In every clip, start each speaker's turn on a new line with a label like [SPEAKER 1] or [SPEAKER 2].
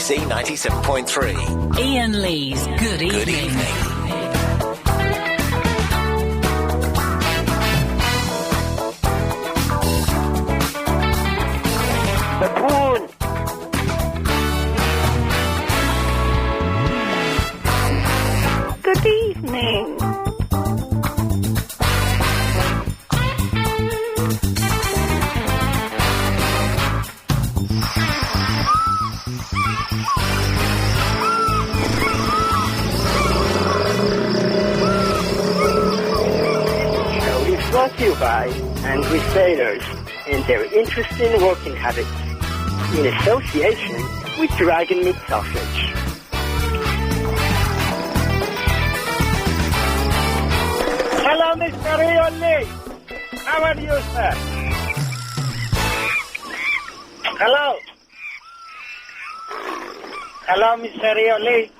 [SPEAKER 1] BBC 97.3.
[SPEAKER 2] Iain Lee's Good Evening.
[SPEAKER 1] Good evening.
[SPEAKER 3] The Poon. Good evening. Brought to you by Angry Sailors and their interesting working habits in association with Dragon Meat Sausage. Hello, Mr. Iain Lee. How are you, sir? Hello. Hello, Mr. Iain Lee.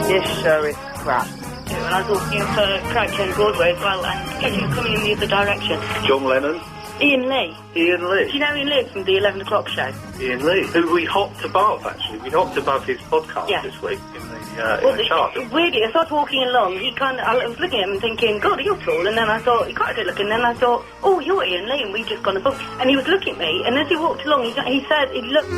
[SPEAKER 3] This show is crap.
[SPEAKER 4] And I was walking up Crouch End Broadway as well, and he was coming in the other direction.
[SPEAKER 5] John Lennon.
[SPEAKER 4] Iain Lee.
[SPEAKER 5] Iain Lee.
[SPEAKER 4] Do you know Iain Lee from the 11 o'clock show?
[SPEAKER 5] Iain Lee, who we hopped above, actually. We hopped above his podcast this week in the chart.
[SPEAKER 4] Weirdly, I started walking along, I was looking at him and thinking, God, you're tall, and then I thought, you're quite a good looking, and then I thought, oh, you're Iain Lee, and we've just gone above. And he was looking at me, and as he walked along, he said, he looked...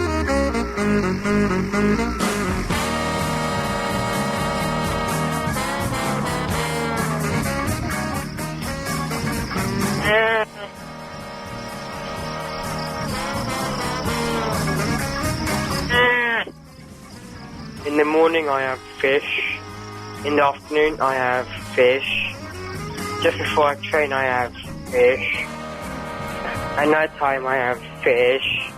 [SPEAKER 3] In the morning I have fish. In the afternoon I have fish. Just before I train I have fish. At night time I have fish.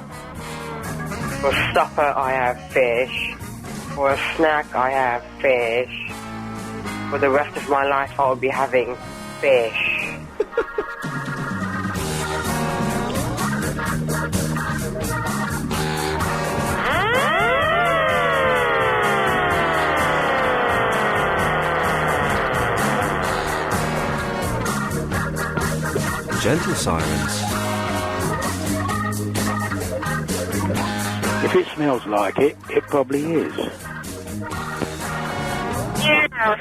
[SPEAKER 3] For supper I have fish. For a snack I have fish. For the rest of my life I will be having fish.
[SPEAKER 6] Gentle sirens.
[SPEAKER 7] If it smells like it, it probably is.
[SPEAKER 3] Yes.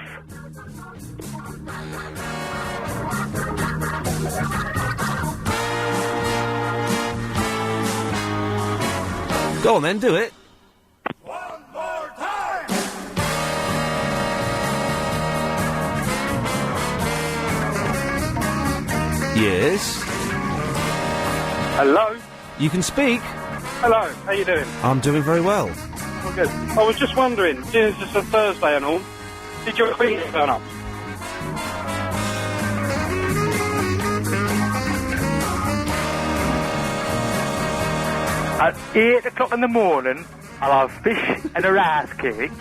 [SPEAKER 6] Go on then, do it.
[SPEAKER 8] One more time!
[SPEAKER 6] Yes.
[SPEAKER 7] Hello?
[SPEAKER 6] You can speak.
[SPEAKER 7] Hello, how you doing?
[SPEAKER 6] I'm doing very well.
[SPEAKER 7] Oh, good. I was just wondering, since it's a Thursday and all, did your queen turn up?
[SPEAKER 9] At 8 o'clock in the morning, I'll have fish and a rice cake.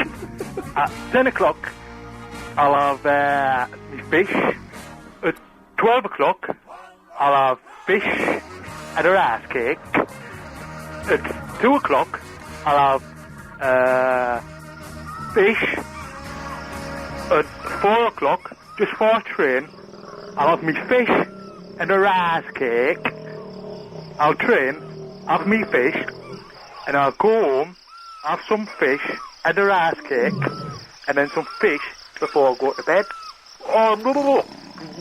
[SPEAKER 9] At 10 o'clock, I'll have my fish. At 12 o'clock, I'll have fish and a rice cake. At 2 o'clock, I'll have fish. At 4 o'clock, just before I train, I'll have my fish and a rice cake. I'll train, have me fish, and I'll go home, have some fish and a rice cake, and then some fish before I go to bed. Oh, no.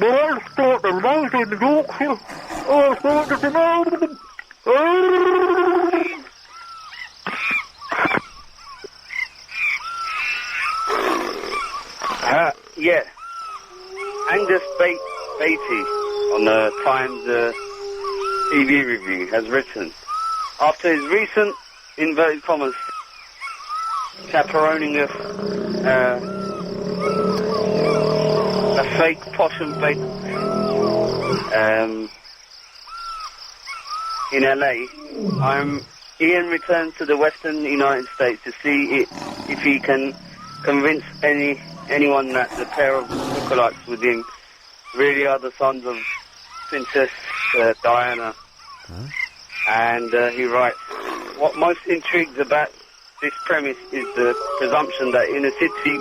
[SPEAKER 9] I'll start the night in Yorkshire. I'll start the night.
[SPEAKER 3] Yeah. Angus Beatty on the Times TV review has written, after his recent, inverted commas, chaperoning of a fake possum bait in LA, Iain returns to the western United States to see if he can convince anyone that the pair of lookalikes with him really are the sons of Princess Diana.
[SPEAKER 6] Huh?
[SPEAKER 3] And he writes,
[SPEAKER 2] what most intrigues about this premise is the presumption that in a city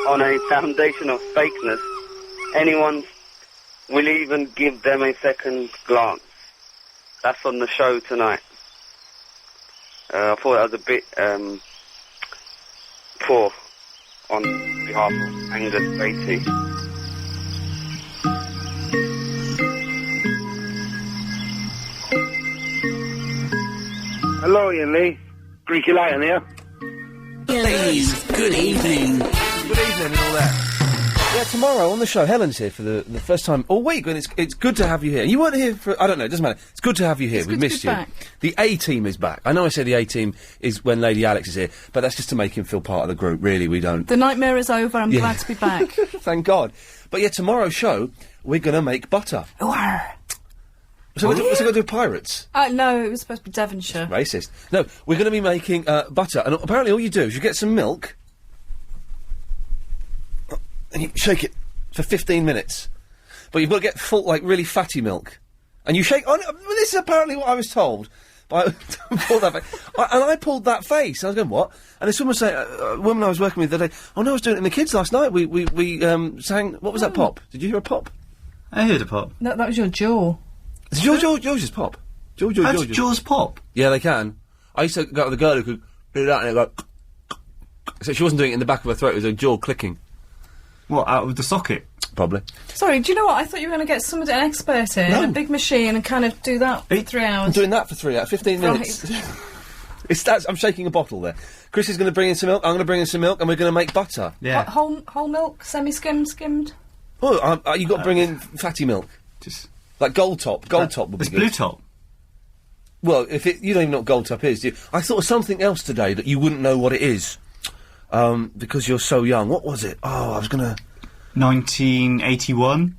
[SPEAKER 2] on a foundation of fakeness, anyone will even give them a second glance. That's on the show tonight. I thought that was a bit poor on behalf of Angus Beatty.
[SPEAKER 7] Hello, Iain Lee. Greasy Lion here.
[SPEAKER 1] Please, good evening.
[SPEAKER 6] Good evening and all that. Yeah, tomorrow on the show, Helen's here for the first time all week, and it's good to have you here. You weren't here for, I don't know, it doesn't matter. It's good to have you here. We missed you.
[SPEAKER 10] Back.
[SPEAKER 6] The A-team is back. I know I say the A-team is when Lady Alex is here, but that's just to make him feel part of the group, really, we don't.
[SPEAKER 10] The nightmare is over, I'm glad to be back.
[SPEAKER 6] Thank God. But yeah, tomorrow's show, we're going to make butter. So we're going to do pirates.
[SPEAKER 10] No, it was supposed to be Devonshire.
[SPEAKER 6] Racist. No, we're going to be making butter, and apparently all you do is you get some milk, and you shake it for 15 minutes. But you've got to get full, like, really fatty milk. And you shake... Oh, no, this is apparently what I was told. But I pulled that face. I was going, what? And this woman said, a woman I was working with the other day, oh no, I was doing it in the kids last night. We sang... What was that pop? Did you hear a pop?
[SPEAKER 11] I heard a pop.
[SPEAKER 10] No, that was your jaw.
[SPEAKER 6] Is George's pop?
[SPEAKER 11] How's Jaws pop?
[SPEAKER 6] Yeah, they can. I used to go with a girl who could do that and it go... So she wasn't doing it in the back of her throat, it was her jaw clicking.
[SPEAKER 11] What, out of the socket?
[SPEAKER 6] Probably.
[SPEAKER 10] Sorry, do you know what? I thought you were going to get an expert in, a big machine, and kind of do that for 3 hours.
[SPEAKER 6] I'm doing that for 3 hours, 15 minutes. I'm shaking a bottle there. Chris is going to bring in some milk, I'm going to bring in some milk, and we're going to make butter.
[SPEAKER 11] Yeah.
[SPEAKER 10] Whole milk, semi-skimmed, skimmed?
[SPEAKER 6] Oh, you've got to bring in fatty milk.
[SPEAKER 11] Just...
[SPEAKER 6] Like Gold Top. Gold Top would be
[SPEAKER 11] it's
[SPEAKER 6] good.
[SPEAKER 11] Blue Top.
[SPEAKER 6] Well, you don't even know what Gold Top is, do you? I thought of something else today that you wouldn't know what it is. Because you're so young. What was it? Oh, I was going to...
[SPEAKER 11] 1981.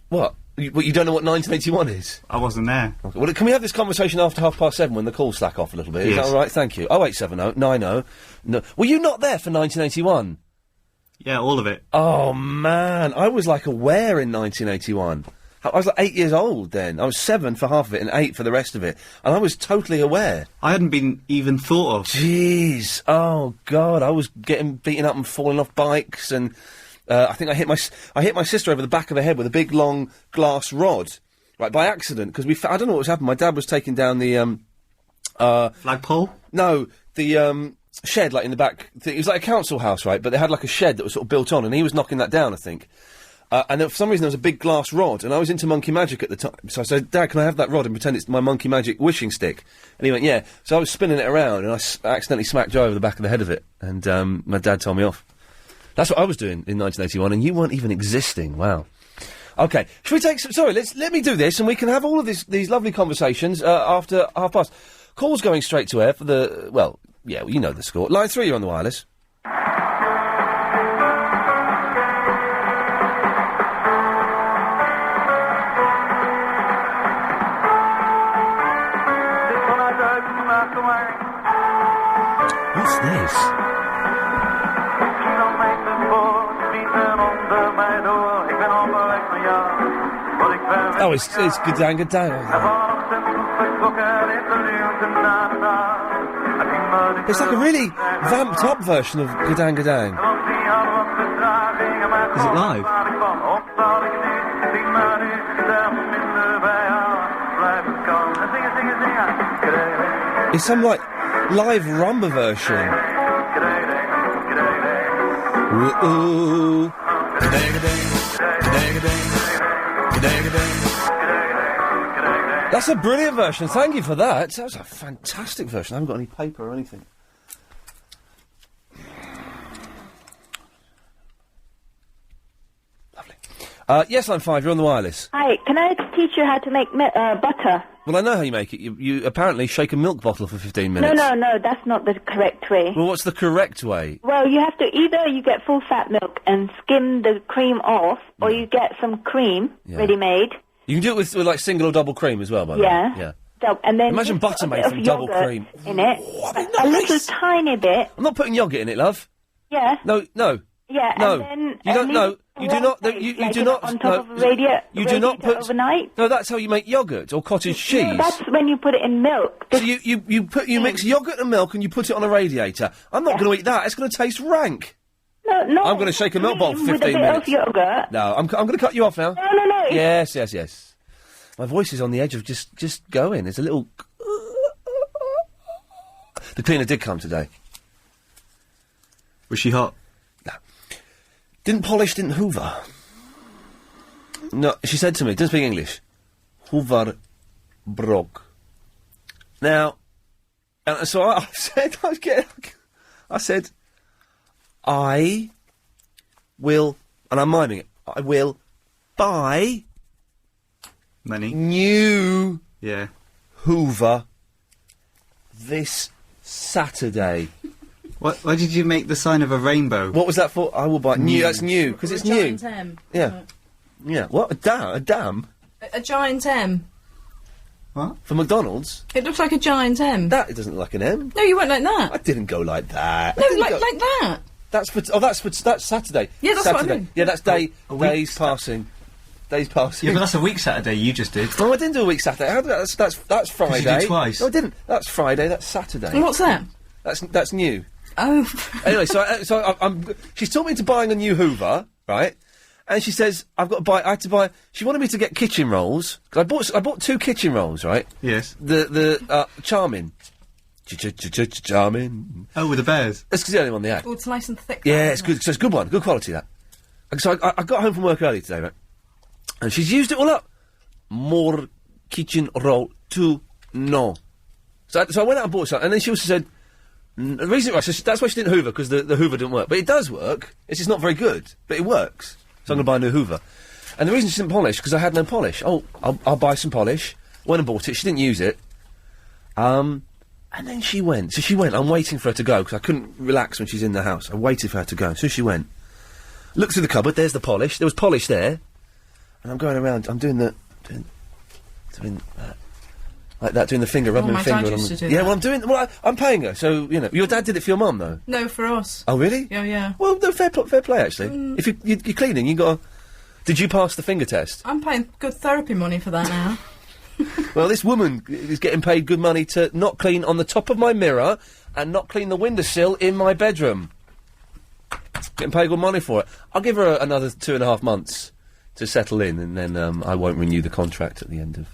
[SPEAKER 6] What? You don't know what 1981 is?
[SPEAKER 11] I wasn't there.
[SPEAKER 6] Okay. Well, can we have this conversation after 7:30 when the calls slack off a little bit? Is that all right? Thank you. 0870 90. No. Were you not there for 1981?
[SPEAKER 11] Yeah, all of it.
[SPEAKER 6] Oh, man. I was like aware in 1981. I was like 8 years old then. I was 7 for half of it and 8 for the rest of it. And I was totally aware.
[SPEAKER 11] I hadn't been even thought of.
[SPEAKER 6] Jeez. Oh, God. I was getting beaten up and falling off bikes and... I think I hit my sister over the back of the head with a big long glass rod, right, by accident, because I don't know what was happening. My dad was taking down the,
[SPEAKER 11] flagpole?
[SPEAKER 6] No, the, shed, like, in the back. It was like a council house, right, but they had, like, a shed that was sort of built on, and he was knocking that down, I think. And then for some reason there was a big glass rod, and I was into monkey magic at the time, so I said, Dad, can I have that rod and pretend it's my monkey magic wishing stick? And he went, yeah. So I was spinning it around, and I accidentally smacked Joe over the back of the head of it, and my dad told me off. That's what I was doing in 1981, and you weren't even existing. Wow. Okay, should we take some... Sorry, let me do this, and we can have all of these lovely conversations after past. Calls going straight to air for the... Well, yeah, you know the score. Line 3, you're on the wireless. What's this? Oh, it's Gadang Gadang. It's like a really vamped up version of Gadang Gadang.
[SPEAKER 11] Is it live?
[SPEAKER 6] It's some, like, live rumba version. Ooh. That's a brilliant version. Thank you for that. That was a fantastic version. I haven't got any paper or anything. Lovely. Yes, I'm 5. You're on the wireless.
[SPEAKER 12] Hi. Can I teach you how to make butter?
[SPEAKER 6] Well, I know how you make it. You apparently shake a milk bottle for 15 minutes.
[SPEAKER 12] No. That's not the correct way.
[SPEAKER 6] Well, what's the correct way?
[SPEAKER 12] Well, you have to either you get full fat milk and skim the cream off, or you get some cream ready-made.
[SPEAKER 6] You can do it with like single or double cream as well, by the way.
[SPEAKER 12] Yeah. And then
[SPEAKER 6] imagine butter made from double cream.
[SPEAKER 12] In it. A little tiny bit.
[SPEAKER 6] I'm not putting yoghurt in it, love.
[SPEAKER 12] Yeah.
[SPEAKER 6] No.
[SPEAKER 12] Yeah,
[SPEAKER 6] No,
[SPEAKER 12] and then
[SPEAKER 6] you don't. No, you do not.
[SPEAKER 12] Place,
[SPEAKER 6] You
[SPEAKER 12] like
[SPEAKER 6] do not.
[SPEAKER 12] on top
[SPEAKER 6] No,
[SPEAKER 12] of a
[SPEAKER 6] you do not put
[SPEAKER 12] overnight.
[SPEAKER 6] No, that's how you make yogurt or cottage cheese.
[SPEAKER 12] No, that's when you put it in milk.
[SPEAKER 6] So you mix yogurt and milk and you put it on a radiator. I'm not going to eat that. It's going to taste rank.
[SPEAKER 12] No.
[SPEAKER 6] I'm going to shake a milk bowl for 15
[SPEAKER 12] with a bit
[SPEAKER 6] minutes.
[SPEAKER 12] of yogurt.
[SPEAKER 6] No, I'm going to cut you off now.
[SPEAKER 12] No.
[SPEAKER 6] Yes. My voice is on the edge of just going. There's a little. The cleaner did come today.
[SPEAKER 11] Was she hot?
[SPEAKER 6] No. Didn't polish, didn't hoover. No, she said to me, didn't speak English. Hoover broke. Now, so I said, I said, I will, and I'm miming it, I will buy
[SPEAKER 11] money
[SPEAKER 6] new Hoover this Saturday.
[SPEAKER 11] Why did you make the sign of a rainbow?
[SPEAKER 6] What was that for? I will buy new. That's new because it's new.
[SPEAKER 10] Giant M.
[SPEAKER 6] Yeah, yeah. What a dam?
[SPEAKER 10] A giant M.
[SPEAKER 11] What?
[SPEAKER 6] For McDonald's?
[SPEAKER 10] It looks like a giant M.
[SPEAKER 6] That it doesn't look like an M.
[SPEAKER 10] No, you went like that.
[SPEAKER 6] I didn't go like that.
[SPEAKER 10] No, like that.
[SPEAKER 6] That's Saturday.
[SPEAKER 10] Yeah, that's
[SPEAKER 6] Saturday.
[SPEAKER 10] what I mean.
[SPEAKER 6] Yeah, that's days passing. Days passing.
[SPEAKER 11] Yeah, but that's a week Saturday. You just did.
[SPEAKER 6] No, I didn't do a week Saturday. That's Friday.
[SPEAKER 11] You did twice.
[SPEAKER 6] No, I didn't. That's Friday. That's Saturday.
[SPEAKER 10] And what's that?
[SPEAKER 6] That's new.
[SPEAKER 10] Oh.
[SPEAKER 6] Anyway, she's taught me into buying a new Hoover, right? And she says I had to buy. She wanted me to get kitchen rolls because I bought 2 kitchen rolls, right?
[SPEAKER 11] Yes.
[SPEAKER 6] The Charmin. Charmin.
[SPEAKER 11] Oh, with the bears.
[SPEAKER 6] That's because the only one they had.
[SPEAKER 10] Oh, it's nice and thick.
[SPEAKER 6] Yeah, it's good. So it's a good one. Good quality, that. So I got home from work early today, right? And she's used it all up. More kitchen roll to no. So I went out and bought some, and then she also said, the reason why, that's why she didn't Hoover, because the Hoover didn't work. But it does work. It's just not very good, but it works. So I'm going to buy a new Hoover. And the reason she didn't polish, because I had no polish. Oh, I'll buy some polish. Went and bought it. She didn't use it. And then she went. So she went. I'm waiting for her to go, because I couldn't relax when she's in the house. I waited for her to go. So she went. Looked through the cupboard. There's the polish. There was polish there. And I'm going around. I'm doing that. Doing that. Like that, doing the finger, rubbing my finger.
[SPEAKER 10] Dad used to do
[SPEAKER 6] yeah,
[SPEAKER 10] that.
[SPEAKER 6] well, I'm doing. Well, I'm paying her, so you know. Your dad did it for your mum, though.
[SPEAKER 10] No, for us.
[SPEAKER 6] Oh, really?
[SPEAKER 10] Yeah.
[SPEAKER 6] Well, no, fair play, actually. If you're cleaning, you got. Did you pass the finger test?
[SPEAKER 10] I'm paying good therapy money for that now.
[SPEAKER 6] Well, this woman is getting paid good money to not clean on the top of my mirror and not clean the windowsill in my bedroom. Getting paid good money for it. I'll give her another 2.5 months to settle in, and then I won't renew the contract at the end of.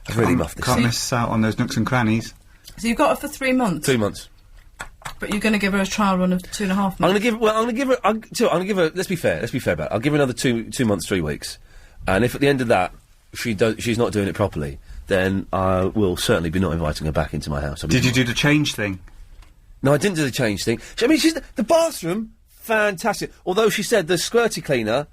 [SPEAKER 6] I've really muffed this.
[SPEAKER 11] Can't miss out on those nooks and crannies.
[SPEAKER 10] So you've got her for 3 months?
[SPEAKER 6] 2 months.
[SPEAKER 10] But you're going to give her a trial run of 2.5 months? I'm
[SPEAKER 6] going to give her. Let's be fair about it. I'll give her another 2 months, 3 weeks, and if at the end of that she's not doing it properly, then I will certainly be not inviting her back into my house.
[SPEAKER 11] Did you do the change thing?
[SPEAKER 6] No, I didn't do the change thing. I mean, the bathroom, fantastic. Although she said the squirty cleaner,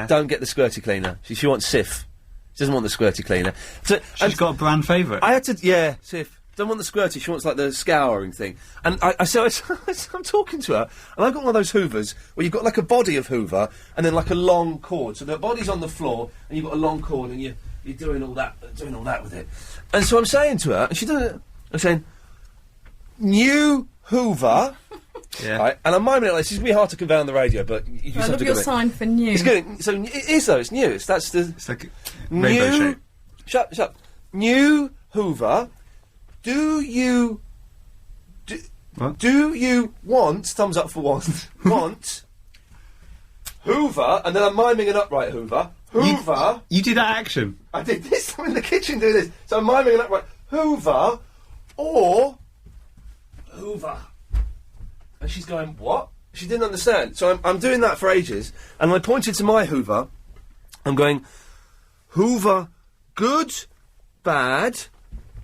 [SPEAKER 6] don't get the squirty cleaner. She wants Sif. She doesn't want the squirty cleaner. So,
[SPEAKER 11] she's got a brand favourite.
[SPEAKER 6] I had to, Sif. Don't want the squirty, she wants like the scouring thing. And I'm talking to her, and I've got one of those Hoovers where you've got like a body of Hoover and then like a long cord. So the body's on the floor and you've got a long cord and you're doing all that with it. And so I'm saying to her, and she doesn't. I'm saying, new Hoover.
[SPEAKER 11] Yeah.
[SPEAKER 6] Right, and I'm miming it like this. It's going to be hard to convey on the radio, but you just
[SPEAKER 10] I
[SPEAKER 6] have
[SPEAKER 10] love
[SPEAKER 6] to
[SPEAKER 10] your
[SPEAKER 6] do it.
[SPEAKER 10] sign for new.
[SPEAKER 6] It's good. So it is though. It's new. It's
[SPEAKER 11] like a rainbow shape.
[SPEAKER 6] Shut up. New Hoover. Do you want thumbs up for want Hoover? And then I'm miming an upright Hoover. Hoover.
[SPEAKER 11] You did that action.
[SPEAKER 6] I did this. I'm in the kitchen doing this. So I'm miming an upright Hoover or Hoover. And she's going, what? She didn't understand. So I'm doing that for ages. And I pointed to my Hoover. I'm going, Hoover, good, bad.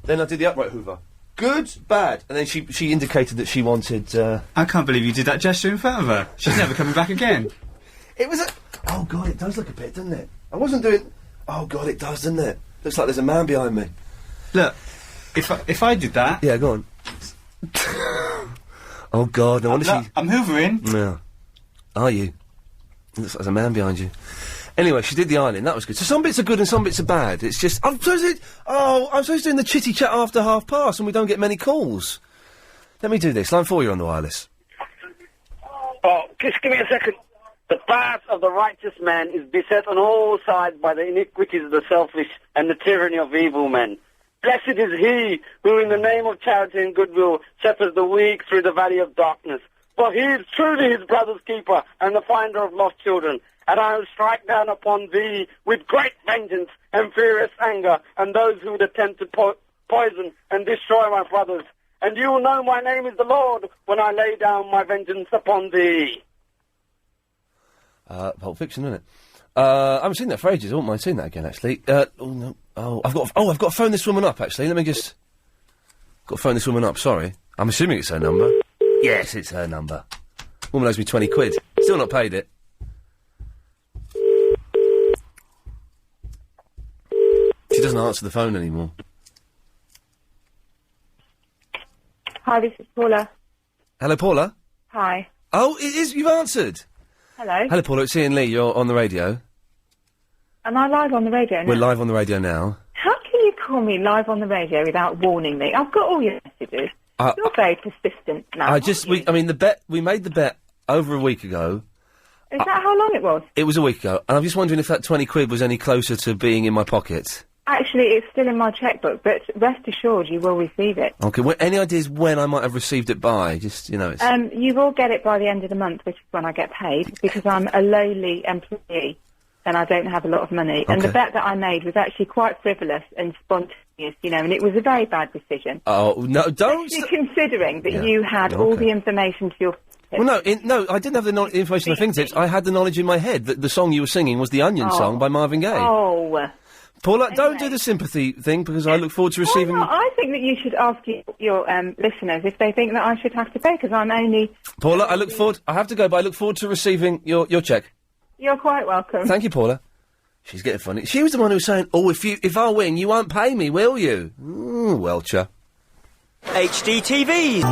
[SPEAKER 6] Then I did the upright Hoover. Good, bad. And then she indicated that she wanted...
[SPEAKER 11] I can't believe you did that gesture in front of her. She's never coming back again.
[SPEAKER 6] It was a... Oh, God, it does look a bit, doesn't it? I wasn't doing... Oh, God, it does, doesn't it? Looks like there's a man behind me.
[SPEAKER 11] Look, if I did that...
[SPEAKER 6] Yeah, go on. Oh, God, no wonder
[SPEAKER 11] I'm hoovering.
[SPEAKER 6] Yeah. Are you? Looks like there's a man behind you. Anyway, she did the island. That was good. So some bits are good and some bits are bad. It's just... I'm supposed to do the chitty chat after 12:30 and we don't get many calls. Let me do this. Line 4, you're on the wireless.
[SPEAKER 2] Oh, just give me a second. The path of the righteous man is beset on all sides by the iniquities of the selfish and the tyranny of evil men. Blessed is he who in the name of charity and goodwill shepherds the weak through the valley of darkness. For he is truly his brother's keeper and the finder of lost children. And I will strike down upon thee with great vengeance and furious anger, and those who would attempt to poison and destroy my brothers. And you will know my name is the Lord when I lay down my vengeance upon thee.
[SPEAKER 6] Pulp Fiction, isn't it? I haven't seen that for ages. I wouldn't mind seeing that again, actually. Oh no! I've got to phone this woman up. Actually, let me just. Got to phone this woman up. Sorry, I'm assuming it's her number. Yes, it's her number. Woman owes me 20 quid. Still not paid it. She doesn't answer the phone anymore.
[SPEAKER 12] Hi, this is Paula.
[SPEAKER 6] Hello, Paula.
[SPEAKER 12] Hi.
[SPEAKER 6] Oh, it is. You've answered.
[SPEAKER 12] Hello.
[SPEAKER 6] Hello, Paula. It's Iain Lee. You're on the radio.
[SPEAKER 12] Am I live on the radio now?
[SPEAKER 6] We're live on the radio now.
[SPEAKER 12] How can you call me live on the radio without warning me? I've got all your messages. You're very persistent now.
[SPEAKER 6] We made the bet over a week ago.
[SPEAKER 12] Is that how long it was?
[SPEAKER 6] It was a week ago, and I'm just wondering if that 20 quid was any closer to being in my pocket.
[SPEAKER 12] Actually, it's still in my chequebook, but rest assured you will receive it.
[SPEAKER 6] Okay, any ideas when I might have received it by? Just, it's...
[SPEAKER 12] You will get it by the end of the month, which is when I get paid, because I'm a lowly employee and I don't have a lot of money. Okay. And the bet that I made was actually quite frivolous and spontaneous, and it was a very bad decision.
[SPEAKER 6] Oh, no, don't...
[SPEAKER 12] Especially considering that you had all the information to your...
[SPEAKER 6] Well, no, I didn't have the information at my fingertips. I had the knowledge in my head that the song you were singing was the Onion song by Marvin Gaye.
[SPEAKER 12] Oh...
[SPEAKER 6] Paula, don't do the sympathy thing, because I look forward to receiving...
[SPEAKER 12] Well, I think that you should ask your listeners if they think that I should have to pay, because I'm only...
[SPEAKER 6] Paula, I have to go, but I look forward to receiving your cheque.
[SPEAKER 12] You're quite welcome.
[SPEAKER 6] Thank you, Paula. She's getting funny. She was the one who was saying, if I win, you won't pay me, will you? Welcher.
[SPEAKER 13] HDTV.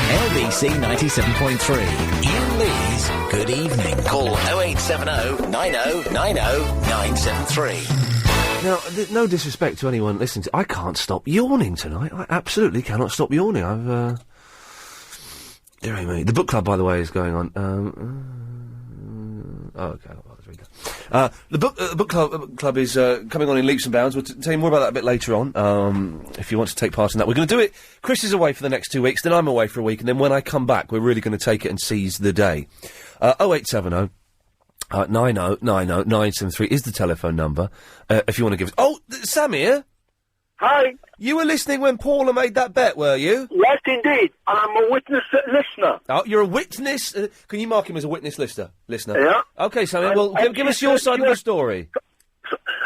[SPEAKER 13] LBC 97.3. Iain Lee's Good Evening. Call 0870 90 90 973.
[SPEAKER 6] Now, no disrespect to anyone listening to... I can't stop yawning tonight. I absolutely cannot stop yawning. Dear me. The book club, by the way, is going on. Okay. The book club is coming on in leaps and bounds. We'll tell you more about that a bit later on, if you want to take part in that. We're going to do it. Chris is away for the next 2 weeks, then I'm away for a week, and then when I come back, we're really going to take it and seize the day. 0870 90 90 973 is the telephone number, if you want to give us... Oh, Sam here?
[SPEAKER 14] Hi.
[SPEAKER 6] You were listening when Paula made that bet, were you?
[SPEAKER 14] Yes, indeed. And I'm a witness listener.
[SPEAKER 6] Oh, you're a witness? Can you mark him as a witness listener?
[SPEAKER 14] Yeah.
[SPEAKER 6] Okay, Sammy, well, give us your side of the story.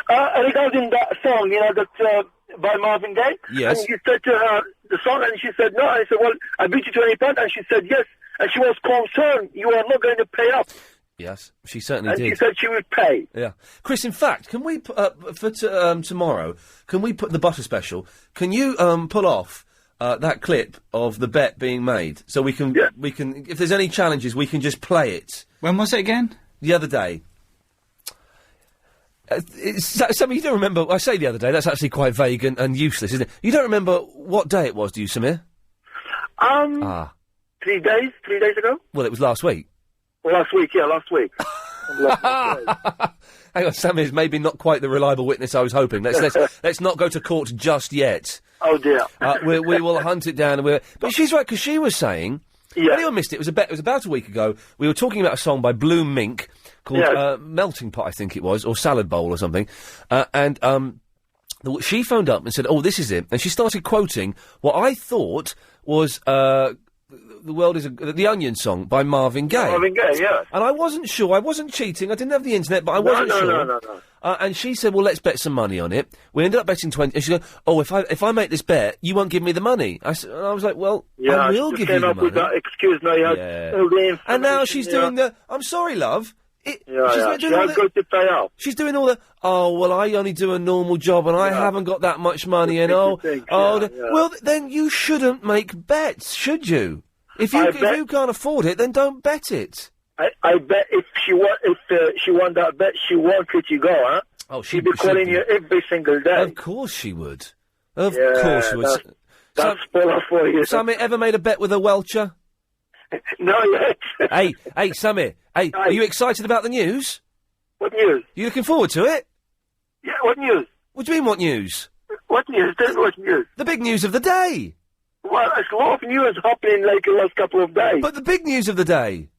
[SPEAKER 14] Regarding that song, that by Marvin Gaye.
[SPEAKER 6] Yes.
[SPEAKER 14] And you said to her the song, and she said no. I said, well, I beat you to any point, and she said yes. And she was concerned you are not going to pay up.
[SPEAKER 6] Yes, she certainly did.
[SPEAKER 14] And she said she would pay.
[SPEAKER 6] Yeah. Chris, in fact, can we, for tomorrow, can we put the butter special, can you pull off that clip of the bet being made? So we can, if there's any challenges, we can just play it.
[SPEAKER 11] When was it again?
[SPEAKER 6] The other day. Samir, you don't remember... I say the other day, that's actually quite vague and useless, isn't it? You don't remember what day it was, do you, Samir?
[SPEAKER 14] 3 days ago.
[SPEAKER 6] Well, it was last week.
[SPEAKER 14] Last week.
[SPEAKER 6] Hang on, Sam is maybe not quite the reliable witness I was hoping. Let's not go to court just yet.
[SPEAKER 14] Oh dear.
[SPEAKER 6] We will hunt it down. But she's right, because she was saying... Yeah. Anyone missed it? It was about a week ago. We were talking about a song by Blue Mink called Melting Pot, I think it was, or Salad Bowl or something. She phoned up and said, "Oh, this is it." And she started quoting what I thought was... The World is the Onion song by Marvin Gaye.
[SPEAKER 14] Marvin Gaye, yeah.
[SPEAKER 6] And I wasn't sure. I wasn't cheating. I didn't have the internet, but I wasn't sure. No. And she said, "Well, let's bet some money on it." We ended up betting 20. And she goes, "Oh, if I make this bet, you won't give me the money." I was like, "Well, I will give you the money." With that excuse now. And now she's doing the. I'm sorry, love. She's doing all the. Oh well, I only do a normal job, and I haven't got that much money, and well, then you shouldn't make bets, should you? If you can't afford it, then don't bet it.
[SPEAKER 14] I bet if she won that bet, she won't let you go, huh?
[SPEAKER 6] Oh,
[SPEAKER 14] she'd be calling you every single day.
[SPEAKER 6] Of course she would. Of course she would.
[SPEAKER 14] That's spoiler for you.
[SPEAKER 6] Sammy, ever made a bet with a welcher?
[SPEAKER 14] No, yet.
[SPEAKER 6] Hey, Samir. Hey, are you excited about the news?
[SPEAKER 14] What news?
[SPEAKER 6] You looking forward to it?
[SPEAKER 14] Yeah, what news?
[SPEAKER 6] What do you mean, what news?
[SPEAKER 14] What news? Tell me what news?
[SPEAKER 6] The big news of the day.
[SPEAKER 14] Well, there's a lot of news happening like the last couple of days.
[SPEAKER 6] But the big news of the day.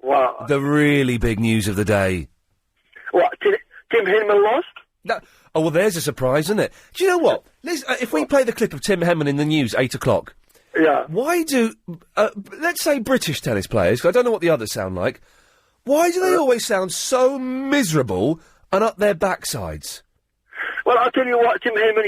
[SPEAKER 14] Wow.
[SPEAKER 6] The really big news of the day.
[SPEAKER 14] What, Tim Henman lost?
[SPEAKER 6] No. Oh, well, there's a surprise, isn't it? Do you know what? If we play the clip of Tim Henman in the news, 8 o'clock...
[SPEAKER 14] Yeah.
[SPEAKER 6] Why do, let's say British tennis players, 'cause I don't know what the others sound like, why do they always sound so miserable and up their backsides?
[SPEAKER 14] Well, I'll tell you what, Tim Henman,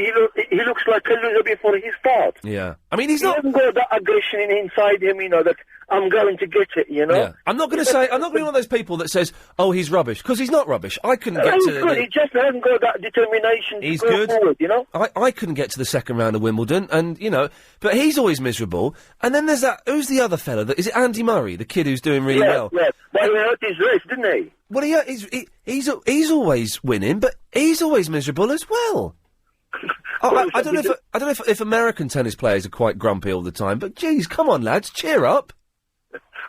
[SPEAKER 14] he looks like a loser before he starts.
[SPEAKER 6] Yeah. I mean,
[SPEAKER 14] he hasn't got that aggression inside him, that I'm going to get it,
[SPEAKER 6] Yeah. I'm not going to be one of those people that says, oh, he's rubbish, because he's not rubbish. I couldn't get to...
[SPEAKER 14] He's good, he just hasn't got that determination
[SPEAKER 6] he's
[SPEAKER 14] to go
[SPEAKER 6] good.
[SPEAKER 14] forward,
[SPEAKER 6] I couldn't get to the second round of Wimbledon, and, but he's always miserable. And then there's that, who's the other fella? Is it Andy Murray, the kid who's doing really well?
[SPEAKER 14] Yeah, but he hurt his race, didn't he?
[SPEAKER 6] Well, he's always winning, but he's always miserable as well. I don't know if American tennis players are quite grumpy all the time, but geez, come on, lads, cheer up.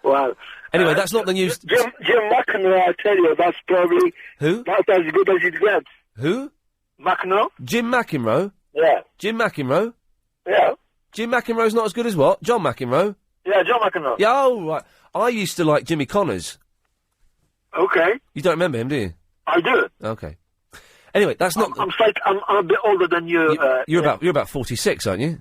[SPEAKER 14] Well,
[SPEAKER 6] anyway, that's not the news.
[SPEAKER 14] Jim McEnroe, I tell you, that's probably
[SPEAKER 6] who?
[SPEAKER 14] That's as good as it gets.
[SPEAKER 6] Who?
[SPEAKER 14] McEnroe.
[SPEAKER 6] Jim McEnroe.
[SPEAKER 14] Yeah.
[SPEAKER 6] Jim McEnroe.
[SPEAKER 14] Yeah.
[SPEAKER 6] Jim McEnroe's not as good as what? John McEnroe.
[SPEAKER 14] Yeah, John McEnroe.
[SPEAKER 6] Yeah. Oh, right. I used to like Jimmy Connors.
[SPEAKER 14] Okay.
[SPEAKER 6] You don't remember him, do you?
[SPEAKER 14] I do.
[SPEAKER 6] Okay. Anyway, that's not.
[SPEAKER 14] I'm a bit older than you.
[SPEAKER 6] You're about 46, aren't you?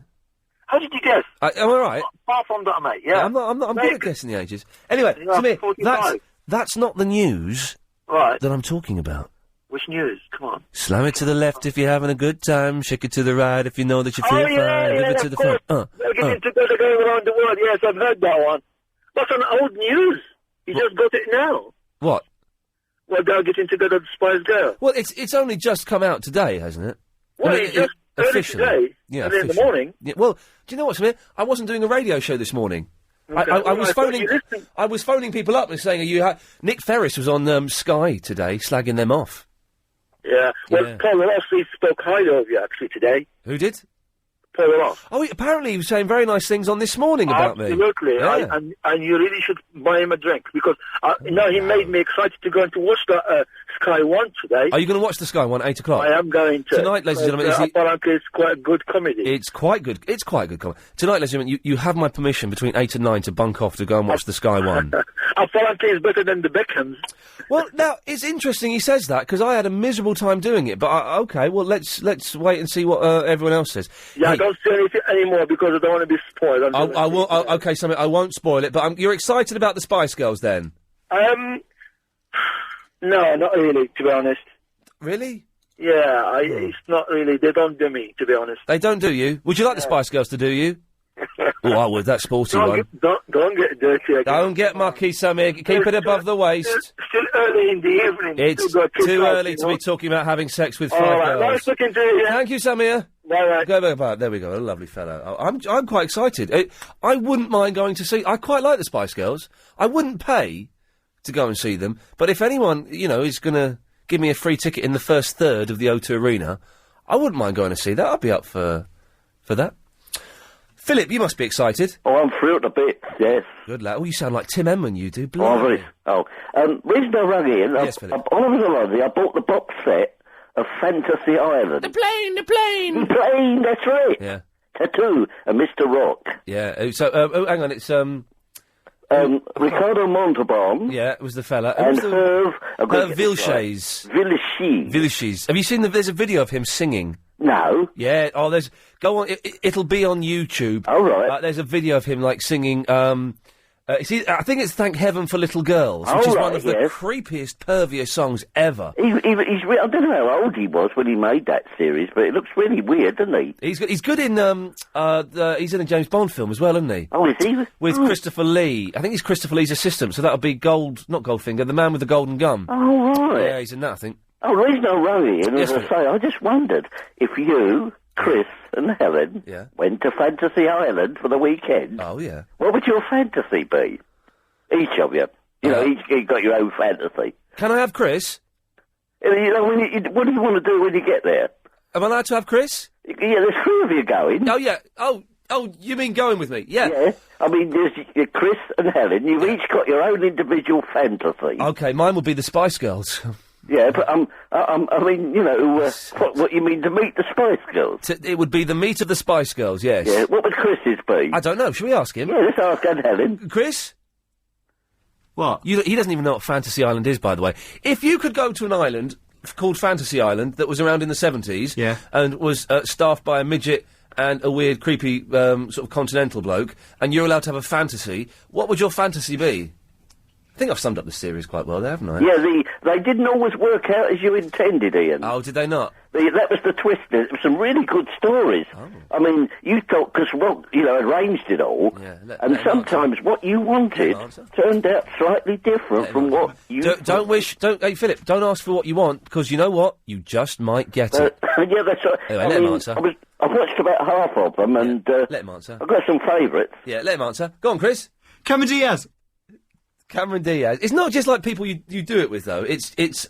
[SPEAKER 14] How did you guess?
[SPEAKER 6] Am I right?
[SPEAKER 14] Far from that, mate. Yeah.
[SPEAKER 6] I'm good at guessing the ages. Anyway, Samir, that's not the news that I'm talking about.
[SPEAKER 14] Which news? Come on.
[SPEAKER 6] Slam it to the left if you're having a good time. Shake it to the right if you know that you feel fine. Move it to the front.
[SPEAKER 14] They're getting together going around the world. Yes, I've heard that one. That's an old news. You just got it now.
[SPEAKER 6] What?
[SPEAKER 14] Well, they're getting together, the Spice Girl.
[SPEAKER 6] Well, it's only just come out today, hasn't it?
[SPEAKER 14] Well, it's just
[SPEAKER 6] officially
[SPEAKER 14] today.
[SPEAKER 6] Yeah,
[SPEAKER 14] in the morning.
[SPEAKER 6] Yeah, well, do you know what, Samir? I wasn't doing a radio show this morning.
[SPEAKER 14] Okay.
[SPEAKER 6] I was phoning people up and saying, Nick Ferris was on Sky today, slagging them off.
[SPEAKER 14] Yeah. Well, Paul Ross spoke highly of you actually today.
[SPEAKER 6] Who did?
[SPEAKER 14] Paul Ross.
[SPEAKER 6] Oh, apparently he was saying very nice things on This Morning about me.
[SPEAKER 14] Absolutely.
[SPEAKER 6] Yeah.
[SPEAKER 14] And you really should buy him a drink because he made me excited to go and to watch the Sky One today.
[SPEAKER 6] Are you going to watch the Sky One at 8 o'clock?
[SPEAKER 14] I am going to.
[SPEAKER 6] Tonight, ladies and gentlemen,
[SPEAKER 14] apparently it's quite a good comedy.
[SPEAKER 6] It's quite good. It's quite good comedy. Tonight, ladies and gentlemen, you have my permission between 8 and 9 to bunk off to go and watch the Sky One.
[SPEAKER 14] Apparently it's better than the Beckhams.
[SPEAKER 6] Well, now, it's interesting he says that, because I had a miserable time doing it, but okay, well, let's wait and see what everyone else says.
[SPEAKER 14] Yeah, I don't say anything anymore because I don't want to be spoiled.
[SPEAKER 6] I will, okay, Samir, I won't spoil it, but you're excited about the Spice Girls, then?
[SPEAKER 14] No, not really, to be honest.
[SPEAKER 6] Really?
[SPEAKER 14] Yeah, it's not really, they don't do me, to be honest.
[SPEAKER 6] They don't do you? Would you like the Spice Girls to do you? Oh, I would. That's sporty one.
[SPEAKER 14] Don't get dirty again.
[SPEAKER 6] Don't get mucky, Samir. Keep it above the waist.
[SPEAKER 14] Still early in the evening.
[SPEAKER 6] It's too early to be talking about having sex with 5 girls.
[SPEAKER 14] Nice talking to you.
[SPEAKER 6] Thank you, Samir.
[SPEAKER 14] Bye.
[SPEAKER 6] Go back. There we go. A lovely fellow. I'm quite excited. I wouldn't mind going to see. I quite like the Spice Girls. I wouldn't pay to go and see them, but if anyone is going to give me a free ticket in the first third of the O2 Arena, I wouldn't mind going to see that. I'd be up for that. Philip, you must be excited.
[SPEAKER 15] Oh, I'm thrilled a bit, yes.
[SPEAKER 6] Good lad. Oh, you sound like Tim Henman, you do.
[SPEAKER 15] Reason I rang in,
[SPEAKER 6] yes, Philip.
[SPEAKER 15] I bought the box set of Fantasy Island.
[SPEAKER 6] The plane!
[SPEAKER 15] The plane, that's right.
[SPEAKER 6] Yeah.
[SPEAKER 15] Tattoo and Mr. Rock.
[SPEAKER 6] Yeah, so, hang on, it's,
[SPEAKER 15] Ricardo Montalban.
[SPEAKER 6] Yeah, it was the fella.
[SPEAKER 15] And Hervé
[SPEAKER 6] Vilches. Vilches. Have you seen there's a video of him singing?
[SPEAKER 15] No.
[SPEAKER 6] Yeah, go on, it'll be on YouTube.
[SPEAKER 15] Oh, right.
[SPEAKER 6] There's a video of him, singing, I think it's Thank Heaven for Little Girls, which is one of the creepiest, perviest songs ever.
[SPEAKER 15] I don't know how old he was when he made that series, but it looks really weird, doesn't he?
[SPEAKER 6] He's good in, he's in a James Bond film as well, isn't he?
[SPEAKER 15] Oh, is he?
[SPEAKER 6] With Christopher Lee. I think he's Christopher Lee's assistant, so that'll be not Goldfinger, the man with the golden gun.
[SPEAKER 15] Oh, right.
[SPEAKER 6] Yeah, he's in that, I think.
[SPEAKER 15] Oh, the reason I rang in, as I say, I just wondered if you, Chris and Helen went to Fantasy Island for the weekend.
[SPEAKER 6] Oh, yeah.
[SPEAKER 15] What would your fantasy be? Each of you. Each got your own fantasy.
[SPEAKER 6] Can I have Chris?
[SPEAKER 15] What do you want to do when you get there?
[SPEAKER 6] Am I allowed to have Chris?
[SPEAKER 15] Yeah, there's 3 of you going.
[SPEAKER 6] Oh, yeah. Oh, Oh, you mean going with me? Yeah.
[SPEAKER 15] Yeah. I mean, there's Chris and Helen. You've each got your own individual fantasy.
[SPEAKER 6] Okay, mine would be the Spice Girls.
[SPEAKER 15] Yeah, but I mean, you know, what you mean to meet the Spice Girls?
[SPEAKER 6] It would be the meet of the Spice Girls, yes.
[SPEAKER 15] Yeah, what would Chris's be?
[SPEAKER 6] I don't know. Should we ask him?
[SPEAKER 15] Yeah, let's ask Aunt Helen.
[SPEAKER 6] Chris?
[SPEAKER 11] What?
[SPEAKER 6] He doesn't even know what Fantasy Island is, by the way. If you could go to an island called Fantasy Island that was around in the 70s...
[SPEAKER 11] Yeah.
[SPEAKER 6] ...and was staffed by a midget and a weird, creepy, sort of continental bloke, and you're allowed to have a fantasy, what would your fantasy be? I think I've summed up the series quite well there, haven't I?
[SPEAKER 15] Yeah, they didn't always work out as you intended, Ian.
[SPEAKER 6] Oh, did they not?
[SPEAKER 15] That was the twist. There were some really good stories.
[SPEAKER 6] Oh.
[SPEAKER 15] I mean, you thought, because Rob, arranged it all, and sometimes what you wanted turned out slightly different from what you...
[SPEAKER 6] Hey, Philip, don't ask for what you want, because you know what? You just might get it.
[SPEAKER 15] Yeah, that's right.
[SPEAKER 6] Anyway, let him answer.
[SPEAKER 15] I've watched about half of them, and...
[SPEAKER 6] let him answer.
[SPEAKER 15] I've got some favourites.
[SPEAKER 6] Yeah, let him answer. Go on, Chris.
[SPEAKER 11] Cameron Diaz.
[SPEAKER 6] Cameron Diaz. It's not just like people you do it with, though. It's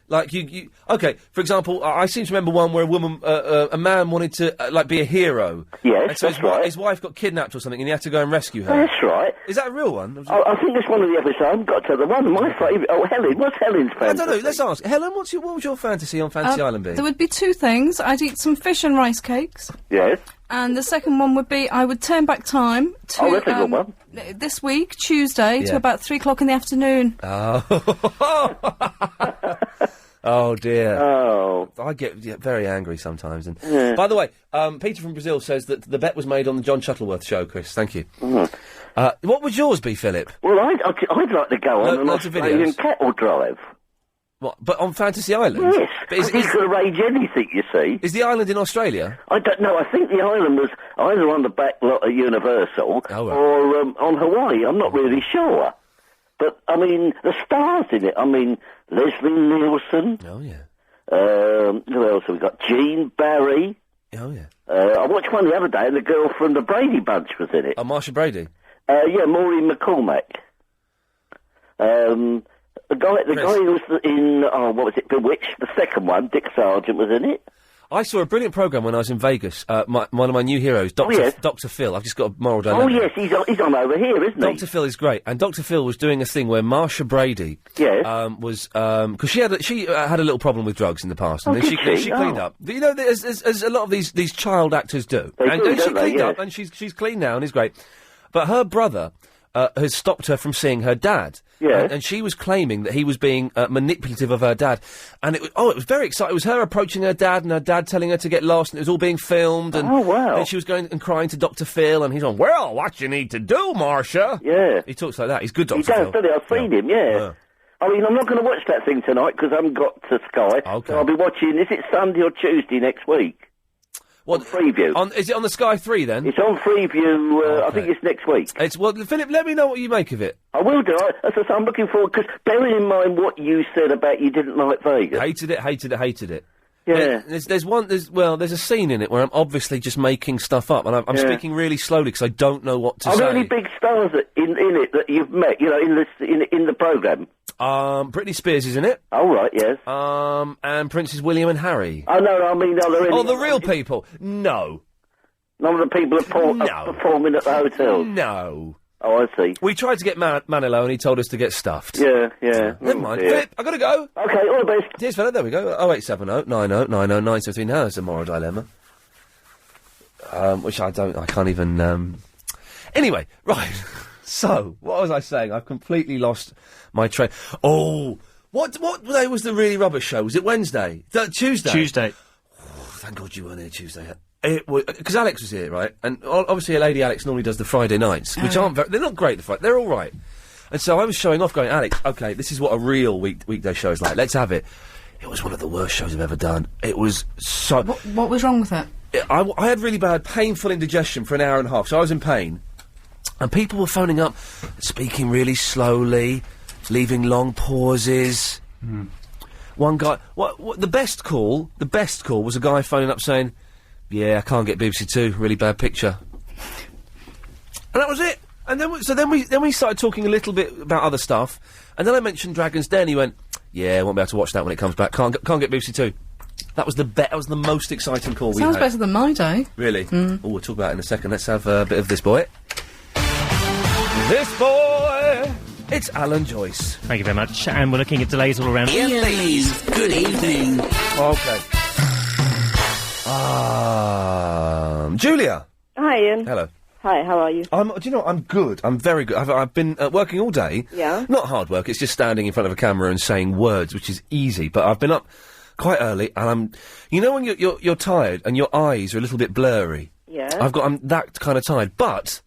[SPEAKER 6] like you. Okay, for example, I seem to remember one where a man wanted to be a hero.
[SPEAKER 15] Yes,
[SPEAKER 6] and so
[SPEAKER 15] that's right.
[SPEAKER 6] His wife got kidnapped or something, and he had to go and rescue her.
[SPEAKER 15] That's right.
[SPEAKER 6] Is that a real one?
[SPEAKER 15] I think it's one of the episodes. I've got to the one of my favourite. Oh, Helen, what's Helen's fantasy?
[SPEAKER 6] I don't know. Let's ask Helen. What would your fantasy on Fantasy Island be?
[SPEAKER 10] There would be two things. I'd eat some fish and rice cakes.
[SPEAKER 15] Yes.
[SPEAKER 10] And the second one would be I would turn back time to
[SPEAKER 15] that's a good one.
[SPEAKER 10] This week, Tuesday, to about 3 o'clock in the afternoon.
[SPEAKER 6] Oh. Oh dear.
[SPEAKER 15] Oh.
[SPEAKER 6] I get very angry sometimes. And by the way, Peter from Brazil says that the bet was made on the John Shuttleworth show, Chris. Thank you. What would yours be, Philip?
[SPEAKER 15] Well, I'd like to go on an Australian cattle drive.
[SPEAKER 6] What? But on Fantasy Island?
[SPEAKER 15] Yes. But you could arrange anything, you see.
[SPEAKER 6] Is the island in Australia?
[SPEAKER 15] I don't know. I think the island was either on the back lot of Universal or on Hawaii. I'm not really sure. But, I mean, the stars in it. I mean, Leslie Nielsen.
[SPEAKER 6] Oh, yeah.
[SPEAKER 15] Who else have we got? Gene Barry.
[SPEAKER 6] Oh, yeah.
[SPEAKER 15] I watched one the other day and the girl from the Brady Bunch was in it.
[SPEAKER 6] Oh, Marsha Brady?
[SPEAKER 15] Yeah, Maureen McCormack. The guy who was in, what was it, Bewitched, the second one, Dick Sargent was in it.
[SPEAKER 6] I saw a brilliant programme when I was in Vegas. One of my new heroes, Dr. Phil. I've just got a moral dilemma.
[SPEAKER 15] Oh, yes, he's on over here, isn't he?
[SPEAKER 6] Dr. Phil is great. And Dr. Phil was doing a thing where Marsha Brady was... Because she had a little problem with drugs in the past. And then she cleaned up. But, you know, as a lot of these child actors do. She cleaned up, and she's clean now and is great. But her brother... has stopped her from seeing her dad.
[SPEAKER 15] Yeah.
[SPEAKER 6] And she was claiming that he was being manipulative of her dad. And it was very exciting. It was her approaching her dad and her dad telling her to get lost, and it was all being filmed. And, and she was going and crying to Dr. Phil, and he's on, well, what you need to do, Marcia?
[SPEAKER 15] Yeah.
[SPEAKER 6] He talks like that. He's good, Dr. Phil.
[SPEAKER 15] He does, doesn't he? I've seen him, yeah. I mean, I'm not going to watch that thing tonight because I haven't got to Sky.
[SPEAKER 6] Okay.
[SPEAKER 15] So I'll be watching, is it Sunday or Tuesday next week?
[SPEAKER 6] What,
[SPEAKER 15] on Freeview.
[SPEAKER 6] Is it on the Sky 3 then?
[SPEAKER 15] It's on Freeview, I think it's next week.
[SPEAKER 6] Well, Philip, let me know what you make of it.
[SPEAKER 15] I will do. I'm looking forward, because bearing in mind what you said about you didn't like Vegas.
[SPEAKER 6] Hated it.
[SPEAKER 15] Yeah.
[SPEAKER 6] There's a scene in it where I'm obviously just making stuff up, and I'm speaking really slowly because I don't know what to say.
[SPEAKER 15] Are there any big stars in it that you've met, you know, in the programme?
[SPEAKER 6] Britney Spears is in it.
[SPEAKER 15] Oh, right, yes.
[SPEAKER 6] And Princes William and Harry.
[SPEAKER 15] Oh, no, I mean, are there any...
[SPEAKER 6] Oh, the real people? No.
[SPEAKER 15] None of the people are performing at the hotel?
[SPEAKER 6] No.
[SPEAKER 15] Oh, I see.
[SPEAKER 6] We tried to get Manilow and he told us to get stuffed.
[SPEAKER 15] Yeah.
[SPEAKER 6] Never mind. Philip, I've got to go.
[SPEAKER 15] Okay, all the best.
[SPEAKER 6] Cheers, fella, there we go. 0870 90 90 973. Now there's a moral dilemma. Which I can't even, Anyway, right. So, what was I saying? I've completely lost my train. Oh, what day was the really rubbish show? Was it Wednesday? Tuesday?
[SPEAKER 11] Tuesday.
[SPEAKER 6] Oh, thank God you weren't here Tuesday. It was, because Alex was here, right? And obviously Lady Alex normally does the Friday nights, which aren't they're not great, they're all right. And so I was showing off going, Alex, okay, this is what a real weekday show is like. Let's have it. It was one of the worst shows I've ever done. It was so...
[SPEAKER 10] What was wrong with it?
[SPEAKER 6] I had really bad, painful indigestion for an hour and a half, so I was in pain. And people were phoning up, speaking really slowly, leaving long pauses. One guy... The best call was a guy phoning up saying, yeah, I can't get BBC Two, really bad picture. And that was it. And then we started talking a little bit about other stuff, and then I mentioned Dragon's Den. He went, "Yeah, I won't be able to watch that when it comes back. Can't get BBC Two." That was the most exciting call we had.
[SPEAKER 10] Sounds better than my day.
[SPEAKER 6] Really? Oh, we'll talk about it in a second. Let's have a bit of this boy. This boy! It's Alan Joyce.
[SPEAKER 16] Thank you very much. And we're looking at delays all around.
[SPEAKER 1] Iain Lee's Good Evening.
[SPEAKER 6] Okay. Julia.
[SPEAKER 17] Hi, Ian.
[SPEAKER 6] Hello.
[SPEAKER 17] Hi, how are you?
[SPEAKER 6] Do you know what? I'm good. I'm very good. I've been working all day.
[SPEAKER 17] Yeah?
[SPEAKER 6] Not hard work. It's just standing in front of a camera and saying words, which is easy. But I've been up quite early, and you know when you're tired and your eyes are a little bit blurry.
[SPEAKER 17] Yeah.
[SPEAKER 6] I'm that kind of tired, but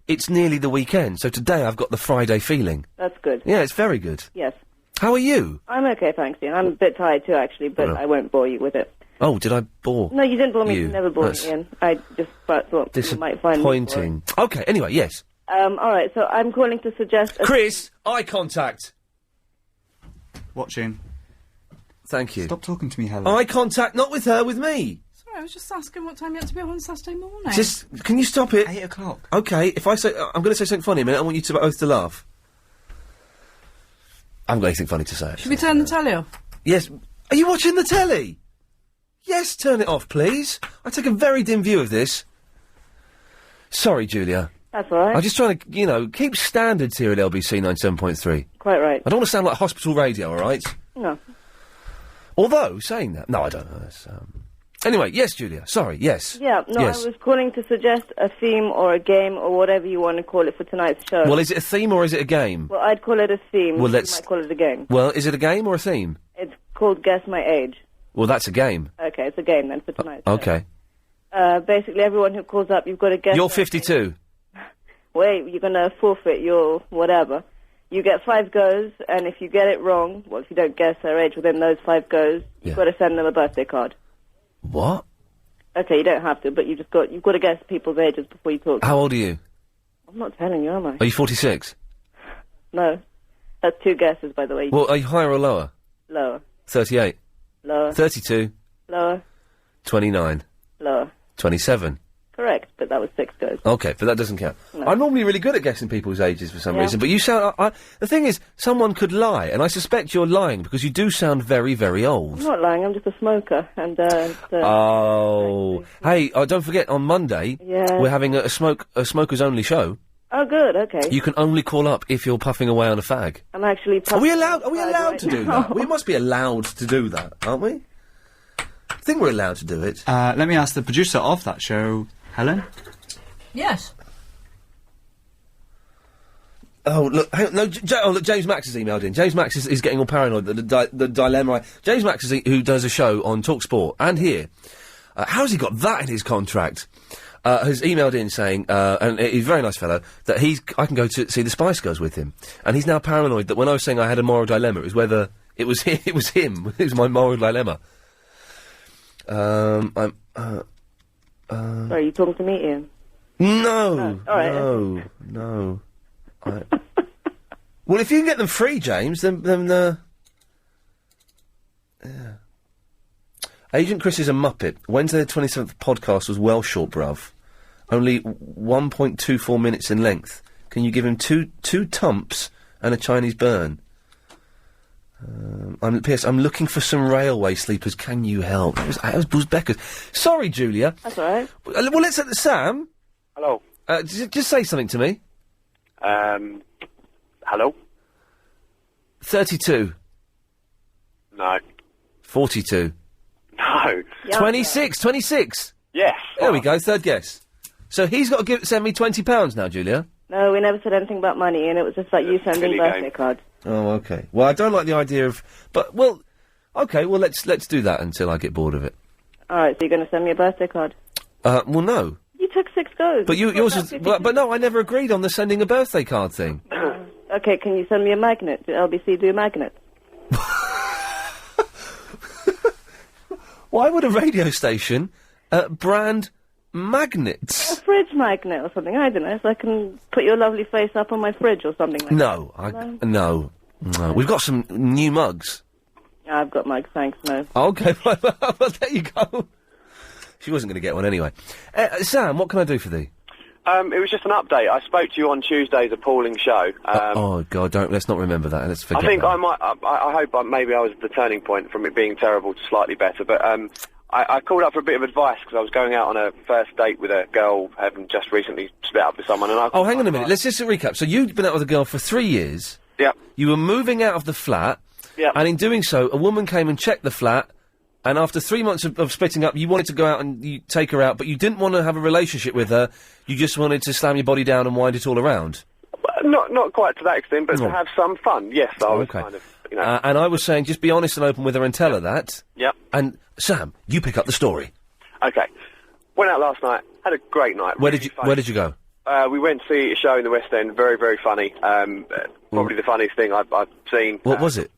[SPEAKER 6] it's nearly the weekend, so today I've got the Friday feeling.
[SPEAKER 17] That's good.
[SPEAKER 6] Yeah, it's very good.
[SPEAKER 17] Yes.
[SPEAKER 6] How are you?
[SPEAKER 17] I'm okay, thanks, Ian. I'm a bit tired too, actually, but I won't bore you with it.
[SPEAKER 6] Oh, did I bore?
[SPEAKER 17] No, you didn't bore me.
[SPEAKER 6] You?
[SPEAKER 17] You never bored
[SPEAKER 6] That's
[SPEAKER 17] me, Ian. I just thought you might find me
[SPEAKER 6] disappointing. Okay, anyway, yes.
[SPEAKER 17] all right, so I'm calling to suggest...
[SPEAKER 6] Chris, eye contact.
[SPEAKER 11] Watching.
[SPEAKER 6] Thank you.
[SPEAKER 11] Stop talking to me, Helen.
[SPEAKER 6] Eye contact, not with her, with me.
[SPEAKER 10] Sorry, I was just asking what time you had to be up on Saturday morning.
[SPEAKER 6] Can you stop it?
[SPEAKER 11] 8 o'clock.
[SPEAKER 6] Okay, if I say... I'm going to say something funny a minute, I want you to both to laugh. I haven't got anything funny to say.
[SPEAKER 10] Should we turn the telly off?
[SPEAKER 6] Yes. Are you watching the telly? Yes, turn it off, please. I take a very dim view of this. Sorry, Julia.
[SPEAKER 17] That's all right.
[SPEAKER 6] I'm just trying to, keep standards here at LBC 97.3.
[SPEAKER 17] Quite right.
[SPEAKER 6] I don't want to sound like hospital radio, all right?
[SPEAKER 17] No.
[SPEAKER 6] Although, saying that... No, I don't know. It's, Anyway, yes, Julia. Sorry, yes.
[SPEAKER 17] Yeah, no,
[SPEAKER 6] yes.
[SPEAKER 17] I was calling to suggest a theme or a game or whatever you want to call it for tonight's show.
[SPEAKER 6] Well, is it a theme or is it a game?
[SPEAKER 17] Well, I'd call it a theme.
[SPEAKER 6] Well,
[SPEAKER 17] You
[SPEAKER 6] let's-
[SPEAKER 17] might call it a game.
[SPEAKER 6] Well, is it a game or a theme?
[SPEAKER 17] It's called Guess My Age.
[SPEAKER 6] Well, that's a game.
[SPEAKER 17] Okay, it's a game then for tonight.
[SPEAKER 6] Okay.
[SPEAKER 17] Basically, everyone who calls up, you've got to guess...
[SPEAKER 6] You're 52.
[SPEAKER 17] Wait, you're going to forfeit your whatever. You get 5 goes, and if you get it wrong, well, if you don't guess their age within those 5 goes, you've got to send them a birthday card.
[SPEAKER 6] What?
[SPEAKER 17] Okay, you don't have to, but you've got to guess people's ages before you talk.
[SPEAKER 6] How old are you?
[SPEAKER 17] I'm not telling you, am I?
[SPEAKER 6] Are you 46?
[SPEAKER 17] No. That's 2 guesses, by the way.
[SPEAKER 6] Well, are you higher or lower?
[SPEAKER 17] Lower.
[SPEAKER 6] 38.
[SPEAKER 17] Lower.
[SPEAKER 6] 32.
[SPEAKER 17] Lower.
[SPEAKER 6] 29.
[SPEAKER 17] Lower.
[SPEAKER 6] 27.
[SPEAKER 17] Correct, but that was 6 goes.
[SPEAKER 6] Okay, but that doesn't count.
[SPEAKER 17] No.
[SPEAKER 6] I'm normally really good at guessing people's ages for some reason, but you sound... the thing is, someone could lie, and I suspect you're lying because you do sound very, very old.
[SPEAKER 17] I'm not lying, I'm just a smoker, and,
[SPEAKER 6] Oh. Hey, don't forget, on Monday,
[SPEAKER 17] Yeah.
[SPEAKER 6] we're having a smokers-only show.
[SPEAKER 17] Oh, good, okay.
[SPEAKER 6] You can only call up if you're puffing away on a fag.
[SPEAKER 17] I'm actually...
[SPEAKER 6] Are we allowed to do
[SPEAKER 17] now.
[SPEAKER 6] that? We must be allowed to do that, aren't we? I think we're allowed to do it.
[SPEAKER 11] Let me ask the producer of that show, Helen.
[SPEAKER 10] Yes.
[SPEAKER 6] Oh, look, hang on, no, look, James Max has emailed in. James Max is getting all paranoid that the dilemma... James Max, who does a show on TalkSport, and here, how's he got that in his contract? Has emailed in saying, and he's a very nice fellow, that I can go to see the Spice Girls with him. And he's now paranoid that when I was saying I had a moral dilemma, it was whether it was him, it was my moral dilemma.
[SPEAKER 17] Sorry, you talking to me, Ian?
[SPEAKER 6] No,
[SPEAKER 17] all right.
[SPEAKER 6] no. Well, if you can get them free, James, then yeah. Agent Chris is a muppet. Wednesday the 27th podcast was well short, bruv. Only 1.24 minutes in length. Can you give him two tumps and a Chinese burn? P.S. I'm looking for some railway sleepers. Can you help? That was Buzz Becker's. Sorry, Julia.
[SPEAKER 17] That's all right.
[SPEAKER 6] Well, let's... Sam?
[SPEAKER 7] Hello.
[SPEAKER 6] Just say something to me.
[SPEAKER 7] Hello?
[SPEAKER 6] 32.
[SPEAKER 7] No.
[SPEAKER 6] 42.
[SPEAKER 7] No.
[SPEAKER 6] 26.
[SPEAKER 7] Yes.
[SPEAKER 6] There we go, third guess. So he's got to send me £20 now, Julia.
[SPEAKER 17] No, we never said anything about money, and it was just like you sending
[SPEAKER 7] silly
[SPEAKER 17] birthday
[SPEAKER 7] game.
[SPEAKER 17] cards.
[SPEAKER 6] Oh, okay. Well, I don't like the idea of... But, well... Okay, well, let's do that until I get bored of it.
[SPEAKER 17] All right, so you're going to send me a birthday card?
[SPEAKER 6] Well, no.
[SPEAKER 17] You took 6 goes.
[SPEAKER 6] But yours was... But no, I never agreed on the sending a birthday card thing.
[SPEAKER 17] Okay, can you send me a magnet? Do LBC do magnets?
[SPEAKER 6] Why would a radio station brand magnets?
[SPEAKER 17] A fridge magnet or something, I don't know, so I can put your lovely face up on my fridge or something like
[SPEAKER 6] No,
[SPEAKER 17] that.
[SPEAKER 6] No. We've got some new mugs.
[SPEAKER 17] I've got mugs, thanks, no.
[SPEAKER 6] Okay, well, there you go. She wasn't going to get one anyway. Sam, what can I do for thee?
[SPEAKER 18] It was just an update. I spoke to you on Tuesday's appalling show.
[SPEAKER 6] Oh God, let's not remember that. Let's forget.
[SPEAKER 18] I think
[SPEAKER 6] that.
[SPEAKER 18] I might. I hope maybe I was the turning point from it being terrible to slightly better. But I called up for a bit of advice because I was going out on a first date with a girl having just recently split up with someone. And
[SPEAKER 6] hang on a minute. Let's just recap. So you'd been out with a girl for 3 years.
[SPEAKER 18] Yep.
[SPEAKER 6] You were moving out of the flat.
[SPEAKER 18] Yep.
[SPEAKER 6] And in doing so, a woman came and checked the flat. And after 3 months of splitting up, you wanted to go out and you take her out, but you didn't want to have a relationship with her. You just wanted to slam your body down and wind it all around.
[SPEAKER 18] Not quite to that extent, but to have some fun. Yes, I was kind of, you know.
[SPEAKER 6] And I was saying, just be honest and open with her and tell her that.
[SPEAKER 18] Yep.
[SPEAKER 6] And Sam, you pick up the story.
[SPEAKER 18] Okay. Went out last night. Had a great night.
[SPEAKER 6] Where did you go?
[SPEAKER 18] We went to see a show in the West End. Very, very funny. Probably the funniest thing I've seen.
[SPEAKER 6] What was it?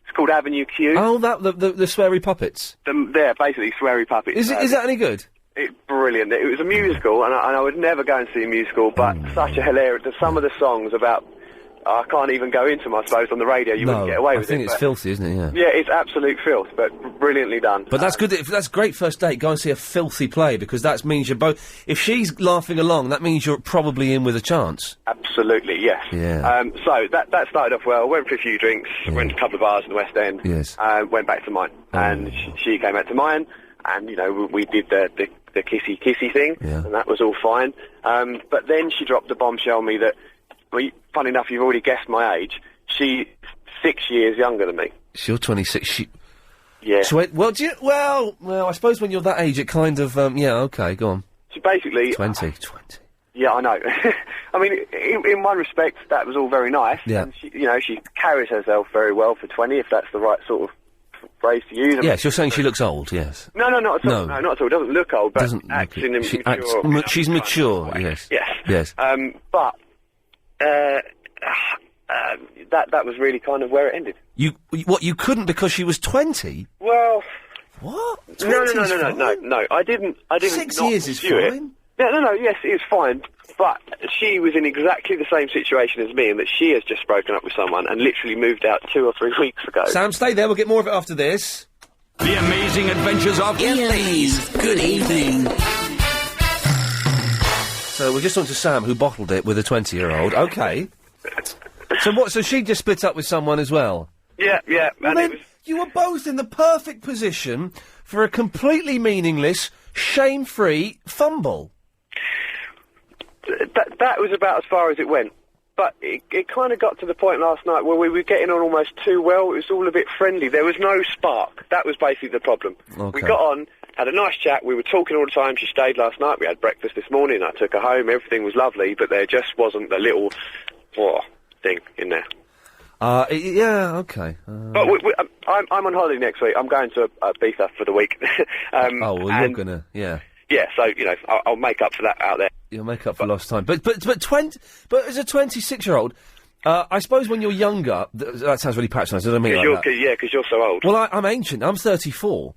[SPEAKER 18] It's called Avenue Q.
[SPEAKER 6] Oh, the sweary puppets.
[SPEAKER 18] They're basically sweary puppets.
[SPEAKER 6] Is that any good?
[SPEAKER 18] It's brilliant. It was a musical, and I would never go and see a musical, but such a hilarious... Some of the songs about... I can't even go into them, I suppose, on the radio. You wouldn't get away with it.
[SPEAKER 6] I think it's filthy, isn't it? Yeah.
[SPEAKER 18] Yeah, it's absolute filth, but brilliantly done.
[SPEAKER 6] But that's good. That's great first date. Go and see a filthy play, because that means you're both... If she's laughing along, that means you're probably in with a chance.
[SPEAKER 18] Absolutely, yes.
[SPEAKER 6] Yeah.
[SPEAKER 18] So that started off well. Went for a few drinks, went to a couple of bars in the West End.
[SPEAKER 6] Yes.
[SPEAKER 18] Went back to mine. And she came back to mine, and, you know, we did the kissy thing, and that was all fine. But then she dropped a bombshell on me that... Well, funny enough, you've already guessed my age. She's 6 years younger than me.
[SPEAKER 6] You're 26.
[SPEAKER 18] Yeah.
[SPEAKER 6] Well, I suppose when you're that age, it kind of, yeah, okay, go on.
[SPEAKER 18] So basically...
[SPEAKER 6] 20.
[SPEAKER 18] Yeah, I know. I mean, in one respect, that was all very nice.
[SPEAKER 6] Yeah.
[SPEAKER 18] And she carries herself very well for 20, if that's the right sort of phrase to use.
[SPEAKER 6] Yes, you're saying she looks old, yes.
[SPEAKER 18] No, not at all. No, not at all. Doesn't look old, but acts in a mature...
[SPEAKER 6] She's mature, yes.
[SPEAKER 18] Yes. But... that was really kind of where it ended.
[SPEAKER 6] You couldn't because she was 20?
[SPEAKER 18] Well...
[SPEAKER 6] What?
[SPEAKER 18] No, I didn't
[SPEAKER 6] 6 years is fine.
[SPEAKER 18] No, yes, it's fine, but she was in exactly the same situation as me, in that she has just broken up with someone and literally moved out 2 or 3 weeks ago.
[SPEAKER 6] Sam, stay there, we'll get more of it after this.
[SPEAKER 1] The amazing adventures of Iain Lee's Good Evening.
[SPEAKER 6] So we're just on to Sam, who bottled it with a 20-year-old. Okay. So she just split up with someone as well?
[SPEAKER 18] Yeah.
[SPEAKER 6] Well, then, you were both in the perfect position for a completely meaningless, shame-free fumble.
[SPEAKER 18] That was about as far as it went. But it kind of got to the point last night where we were getting on almost too well. It was all a bit friendly. There was no spark. That was basically the problem.
[SPEAKER 6] Okay.
[SPEAKER 18] We got on, had a nice chat. We were talking all the time. She stayed last night. We had breakfast this morning. I took her home. Everything was lovely, but there just wasn't the little thing in there.
[SPEAKER 6] Yeah, okay.
[SPEAKER 18] But I'm on holiday next week. I'm going to Ibiza for the week.
[SPEAKER 6] You're gonna, yeah.
[SPEAKER 18] Yeah, so, you know, I'll make up for that out there.
[SPEAKER 6] You'll make up for lost time. But as a 26-year-old, I suppose when you're younger, that sounds really patronising, I don't mean like that.
[SPEAKER 18] Yeah, because you're so old.
[SPEAKER 6] Well, I'm ancient. I'm 34.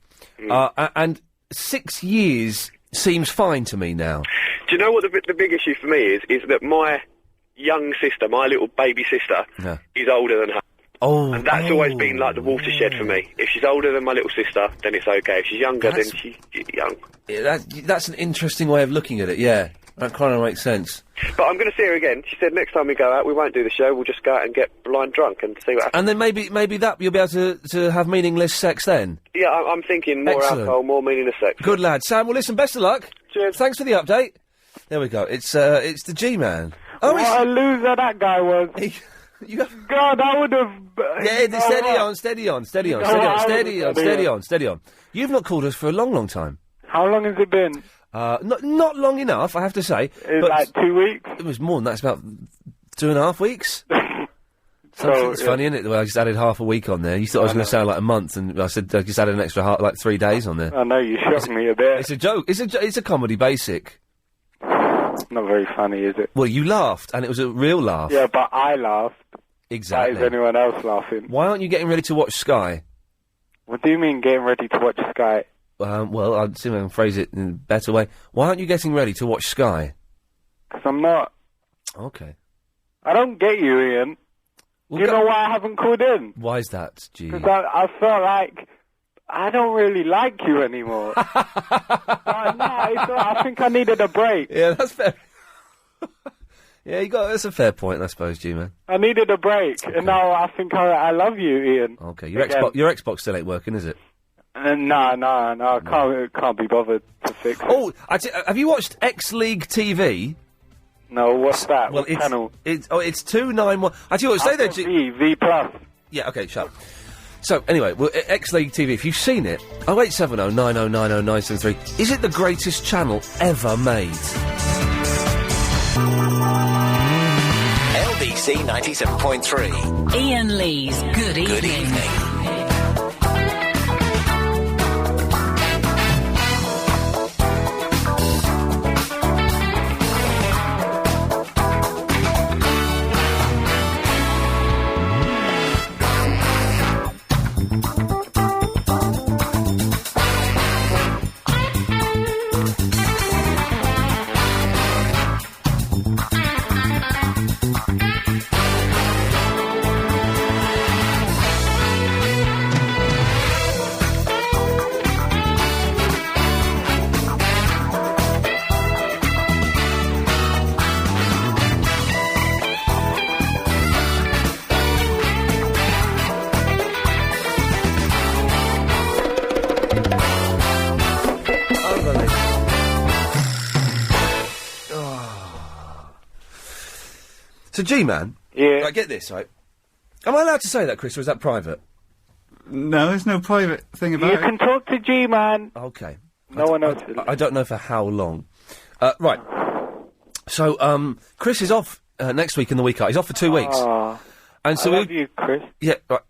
[SPEAKER 6] And 6 years seems fine to me now.
[SPEAKER 18] Do you know what the big issue for me is that my young sister, my little baby sister, is older than her.
[SPEAKER 6] Oh,
[SPEAKER 18] and that's always been like the watershed for me. If she's older than my little sister, then it's okay. If she's younger, then she's young.
[SPEAKER 6] Yeah, that's an interesting way of looking at it, yeah. That kind of makes sense.
[SPEAKER 18] But I'm going to see her again. She said next time we go out, we won't do the show, we'll just go out and get blind drunk and see what happens.
[SPEAKER 6] And then maybe that, you'll be able to have meaningless sex then?
[SPEAKER 18] Yeah, I'm thinking more alcohol, more meaningless sex.
[SPEAKER 6] Good lad. Sam, well listen, best of luck.
[SPEAKER 18] Cheers.
[SPEAKER 6] Thanks for the update. There we go. It's the G-Man.
[SPEAKER 9] Oh, what a loser that guy was. God, I would have...
[SPEAKER 6] steady on. You've not called us for a long, long time.
[SPEAKER 9] How long has it been?
[SPEAKER 6] Not long enough, I have to say.
[SPEAKER 9] It's like 2 weeks?
[SPEAKER 6] It was more than that. It's about 2.5 weeks. It's funny, isn't it? Well, I just added half a week on there. You thought I was going to sound like a month, and I said I just added an extra 3 days on there.
[SPEAKER 9] I know, you shocked me a bit.
[SPEAKER 6] It's a joke. It's a comedy basic.
[SPEAKER 9] Not very funny, is it?
[SPEAKER 6] Well, you laughed, and it was a real laugh.
[SPEAKER 9] Yeah, but I laughed.
[SPEAKER 6] Exactly.
[SPEAKER 9] Why is anyone else laughing?
[SPEAKER 6] Why aren't you getting ready to watch Sky?
[SPEAKER 9] What do you mean, getting ready to watch Sky?
[SPEAKER 6] Well, I'll see if I can phrase it in a better way. Why aren't you getting ready to watch Sky?
[SPEAKER 9] Because I'm not.
[SPEAKER 6] Okay.
[SPEAKER 9] I don't get you, Ian.
[SPEAKER 6] Well,
[SPEAKER 9] do you know why I haven't called in?
[SPEAKER 6] Why is that, G?
[SPEAKER 9] Because I felt like I don't really like you anymore. I think I needed a break.
[SPEAKER 6] Yeah, that's fair. Yeah, that's a fair point, I suppose, G-Man.
[SPEAKER 9] I needed a break, and now I think I love you, Ian.
[SPEAKER 6] Okay, your Xbox still ain't working, is it?
[SPEAKER 9] No, I can't be bothered to fix it.
[SPEAKER 6] Oh, have you watched X-League TV?
[SPEAKER 9] No, what's that?
[SPEAKER 6] Well,
[SPEAKER 9] what channel?
[SPEAKER 6] It's 291. I tell you what, stay there,
[SPEAKER 9] V Plus.
[SPEAKER 6] Yeah, okay, shut up. So, anyway, X-League TV, if you've seen it, 0870 9090 973, is it the greatest channel ever made?
[SPEAKER 13] LBC 97.3.
[SPEAKER 19] Ian Lee's Good Evening.
[SPEAKER 13] Good evening.
[SPEAKER 6] So, G-Man.
[SPEAKER 9] Yeah.
[SPEAKER 6] Right, get this, right? Am I allowed to say that, Chris, or is that private?
[SPEAKER 11] No, there's no private thing about
[SPEAKER 9] You
[SPEAKER 11] it.
[SPEAKER 9] can talk to G-Man.
[SPEAKER 6] Okay.
[SPEAKER 9] No one else.
[SPEAKER 6] I don't know for how long. Right. So, Chris is off next week and the week out. He's off for 2 weeks. And so
[SPEAKER 9] I love you, Chris.
[SPEAKER 6] Yeah. Right.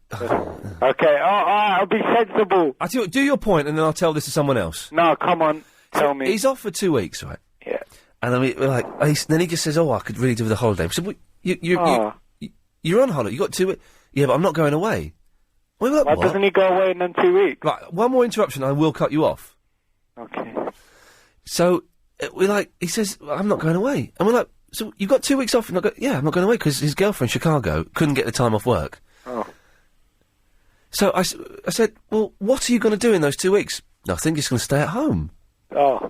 [SPEAKER 9] Okay. I'll be sensible.
[SPEAKER 6] I tell you what, do your point, and then I'll tell this to someone else.
[SPEAKER 9] No, come on. Tell me.
[SPEAKER 6] He's off for 2 weeks, right?
[SPEAKER 9] Yeah.
[SPEAKER 6] And then we're like, then he just says, "Oh, I could really do with a holiday." So you're on holiday. You got 2 weeks. Yeah, but I'm not going away. Wait,
[SPEAKER 9] Why doesn't he go away in then 2 weeks?
[SPEAKER 6] Right. One more interruption, I will cut you off.
[SPEAKER 9] Okay.
[SPEAKER 6] So we're like, he says, "I'm not going away," and we're like, "So you got 2 weeks off?" And I go, "Yeah, I'm not going away because his girlfriend Chicago couldn't get the time off work."
[SPEAKER 9] Oh.
[SPEAKER 6] So I said, "Well, what are you going to do in those 2 weeks?" "Nothing. Just going to stay at home."
[SPEAKER 9] Oh.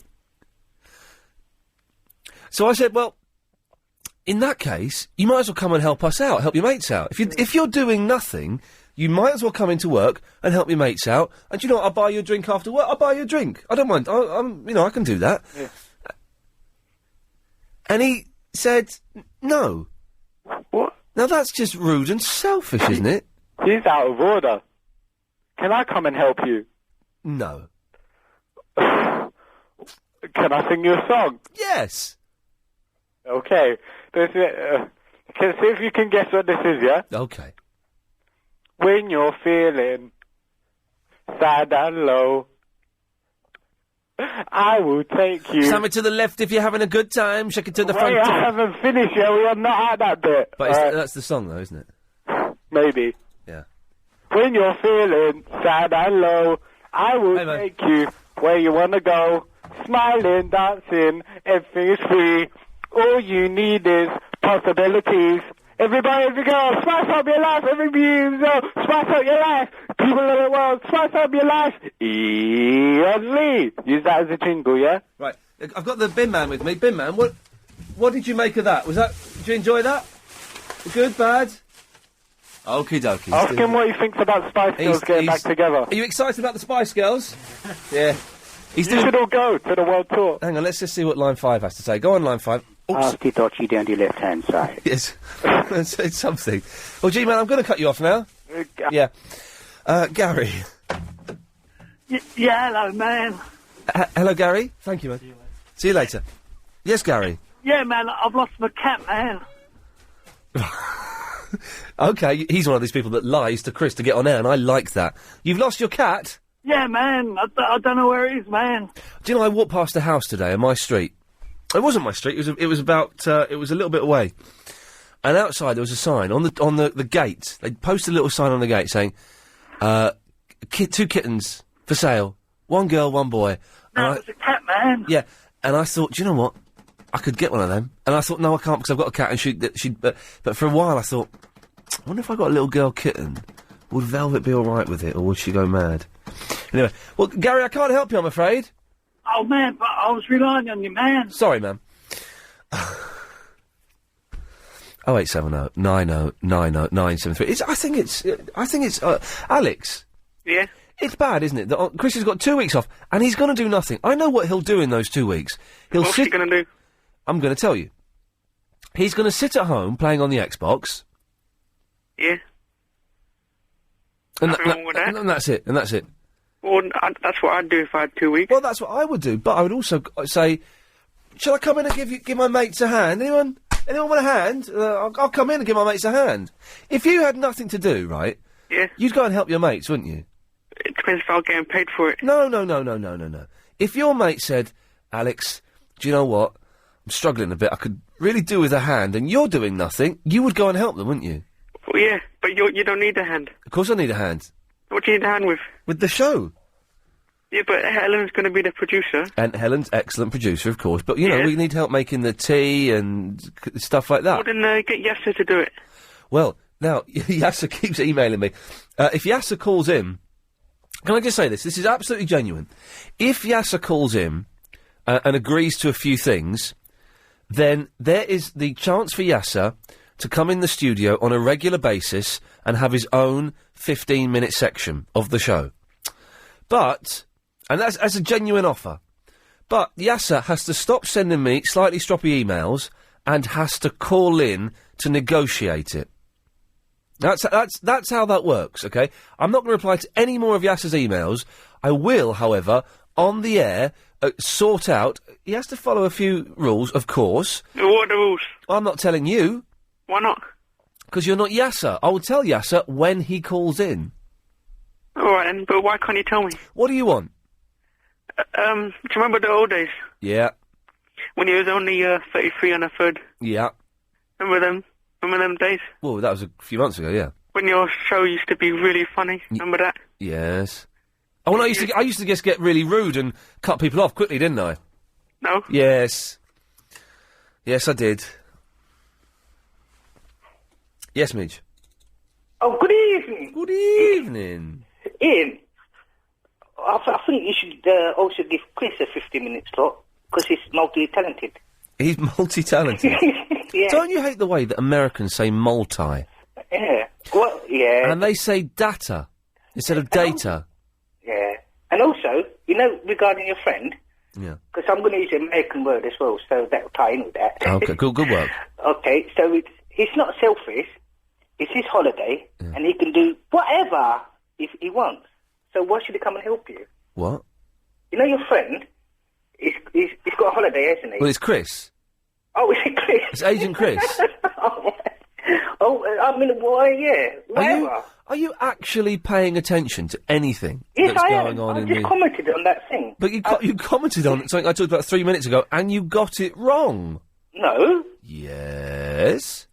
[SPEAKER 6] So I said, "Well, in that case, you might as well come and help us out, help your mates out. If you're doing nothing, you might as well come into work and help your mates out. And do you know what? I'll buy you a drink after work. I'll buy you a drink. I don't mind. I can do that."
[SPEAKER 9] Yeah.
[SPEAKER 6] And he said, "No."
[SPEAKER 9] What?
[SPEAKER 6] Now that's just rude and selfish, isn't it?
[SPEAKER 9] He's out of order. Can I come and help you?
[SPEAKER 6] No.
[SPEAKER 9] Can I sing you a song?
[SPEAKER 6] Yes.
[SPEAKER 9] Okay. Can see if you can guess what this is, yeah?
[SPEAKER 6] Okay.
[SPEAKER 9] When you're feeling sad and low, I will take you.
[SPEAKER 6] Slam it to the left if you're having a good time. Shake it to the front.
[SPEAKER 9] Wait, I haven't finished yet. We are not at that bit.
[SPEAKER 6] But that's the song, though, isn't it?
[SPEAKER 9] Maybe.
[SPEAKER 6] Yeah.
[SPEAKER 9] When you're feeling sad and low, I will take you where you want to go. Smiling, dancing, everything is free. All you need is possibilities. Everybody, every girl, spice up your life. Every music, spice up your life. People of the world, spice up your life. Ian Lee. Use that as a jingle, yeah?
[SPEAKER 6] Right. I've got the bin man with me. Bin man, what did you make of that? Did you enjoy that? Good, bad? Okie dokie.
[SPEAKER 9] Ask him what he thinks about Spice Girls getting back together.
[SPEAKER 6] Are you excited about the Spice Girls? Yeah.
[SPEAKER 9] You should all go to the world tour.
[SPEAKER 6] Hang on, let's just see what line 5 has to say. Go on, line 5.
[SPEAKER 20] After dodgy down your left-hand side.
[SPEAKER 6] Yes. it's something. Well, G-Man, I'm going to cut you off now. Yeah. Gary.
[SPEAKER 21] Yeah, hello, man.
[SPEAKER 6] Hello, Gary. Thank you, man. See you later. Yes, Gary.
[SPEAKER 21] Yeah, man, I've lost my cat, man.
[SPEAKER 6] Okay, he's one of these people that lies to Chris to get on air, and I like that. You've lost your cat?
[SPEAKER 21] Yeah, man. I don't know where it is, man.
[SPEAKER 6] Do you know, I walked past a house today on my street. It wasn't my street. It was a little bit away. And outside there was a sign on the gate. They posted a little sign on the gate saying, 2 kittens for sale. 1 girl, 1 boy.
[SPEAKER 21] No, it was a cat, man.
[SPEAKER 6] Yeah. And I thought, do you know what? I could get one of them. And I thought, no, I can't because I've got a cat and but for a while I thought, I wonder if I got a little girl kitten. Would Velvet be alright with it, or would she go mad? Anyway, well, Gary, I can't help you, I'm afraid.
[SPEAKER 21] Oh, man, but I was relying on you, man.
[SPEAKER 6] Sorry, man. 0870 90 90 973. I think it's, Alex.
[SPEAKER 7] Yeah?
[SPEAKER 6] It's bad, isn't it? That Chris has got 2 weeks off, and he's going to do nothing. I know what he'll do in those 2 weeks.
[SPEAKER 7] What's he going to do?
[SPEAKER 6] I'm going to tell you. He's going to sit at home playing on the Xbox.
[SPEAKER 7] Yeah.
[SPEAKER 6] And,
[SPEAKER 7] Nothing wrong with that.
[SPEAKER 6] and that's it. And that's it.
[SPEAKER 7] Well, that's what I'd do if I had 2 weeks.
[SPEAKER 6] Well, that's what I would do. But I would also say, shall I come in and give my mates a hand? Anyone want a hand? I'll come in and give my mates a hand. If you had nothing to do, right?
[SPEAKER 7] Yeah.
[SPEAKER 6] You'd go and help your mates, wouldn't you?
[SPEAKER 7] It depends if I was getting paid for it.
[SPEAKER 6] No. If your mate said, Alex, do you know what? I'm struggling a bit. I could really do with a hand, and you're doing nothing. You would go and help them, wouldn't you?
[SPEAKER 7] Well, yeah, but you don't need a hand.
[SPEAKER 6] Of course I need a hand.
[SPEAKER 7] What do you need a hand with?
[SPEAKER 6] With the show.
[SPEAKER 7] Yeah, but Helen's going to be the producer.
[SPEAKER 6] And Helen's excellent producer, of course. But, you know, we need help making the tea and stuff like that.
[SPEAKER 7] Well, then get Yasser to do it.
[SPEAKER 6] Well, now, Yasser keeps emailing me. If Yasser calls in... Can I just say this? This is absolutely genuine. If Yasser calls in and agrees to a few things, then there is the chance for Yasser to come in the studio on a regular basis and have his own 15-minute section of the show. But, and that's a genuine offer, but Yasser has to stop sending me slightly stroppy emails and has to call in to negotiate it. That's how that works, okay? I'm not going to reply to any more of Yasser's emails. I will, however, on the air, sort out... He has to follow a few rules, of course.
[SPEAKER 7] What are the rules?
[SPEAKER 6] I'm not telling you.
[SPEAKER 7] Why not?
[SPEAKER 6] Because you're not Yasser. I will tell Yasser when he calls in.
[SPEAKER 7] All right, then, but why can't you tell me?
[SPEAKER 6] What do you want?
[SPEAKER 7] Do you remember the old days?
[SPEAKER 6] Yeah.
[SPEAKER 7] When he was only 33 and a third?
[SPEAKER 6] Yeah.
[SPEAKER 7] Remember them days?
[SPEAKER 6] Well, that was a few months ago, yeah.
[SPEAKER 7] When your show used to be really funny, remember that?
[SPEAKER 6] Yes. Oh, well, I used to just get really rude and cut people off quickly, didn't I?
[SPEAKER 7] No?
[SPEAKER 6] Yes. Yes, I did. Yes, Midge.
[SPEAKER 21] Oh, good evening.
[SPEAKER 6] Good evening.
[SPEAKER 21] Ian, I think you should also give Chris a 50-minute slot, because he's multi-talented.
[SPEAKER 6] He's multi-talented?
[SPEAKER 21] Yeah.
[SPEAKER 6] Don't you hate the way that Americans say multi?
[SPEAKER 21] Yeah. Well, yeah.
[SPEAKER 6] And they say data instead of data.
[SPEAKER 21] Yeah. And also, you know, regarding your friend...
[SPEAKER 6] Yeah.
[SPEAKER 21] Because I'm going to use an American word as well, so that will tie in with that.
[SPEAKER 6] Okay, good work.
[SPEAKER 21] Okay, so he's not selfish. It's his holiday, and he can do whatever if he wants. So why should he come and help you?
[SPEAKER 6] What?
[SPEAKER 21] You know your friend? He's got a holiday, hasn't he?
[SPEAKER 6] Well, it's Chris.
[SPEAKER 21] Oh, is it Chris?
[SPEAKER 6] It's Agent Chris.
[SPEAKER 21] I mean, why, yeah. Whatever.
[SPEAKER 6] Are you actually paying attention to anything
[SPEAKER 21] Yes,
[SPEAKER 6] that's
[SPEAKER 21] I
[SPEAKER 6] going
[SPEAKER 21] am.
[SPEAKER 6] on
[SPEAKER 21] I
[SPEAKER 6] in
[SPEAKER 21] just
[SPEAKER 6] the...
[SPEAKER 21] commented on that thing.
[SPEAKER 6] But you commented on something I talked about 3 minutes ago, and you got it wrong.
[SPEAKER 21] No.
[SPEAKER 6] Yes.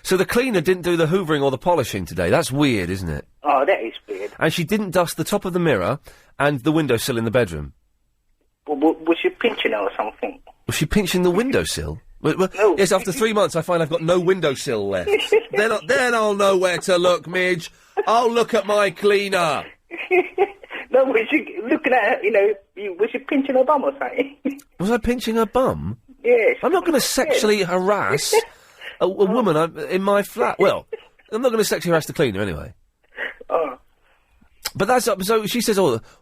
[SPEAKER 6] So the cleaner didn't do the hoovering or the polishing today. That's weird, isn't it?
[SPEAKER 21] Oh, that is weird.
[SPEAKER 6] And she didn't dust the top of the mirror and the windowsill in the bedroom.
[SPEAKER 21] Was she pinching her or something?
[SPEAKER 6] Was she pinching the windowsill?
[SPEAKER 21] No.
[SPEAKER 6] Yes, after 3 months I find I've got no windowsill left. then I'll know where to look, Midge. I'll look at my cleaner.
[SPEAKER 21] No, was she looking at her, you know, was she pinching her bum or something?
[SPEAKER 6] Was I pinching her bum?
[SPEAKER 21] Yes.
[SPEAKER 6] I'm not going to sexually harass a woman in my flat. Well, I'm not going to sexually harass the cleaner anyway.
[SPEAKER 21] Oh.
[SPEAKER 6] But that's... So she says,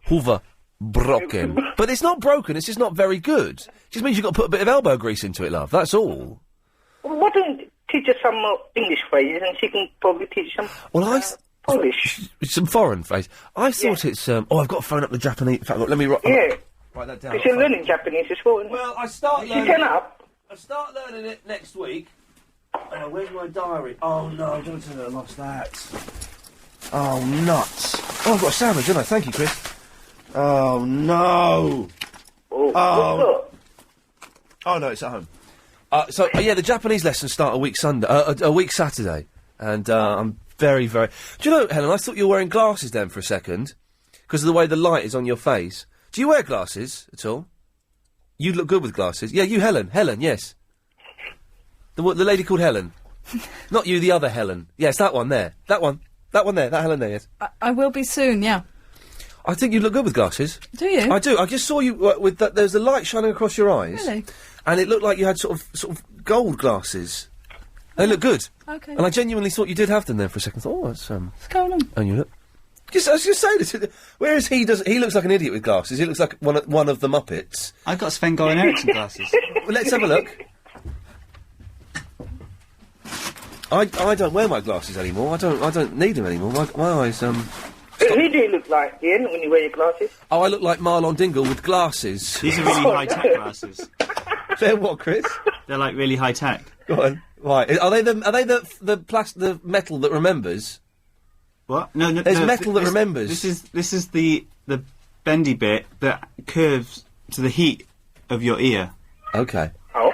[SPEAKER 6] Hoover... broken. But it's not broken, it's just not very good. It just means you've got to put a bit of elbow grease into it, love. That's all.
[SPEAKER 21] Well, why don't you teach her some English phrases and she can probably teach some Polish.
[SPEAKER 6] Some foreign phrase. I thought it's... I've got to phone up the Japanese... In fact, look, let me write that down.
[SPEAKER 21] Because you're learning Japanese as well.
[SPEAKER 6] Well, I start learning...
[SPEAKER 21] You turn up.
[SPEAKER 6] I start learning it next week. Oh, where's my diary? Oh, no, don't tell me I lost that. Oh, nuts. Oh, I've got a sandwich, haven't I? Thank you, Chris. Oh, no! Oh, no, it's at home. The Japanese lessons start a week Saturday. And, I'm very, very... Do you know, Helen, I thought you were wearing glasses then for a second, because of the way the light is on your face. Do you wear glasses at all? You look good with glasses. Yeah, you, Helen. Helen, yes. The lady called Helen. Not you, the other Helen. Yes, that one there. That one there. That Helen there, yes.
[SPEAKER 10] I will be soon, yeah.
[SPEAKER 6] I think you look good with glasses.
[SPEAKER 10] Do you?
[SPEAKER 6] I do. I just saw you with that. There's the light shining across your eyes.
[SPEAKER 10] Really?
[SPEAKER 6] And it looked like you had sort of gold glasses. They look good.
[SPEAKER 10] Okay.
[SPEAKER 6] And I genuinely thought you did have them there for a second. I thought, that's,
[SPEAKER 10] What's going on?
[SPEAKER 6] And you look. I was just saying this. Whereas he looks like an idiot with glasses. He looks like one of the Muppets.
[SPEAKER 11] I've got Sven-Goran Eriksson glasses.
[SPEAKER 6] Well, let's have a look. I don't wear my glasses anymore. I don't need them anymore. My eyes,
[SPEAKER 21] Who do you look like, Ian, when you wear your glasses?
[SPEAKER 6] Oh, I look like Marlon Dingle with glasses.
[SPEAKER 11] These are really high-tech glasses.
[SPEAKER 6] They're what, Chris?
[SPEAKER 11] They're like really high-tech.
[SPEAKER 6] Go on. Right. Are they the metal that remembers?
[SPEAKER 11] What? No.
[SPEAKER 6] There's metal that remembers.
[SPEAKER 11] This is the bendy bit that curves to the heat of your ear.
[SPEAKER 6] Okay.
[SPEAKER 21] Oh.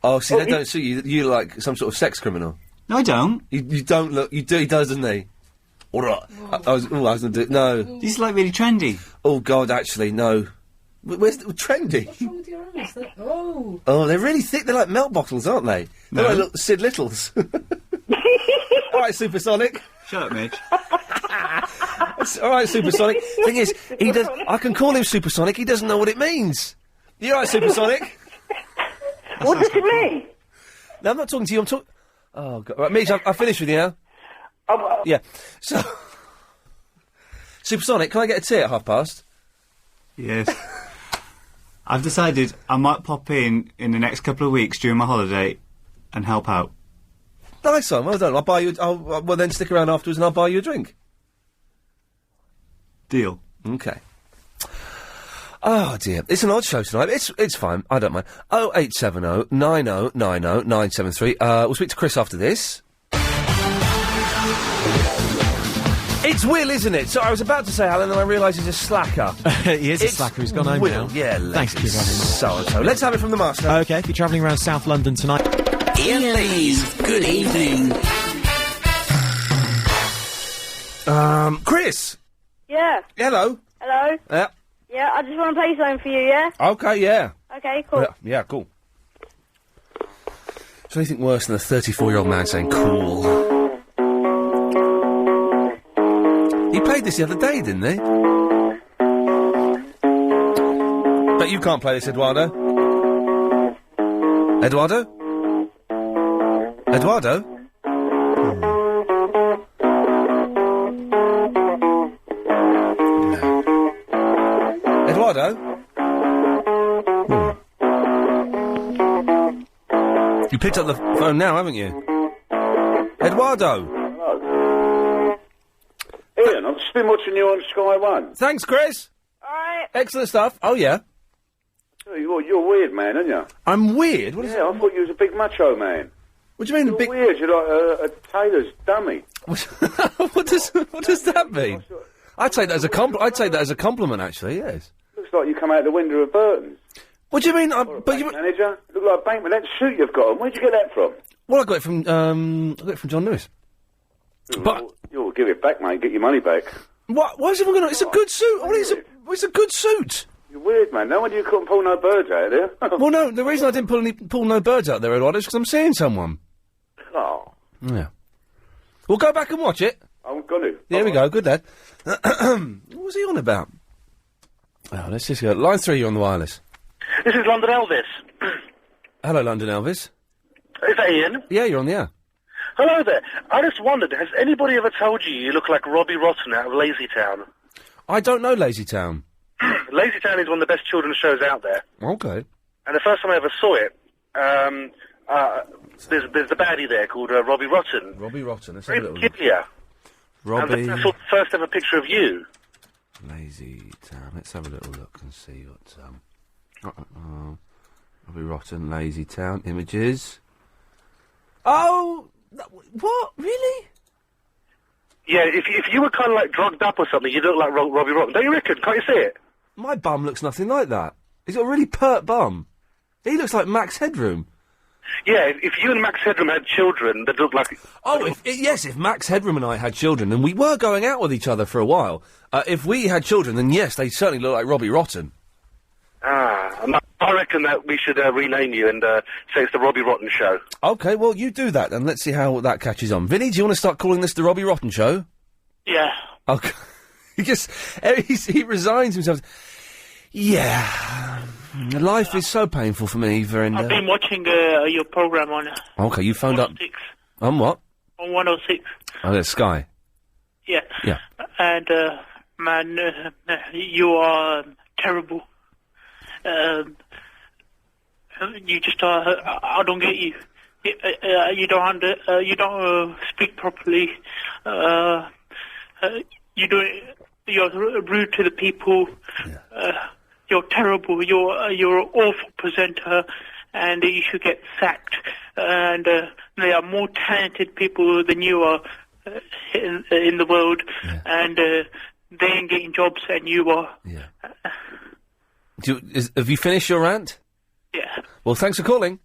[SPEAKER 6] Oh, see, that don't suit you. You look like some sort of sex criminal.
[SPEAKER 11] No, I don't.
[SPEAKER 6] You don't look. You do. He does, doesn't he? All right. I was going to do. No.
[SPEAKER 11] These are like really trendy.
[SPEAKER 6] Oh God, actually, no. Where's the trendy?
[SPEAKER 10] What's wrong with your eyes? Oh.
[SPEAKER 6] Oh, they're really thick. They're like milk bottles, aren't they? They're like little Sid Littles. All right, Supersonic.
[SPEAKER 11] Shut up, Mitch.
[SPEAKER 6] All right, Supersonic. Thing is, he does. I can call him Supersonic. He doesn't know what it means. You all right, Supersonic?
[SPEAKER 21] What does it mean?
[SPEAKER 6] No, I'm not talking to you. I'm talking. Oh God, right, Mitch. I finished with you now. Yeah. So, Supersonic, can I get a tea at past?
[SPEAKER 11] Yes. I've decided I might pop in the next couple of weeks during my holiday and help out.
[SPEAKER 6] Nice one, well done. I'll buy you. Well, then stick around afterwards and I'll buy you a drink.
[SPEAKER 11] Deal.
[SPEAKER 6] Okay. Oh dear, it's an odd show tonight. It's fine. I don't mind. 0870 90 90 973. We'll speak to Chris after this. It's Will, isn't it? So I was about to say Alan, and I realise he's a slacker.
[SPEAKER 19] He is a slacker. He's gone home
[SPEAKER 6] Will.
[SPEAKER 19] now.
[SPEAKER 6] Yeah,
[SPEAKER 19] thanks, Keith.
[SPEAKER 6] So. Let's have it from the master.
[SPEAKER 19] Okay, if you're travelling around South London tonight.
[SPEAKER 13] Iain Lee's Good Evening.
[SPEAKER 6] Chris.
[SPEAKER 17] Yeah.
[SPEAKER 6] Hello.
[SPEAKER 17] Hello.
[SPEAKER 6] Yeah.
[SPEAKER 17] Yeah, I just want to play something for you, yeah?
[SPEAKER 6] Okay, yeah.
[SPEAKER 17] Okay, cool.
[SPEAKER 6] Yeah, cool. Is there anything worse than a 34-year-old man saying cool? He played this the other day, didn't he? But you can't play this, Eduardo. Eduardo? Eduardo? Eduardo? You picked up the phone now, haven't you? Eduardo!
[SPEAKER 22] Hello. Ian, I've just been watching you on Sky One.
[SPEAKER 6] Thanks, Chris!
[SPEAKER 17] Alright.
[SPEAKER 6] Excellent stuff. Oh, yeah.
[SPEAKER 22] You're a weird man, aren't you?
[SPEAKER 6] I'm weird? What is
[SPEAKER 22] I thought you was a big macho man.
[SPEAKER 6] What do you mean,
[SPEAKER 22] you're weird? You're like a tailor's dummy.
[SPEAKER 6] What does that mean? I'd take that as a compliment, actually, yes.
[SPEAKER 22] Looks like you come out the window of Burton's.
[SPEAKER 6] What do you mean?
[SPEAKER 22] Manager? Look like a bankman. That suit you've got on, where'd you get that from?
[SPEAKER 6] Well, I got it from John Lewis. But
[SPEAKER 22] you'll give it back, mate. Get your money back.
[SPEAKER 6] What? Why is everyone going to... It's a good suit. It's a good suit.
[SPEAKER 22] You're weird, man. No wonder you couldn't pull no birds out of there.
[SPEAKER 6] Well, no, the reason I didn't pull no birds out there, Eduardo, is because I'm seeing someone.
[SPEAKER 22] Oh.
[SPEAKER 6] Yeah. We'll go back and watch it.
[SPEAKER 22] I'm gonna.
[SPEAKER 6] There we go. Good lad. What was he on about? Oh, let's just go. Line 3, you're on the wireless.
[SPEAKER 23] This is London Elvis.
[SPEAKER 6] Hello, London Elvis.
[SPEAKER 23] Is that Ian?
[SPEAKER 6] Yeah, you're on the air.
[SPEAKER 23] Hello there. I just wondered, has anybody ever told you look like Robbie Rotten out of Lazy Town?
[SPEAKER 6] I don't know Lazy Town.
[SPEAKER 23] Lazy Town is one of the best children's shows out there.
[SPEAKER 6] Okay.
[SPEAKER 23] And the first time I ever saw it, there's the baddie there called Robbie Rotten.
[SPEAKER 6] Robbie Rotten. Let's
[SPEAKER 23] Very
[SPEAKER 6] have a little look.
[SPEAKER 23] peculiar.
[SPEAKER 6] Robbie...
[SPEAKER 23] And I saw the first ever picture of you.
[SPEAKER 6] Lazy Town. Let's have a little look and see what... Robbie Rotten, Lazy Town, images. Oh! What? Really?
[SPEAKER 23] Yeah, if you were kind of like drugged up or something, you'd look like Robbie Rotten. Don't you reckon? Can't you see it?
[SPEAKER 6] My bum looks nothing like that. He's got a really pert bum. He looks like Max Headroom.
[SPEAKER 23] Yeah, if you and Max Headroom had children, they'd look like...
[SPEAKER 6] Oh, if Max Headroom and I had children, and we were going out with each other for a while, if we had children, then yes, they certainly look like Robbie Rotten.
[SPEAKER 23] I reckon that we should rename you and say it's the Robbie Rotten Show.
[SPEAKER 6] Okay, well, you do that, and let's see how that catches on. Vinny, do you want to start calling this the Robbie Rotten Show?
[SPEAKER 23] Yeah.
[SPEAKER 6] Okay. He resigns himself. Yeah. Life is so painful for me, Verinda.
[SPEAKER 4] I've been watching your program on
[SPEAKER 6] Okay, you phoned up.
[SPEAKER 4] 106.
[SPEAKER 6] On what?
[SPEAKER 4] On 106.
[SPEAKER 6] Oh, that's Sky.
[SPEAKER 4] Yeah.
[SPEAKER 6] Yeah.
[SPEAKER 4] And, man, you are terrible. You just I don't get you. You don't speak properly. You're rude to the people. You're terrible. You're an awful presenter, and you should get sacked. And there are more talented people than you are in the world, and they ain't getting jobs, and you are.
[SPEAKER 6] Have you finished your rant?
[SPEAKER 4] Yeah.
[SPEAKER 6] Well, thanks for calling.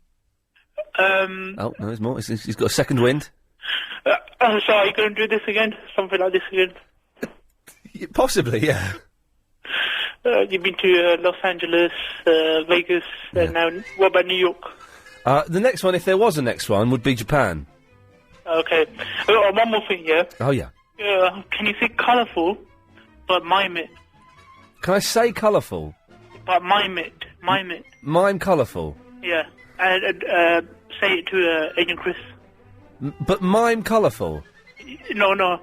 [SPEAKER 4] Oh,
[SPEAKER 6] no, there's more. He's got a second wind.
[SPEAKER 4] So are you going to do this again? Something like this again?
[SPEAKER 6] Possibly, yeah.
[SPEAKER 4] You've been to Los Angeles, Vegas, and now what about New York?
[SPEAKER 6] The next one, if there was a next one, would be Japan.
[SPEAKER 4] Okay. One more thing, yeah?
[SPEAKER 6] Oh, yeah.
[SPEAKER 4] Can you say colourful, but mime it?
[SPEAKER 6] Can I say colourful?
[SPEAKER 4] But mime it. Mime it.
[SPEAKER 6] Mime colourful?
[SPEAKER 4] Yeah. And say it to Agent Chris.
[SPEAKER 6] But mime colourful?
[SPEAKER 4] No.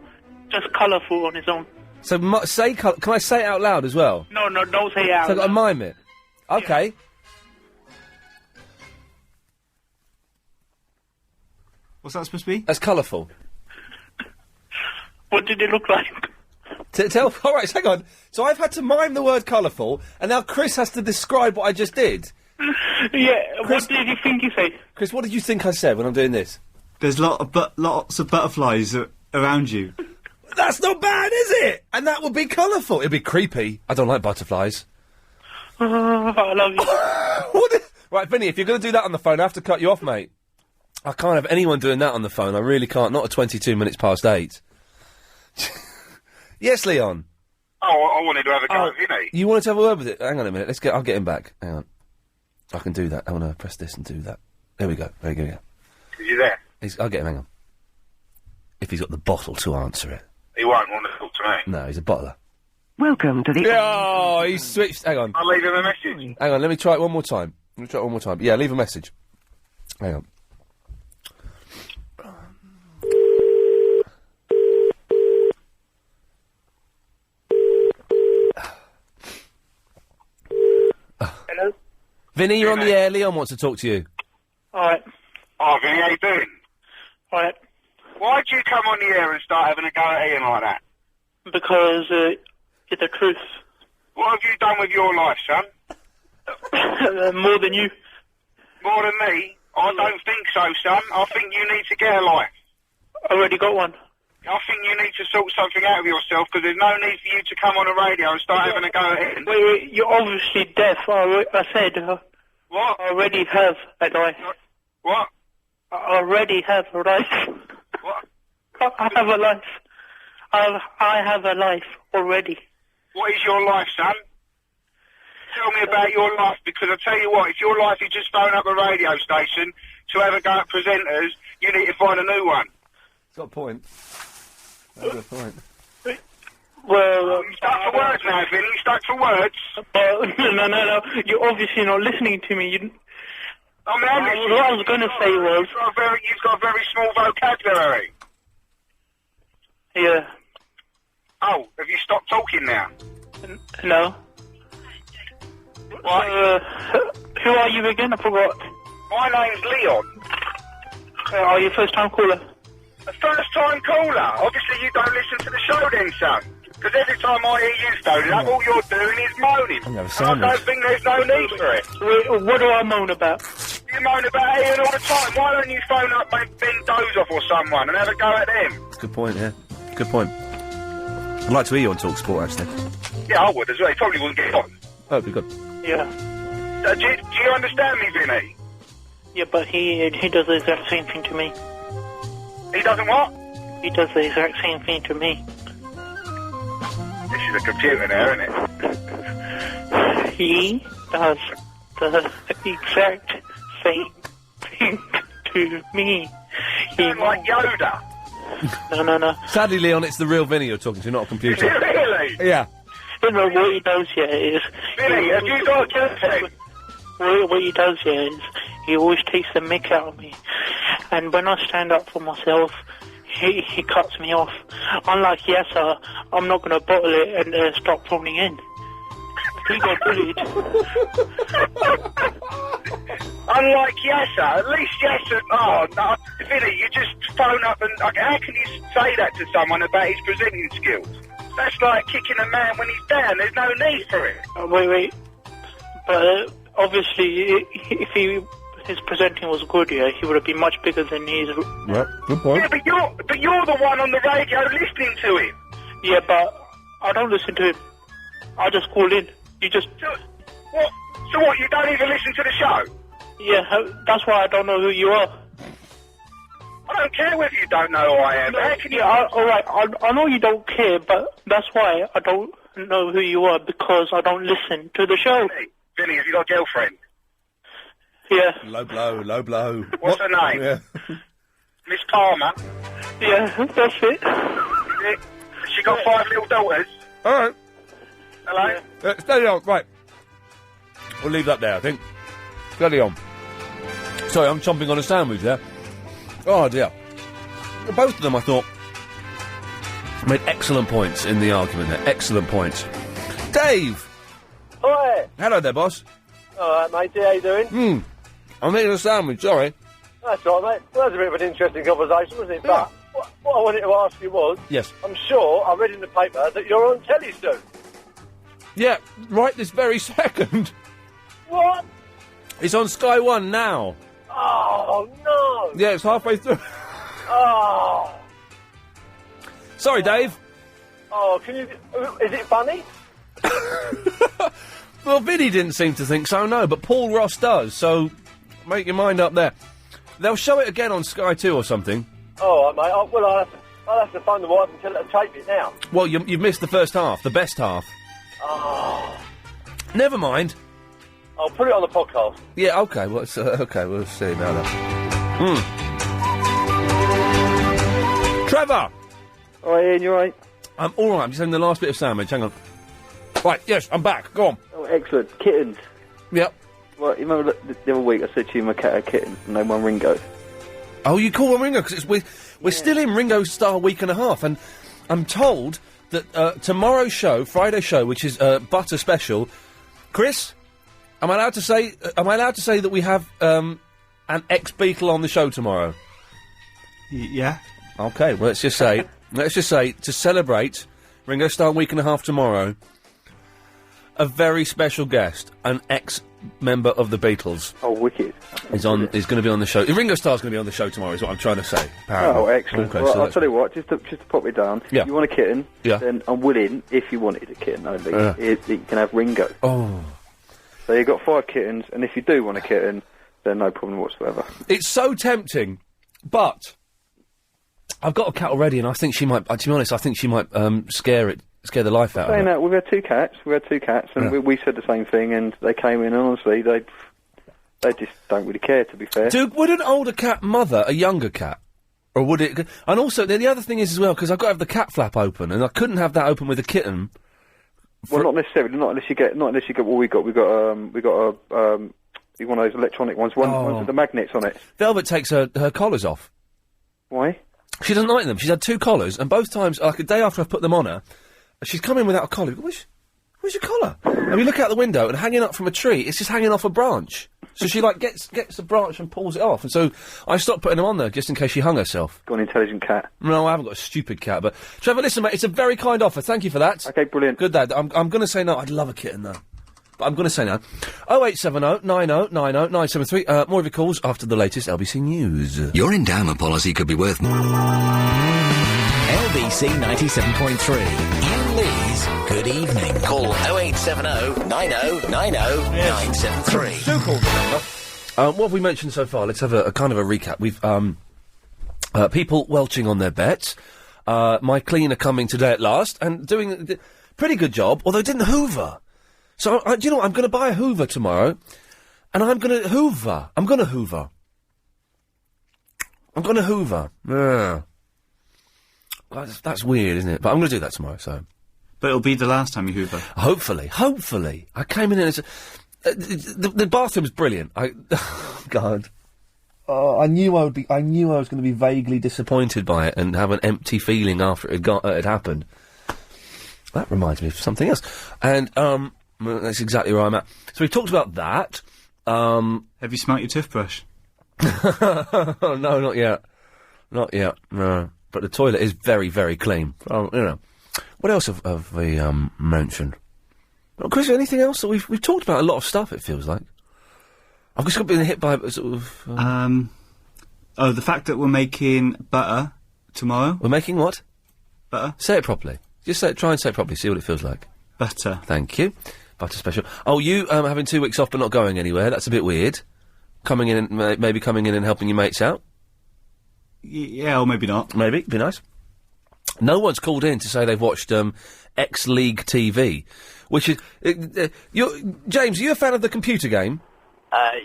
[SPEAKER 4] Just colourful on his own.
[SPEAKER 6] So can I say it out loud as well?
[SPEAKER 4] No, don't say it out
[SPEAKER 6] So I've got to
[SPEAKER 4] loud.
[SPEAKER 6] mime it? Okay. Yeah.
[SPEAKER 11] What's that supposed to be?
[SPEAKER 6] That's colourful.
[SPEAKER 4] What did it look like?
[SPEAKER 6] All right, hang on. So I've had to mime the word colourful, and now Chris has to describe what I just did.
[SPEAKER 4] Yeah, Chris, what did you think you said?
[SPEAKER 6] Chris, what did you think I said when I'm doing this?
[SPEAKER 11] There's lots of butterflies around you.
[SPEAKER 6] That's not bad, is it? And that would be colourful. It'd be creepy. I don't like butterflies.
[SPEAKER 4] I love you.
[SPEAKER 6] Right, Vinny, if you're going to do that on the phone, I have to cut you off, mate. I can't have anyone doing that on the phone. I really can't. Not at 22 minutes past 8. Yes, Leon.
[SPEAKER 22] Oh, I wanted to have a go at Vinny.
[SPEAKER 6] You wanted to have a word with it? Hang on a minute. I'll get him back. Hang on. I can do that. I want to press this and do that. There we go. There we go.
[SPEAKER 22] Is he there?
[SPEAKER 6] I'll get him. Hang on. If he's got the bottle to answer it.
[SPEAKER 22] He won't want to talk to me.
[SPEAKER 6] No, he's a bottler.
[SPEAKER 5] Welcome to the...
[SPEAKER 6] Oh, he switched. Hang on.
[SPEAKER 22] I'll leave him a message.
[SPEAKER 6] Hang on, let me try it one more time. Yeah, leave a message. Hang on.
[SPEAKER 4] Hello?
[SPEAKER 6] Vinny, you're on the air. Leon wants to talk to you.
[SPEAKER 4] Alright.
[SPEAKER 22] Oh, Vinny, how you doing?
[SPEAKER 4] Alright.
[SPEAKER 22] Why'd you come on the air and start having a go at Iain like that?
[SPEAKER 4] Because it's the truth.
[SPEAKER 22] What have you done with your life, son?
[SPEAKER 4] More than you.
[SPEAKER 22] More than me? I don't think so, son. I think you need to get a life.
[SPEAKER 4] Already got one.
[SPEAKER 22] I think you need to sort something out of yourself, because there's no need for you to come on the radio and start having a go at Iain.
[SPEAKER 4] Wait, you're obviously deaf. I said...
[SPEAKER 22] What?
[SPEAKER 4] I already have a life.
[SPEAKER 22] What?
[SPEAKER 4] I already have a life.
[SPEAKER 22] What?
[SPEAKER 4] I have a life. I have a life already.
[SPEAKER 22] What is your life, son? Tell me about your life, because I tell you what, if your life is just phone up a radio station to have a go at presenters, you need to find a new one.
[SPEAKER 6] It's got a point. That's a point.
[SPEAKER 4] Well,
[SPEAKER 22] you stuck for words now, Vinny. You stuck for words.
[SPEAKER 4] No. You're obviously not listening to me.
[SPEAKER 22] I mean,
[SPEAKER 4] what I was going to say was...
[SPEAKER 22] You've got a very small vocabulary.
[SPEAKER 4] Yeah.
[SPEAKER 22] Oh, have you stopped talking now?
[SPEAKER 4] No.
[SPEAKER 22] What?
[SPEAKER 4] Who are you again? I forgot.
[SPEAKER 22] My name's Leon.
[SPEAKER 4] Are you a first-time caller?
[SPEAKER 22] A first-time caller? Obviously you don't listen to the show then, son. Because every time I hear you phone it up, all you're doing is moaning. I don't think there's no need for it.
[SPEAKER 4] Wait, what do I moan about?
[SPEAKER 22] You moan about Iain all the time. Why don't you phone up Ben Dozoff or someone and have a go at them?
[SPEAKER 6] That's a good point, yeah. Good point. I'd like to hear you on TalkSport, actually.
[SPEAKER 22] Yeah, I would as well. He probably wouldn't get on.
[SPEAKER 6] Oh, that'd be good.
[SPEAKER 4] Yeah.
[SPEAKER 22] Do you understand me, Vinny?
[SPEAKER 4] Yeah, but he does the exact same thing to me.
[SPEAKER 22] He doesn't what?
[SPEAKER 4] He does the exact same thing to me.
[SPEAKER 22] This is a computer now, isn't it?
[SPEAKER 4] He does the exact same thing to me.
[SPEAKER 22] He's like Yoda.
[SPEAKER 4] No.
[SPEAKER 6] Sadly, Leon, it's the real Vinny you're talking to, not a computer.
[SPEAKER 22] Really?
[SPEAKER 6] Yeah.
[SPEAKER 4] You know what he does, yeah, is...
[SPEAKER 22] Vinny, have you got a girlfriend?
[SPEAKER 4] what he does here is he always takes the mick out of me. And when I stand up for myself, he cuts me off. Unlike Yasser, I'm not going to bottle it and stop phoning in. He got bullied.
[SPEAKER 22] Unlike Yasser, at least Yasser... Oh, no, Vinny, you just phone up and... How can you say that to someone about his presenting skills? That's like kicking a man when he's down. There's no need for it.
[SPEAKER 4] Wait. But obviously, if his presenting was good, yeah, he would have been much bigger than he is.
[SPEAKER 6] Right, good point.
[SPEAKER 22] Yeah, but you're the one on the radio listening to him.
[SPEAKER 4] Yeah, but I don't listen to him. I just call in. You just...
[SPEAKER 22] What? So what, you don't even listen to the show?
[SPEAKER 4] Yeah, that's why I don't know who you are.
[SPEAKER 22] I don't care whether you don't know who I am. How can you...
[SPEAKER 4] Alright, I know you don't care, but that's why I don't know who you are, because I don't listen to the show.
[SPEAKER 22] Vinny, have you got a girlfriend?
[SPEAKER 4] Yeah.
[SPEAKER 6] Low blow.
[SPEAKER 22] What's her name?
[SPEAKER 6] Yeah.
[SPEAKER 22] Miss Palmer.
[SPEAKER 4] Yeah, that's it.
[SPEAKER 22] Has she got 5 little daughters?
[SPEAKER 6] Alright.
[SPEAKER 22] Hello?
[SPEAKER 6] Steady on, right. We'll leave that there, I think. Steady on. Sorry, I'm chomping on a sandwich there. Oh, dear. Both of them, I thought, made excellent points in the argument there. Excellent points. Dave!
[SPEAKER 3] Hi!
[SPEAKER 6] Hello there, boss.
[SPEAKER 3] Alright, matey, how you doing?
[SPEAKER 6] I'm eating a sandwich, sorry.
[SPEAKER 3] That's all right, mate. Well, that was a bit of an interesting conversation, wasn't it?
[SPEAKER 6] Yeah.
[SPEAKER 3] But what I wanted to ask you was...
[SPEAKER 6] Yes.
[SPEAKER 3] I'm sure I read in the paper that you're on telly soon.
[SPEAKER 6] Yeah, right this very second.
[SPEAKER 3] What?
[SPEAKER 6] It's on Sky One now.
[SPEAKER 3] Oh, no!
[SPEAKER 6] Yeah, it's halfway through.
[SPEAKER 3] Oh!
[SPEAKER 6] Sorry, Dave.
[SPEAKER 3] Oh, can you... Is it funny?
[SPEAKER 6] Well, Vinny didn't seem to think so, no, but Paul Ross does, so make your mind up there. They'll show it again on Sky 2 or something.
[SPEAKER 3] Oh, mate. I'll have to phone the wife and tell her to tape it now.
[SPEAKER 6] Well, you've missed the first half, the best half.
[SPEAKER 3] Oh.
[SPEAKER 6] Never mind.
[SPEAKER 3] I'll put it on the podcast.
[SPEAKER 6] Yeah, okay, well, okay, we'll see about that. Trevor!
[SPEAKER 3] Oh, Ian, you alright?
[SPEAKER 6] I'm alright, I'm just having the last bit of sandwich, hang on. Right, yes, I'm back, go on.
[SPEAKER 3] Oh, excellent. Kittens.
[SPEAKER 6] Yep.
[SPEAKER 3] Well, you remember the other week I said to you my cat had kittens and they won Ringo?
[SPEAKER 6] Oh, you call one Ringo, because we're still in Ringo Star week and a half, and I'm told that tomorrow's show, Friday's show, which is Butter Special, Chris, am I allowed to say that we have an ex-Beatle on the show tomorrow?
[SPEAKER 11] Yeah.
[SPEAKER 6] Okay, well, let's just say to celebrate Ringo Star week and a half tomorrow, a very special guest, an ex-member of the Beatles.
[SPEAKER 3] Oh, wicked!
[SPEAKER 6] Is going to be on the show. Ringo Starr's going to be on the show tomorrow. Is what I'm trying to say. Apparently.
[SPEAKER 3] Oh, excellent!
[SPEAKER 6] Okay,
[SPEAKER 3] well,
[SPEAKER 6] so
[SPEAKER 3] I'll tell you what. Just to pop it down.
[SPEAKER 6] Yeah.
[SPEAKER 3] If you want a kitten?
[SPEAKER 6] Yeah.
[SPEAKER 3] Then I'm willing. If you wanted a kitten only, you can have Ringo.
[SPEAKER 6] Oh.
[SPEAKER 3] So you've got 5 kittens, and if you do want a kitten, then no problem whatsoever.
[SPEAKER 6] It's so tempting, but I've got a cat already, and I think she might. To be honest, I think she might scare the life out of
[SPEAKER 3] Saying
[SPEAKER 6] it.
[SPEAKER 3] that, we've had 2 cats, and we said the same thing, and they came in, and honestly, they just don't really care, to be fair.
[SPEAKER 6] Would an older cat mother a younger cat? Or would it... And also, the other thing is as well, because I've got to have the cat flap open, and I couldn't have that open with a kitten.
[SPEAKER 3] Well, not necessarily, not unless you get what we got. We got one of those electronic ones, one with the magnets on it.
[SPEAKER 6] Velvet takes her collars off.
[SPEAKER 3] Why?
[SPEAKER 6] She doesn't like them. She's had 2 collars, and both times, like a day after I've put them on her, she's come in without a collar. Where's your collar? And we look out the window, and hanging up from a tree, it's just hanging off a branch. So she, gets the branch and pulls it off. And so I stopped putting them on there, just in case she hung herself.
[SPEAKER 3] Got an intelligent cat.
[SPEAKER 6] No, I haven't got a stupid cat, but... Trevor, listen, mate, it's a very kind offer. Thank you for that.
[SPEAKER 3] Okay, brilliant.
[SPEAKER 6] Good, Dad. I'm going to say no. I'd love a kitten, though. But I'm going to say no. 0870 90 90 973. More of your calls after the latest LBC News.
[SPEAKER 13] Your endowment policy could be worth more. LBC 97.3. Iain Lee's Good Evening. Call 0870 90 90 973.
[SPEAKER 6] So called, remember. What have we mentioned so far? Let's have a kind of a recap. We've people welching on their bets. My cleaner coming today at last and doing a pretty good job, although didn't hoover. So, do you know what? I'm going to buy a hoover tomorrow, and I'm going to hoover. Yeah. That's weird, isn't it? But I'm going to do that tomorrow, so...
[SPEAKER 11] But it'll be the last time you hoover.
[SPEAKER 6] Hopefully. I came in and The bathroom's brilliant. God. Oh, I knew I was going to be vaguely disappointed by it and have an empty feeling after it had happened. That reminds me of something else. And, that's exactly where I'm at. So we talked about that.
[SPEAKER 11] Have you smelt your toothbrush?
[SPEAKER 6] No, not yet. Not yet, no. But the toilet is very, very clean. What else have we, mentioned? Well, Chris, anything else that we've talked about a lot of stuff, it feels like. I've just been hit by sort of...
[SPEAKER 11] the fact that we're making butter tomorrow.
[SPEAKER 6] We're making what?
[SPEAKER 11] Butter.
[SPEAKER 6] Say it properly. Just try and say it properly, see what it feels like.
[SPEAKER 11] Butter.
[SPEAKER 6] Thank you. Butter special. Oh, you having 2 weeks off but not going anywhere, that's a bit weird. Coming in and maybe coming in and helping your mates out.
[SPEAKER 11] Yeah, or maybe not.
[SPEAKER 6] Maybe, be nice. No one's called in to say they've watched X-League TV, which is... James, are you a fan of the computer game?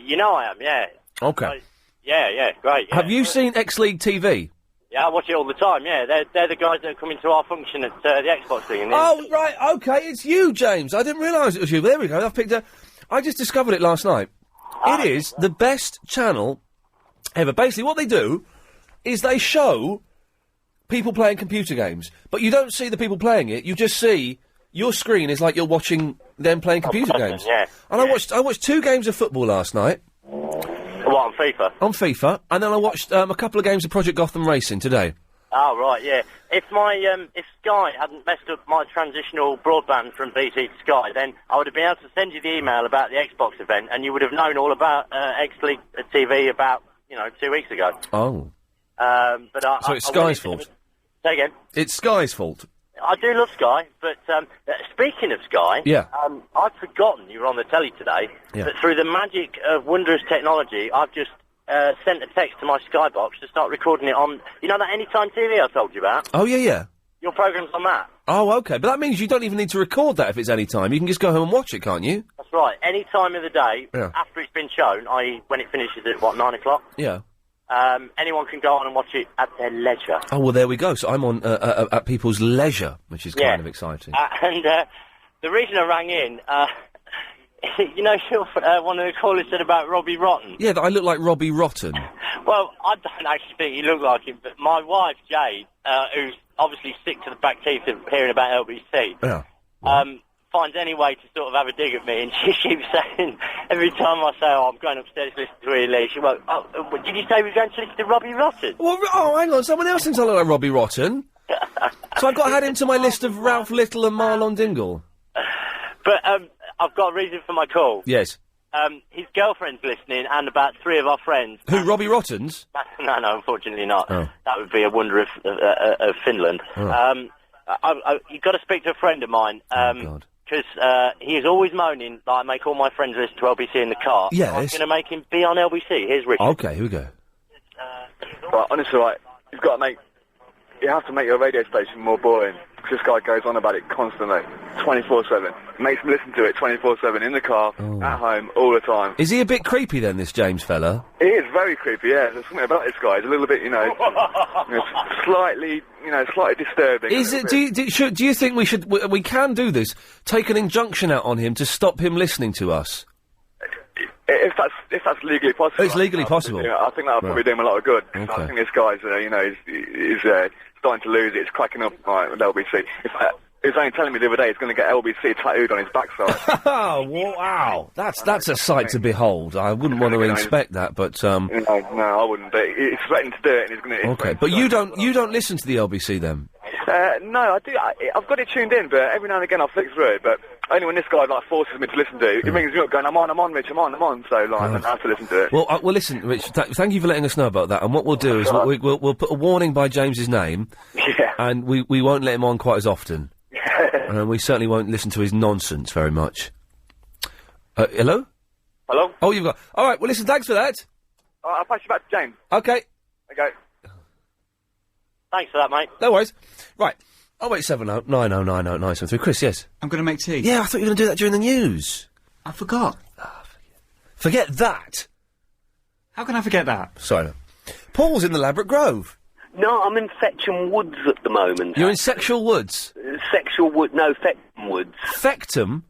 [SPEAKER 2] You know I am, yeah.
[SPEAKER 6] Okay.
[SPEAKER 2] Yeah, great. Yeah.
[SPEAKER 6] Have you seen X-League TV?
[SPEAKER 2] Yeah, I watch it all the time, yeah. They're the guys that are coming to our function at the Xbox thing.
[SPEAKER 6] Oh, right, okay, it's you, James. I didn't realise it was you. There we go, I just discovered it last night. It is the best channel ever. Basically, what they do is they show people playing computer games, but you don't see the people playing it, you just see... Your screen is like you're watching them playing computer games.
[SPEAKER 2] Yeah.
[SPEAKER 6] And I watched 2 games of football last night.
[SPEAKER 2] What, on FIFA?
[SPEAKER 6] On FIFA, and then I watched a couple of games of Project Gotham Racing today.
[SPEAKER 2] Oh, right, yeah. If if Sky hadn't messed up my transitional broadband from BT to Sky, then I would have been able to send you the email about the Xbox event, and you would have known all about X-League TV about, 2 weeks ago.
[SPEAKER 6] Oh.
[SPEAKER 2] So
[SPEAKER 6] it's Sky's fault?
[SPEAKER 2] Say again?
[SPEAKER 6] It's Sky's fault?
[SPEAKER 2] I do love Sky, but speaking of Sky,
[SPEAKER 6] yeah.
[SPEAKER 2] I'd forgotten you were on the telly today,
[SPEAKER 6] yeah.
[SPEAKER 2] but through the magic of wondrous technology, I've just sent a text to my Sky box to start recording it on, that Anytime TV I told you about?
[SPEAKER 6] Oh, yeah.
[SPEAKER 2] Your programme's on that.
[SPEAKER 6] Oh, OK, but that means you don't even need to record that if it's any time. You can just go home and watch it, can't you?
[SPEAKER 2] That's right, any time of the day,
[SPEAKER 6] Yeah.
[SPEAKER 2] after it's been shown, i.e. when it finishes at, 9 o'clock?
[SPEAKER 6] Yeah.
[SPEAKER 2] Anyone can go on and watch it at their leisure.
[SPEAKER 6] Oh, well, there we go. So I'm on at people's leisure, which is kind of exciting.
[SPEAKER 2] And the reason I rang in, one of the callers said about Robbie Rotten.
[SPEAKER 6] Yeah, that I look like Robbie Rotten.
[SPEAKER 2] Well, I don't actually think you look like him, but my wife, Jade, who's obviously sick to the back teeth of hearing about LBC, finds any way to sort of have a dig at me, and she keeps saying, every time I say, I'm going upstairs to listen to Ian Lee, she won't, did you say we're going to listen to Robbie Rotten?
[SPEAKER 6] Well, hang on, someone else thinks I look like Robbie Rotten. So I've got to add him to my list of Ralph Little and Marlon Dingle.
[SPEAKER 2] But, I've got a reason for my call.
[SPEAKER 6] Yes.
[SPEAKER 2] His girlfriend's listening, and about 3 of our friends.
[SPEAKER 6] Who, Robbie Rotten's?
[SPEAKER 2] No, unfortunately not.
[SPEAKER 6] Oh.
[SPEAKER 2] That would be a wonder of Finland.
[SPEAKER 6] Oh.
[SPEAKER 2] You've got to speak to a friend of mine.
[SPEAKER 6] God.
[SPEAKER 2] Because he is always moaning that I make all my friends listen to LBC in the car.
[SPEAKER 6] Yes.
[SPEAKER 2] I'm going to make him be on LBC. Here's Richard.
[SPEAKER 6] Okay, here we go.
[SPEAKER 5] Right, honestly, you have to make your radio station more boring. Because this guy goes on about it constantly, 24/7. Makes me listen to it 24/7 in the car, at home, all the time.
[SPEAKER 6] Is he a bit creepy then, this James fella?
[SPEAKER 5] He is very creepy, yeah. There's something about this guy. He's a little bit, slightly disturbing.
[SPEAKER 6] Is it? Do you think we can do this? Take an injunction out on him to stop him listening to us.
[SPEAKER 5] If that's legally possible.
[SPEAKER 6] It's legally possible.
[SPEAKER 5] I think that'll probably do him a lot of good.
[SPEAKER 6] Okay.
[SPEAKER 5] I think this guy's, he's starting to lose it. It's cracking up with LBC. He was only telling me the other day he's going to get LBC tattooed on his backside.
[SPEAKER 6] Oh, wow. That's a sight to behold. I wouldn't want to inspect that, but...
[SPEAKER 5] No, I wouldn't. But he's threatening to do it, and he's going to...
[SPEAKER 6] Okay, but you don't listen to the LBC then?
[SPEAKER 5] No, I do. I've got it tuned in, but every now and again I'll flick through it. But only when this guy forces me to listen to it, he rings me up going, "I'm on, Rich, I'm on." So I have to listen to it.
[SPEAKER 6] Well, listen, Rich. Thank you for letting us know about that. And what we'll do is we'll put a warning by James's name, and we won't let him on quite as often, and we certainly won't listen to his nonsense very much. Hello.
[SPEAKER 2] Hello.
[SPEAKER 6] Oh, you've got. All right. Well, listen. Thanks for that.
[SPEAKER 5] I'll pass you back to James.
[SPEAKER 6] Okay.
[SPEAKER 5] Okay.
[SPEAKER 2] Thanks for that, mate.
[SPEAKER 6] No worries. Right. 0870 9090 973. Chris, yes?
[SPEAKER 11] I'm going to make tea.
[SPEAKER 6] Yeah, I thought you were going to do that during the news.
[SPEAKER 11] I forgot.
[SPEAKER 6] Forget that.
[SPEAKER 11] How can I forget that?
[SPEAKER 6] Sorry. Paul's in the Ladbroke Grove.
[SPEAKER 15] No, I'm in Fetcham Woods at the moment.
[SPEAKER 6] You're in Sexual Woods?
[SPEAKER 15] Fetcham Woods.
[SPEAKER 6] Fectum?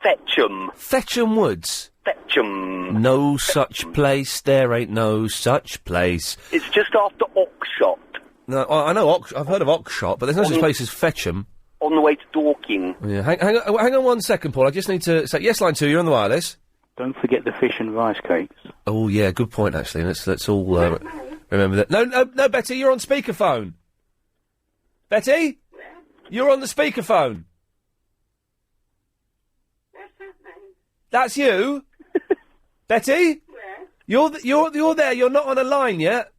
[SPEAKER 15] Fetcham.
[SPEAKER 6] Fetcham Woods?
[SPEAKER 8] Fetcham.
[SPEAKER 6] No such place. There ain't no such place.
[SPEAKER 8] It's just after Oxshott.
[SPEAKER 6] No, I know. I've heard of Oxshott, but there's no such place as Fetcham.
[SPEAKER 8] On the way to Dorking.
[SPEAKER 6] Yeah. Hang on 1 second, Paul. I just need to say yes. Line 2. You're on the wireless.
[SPEAKER 20] Don't forget the fish and rice cakes.
[SPEAKER 6] Oh yeah, good point. Actually, let's all remember that. No, Betty, you're on speakerphone. Betty, you're on the speakerphone. That's you, Betty. You're there. You're not on a line yet.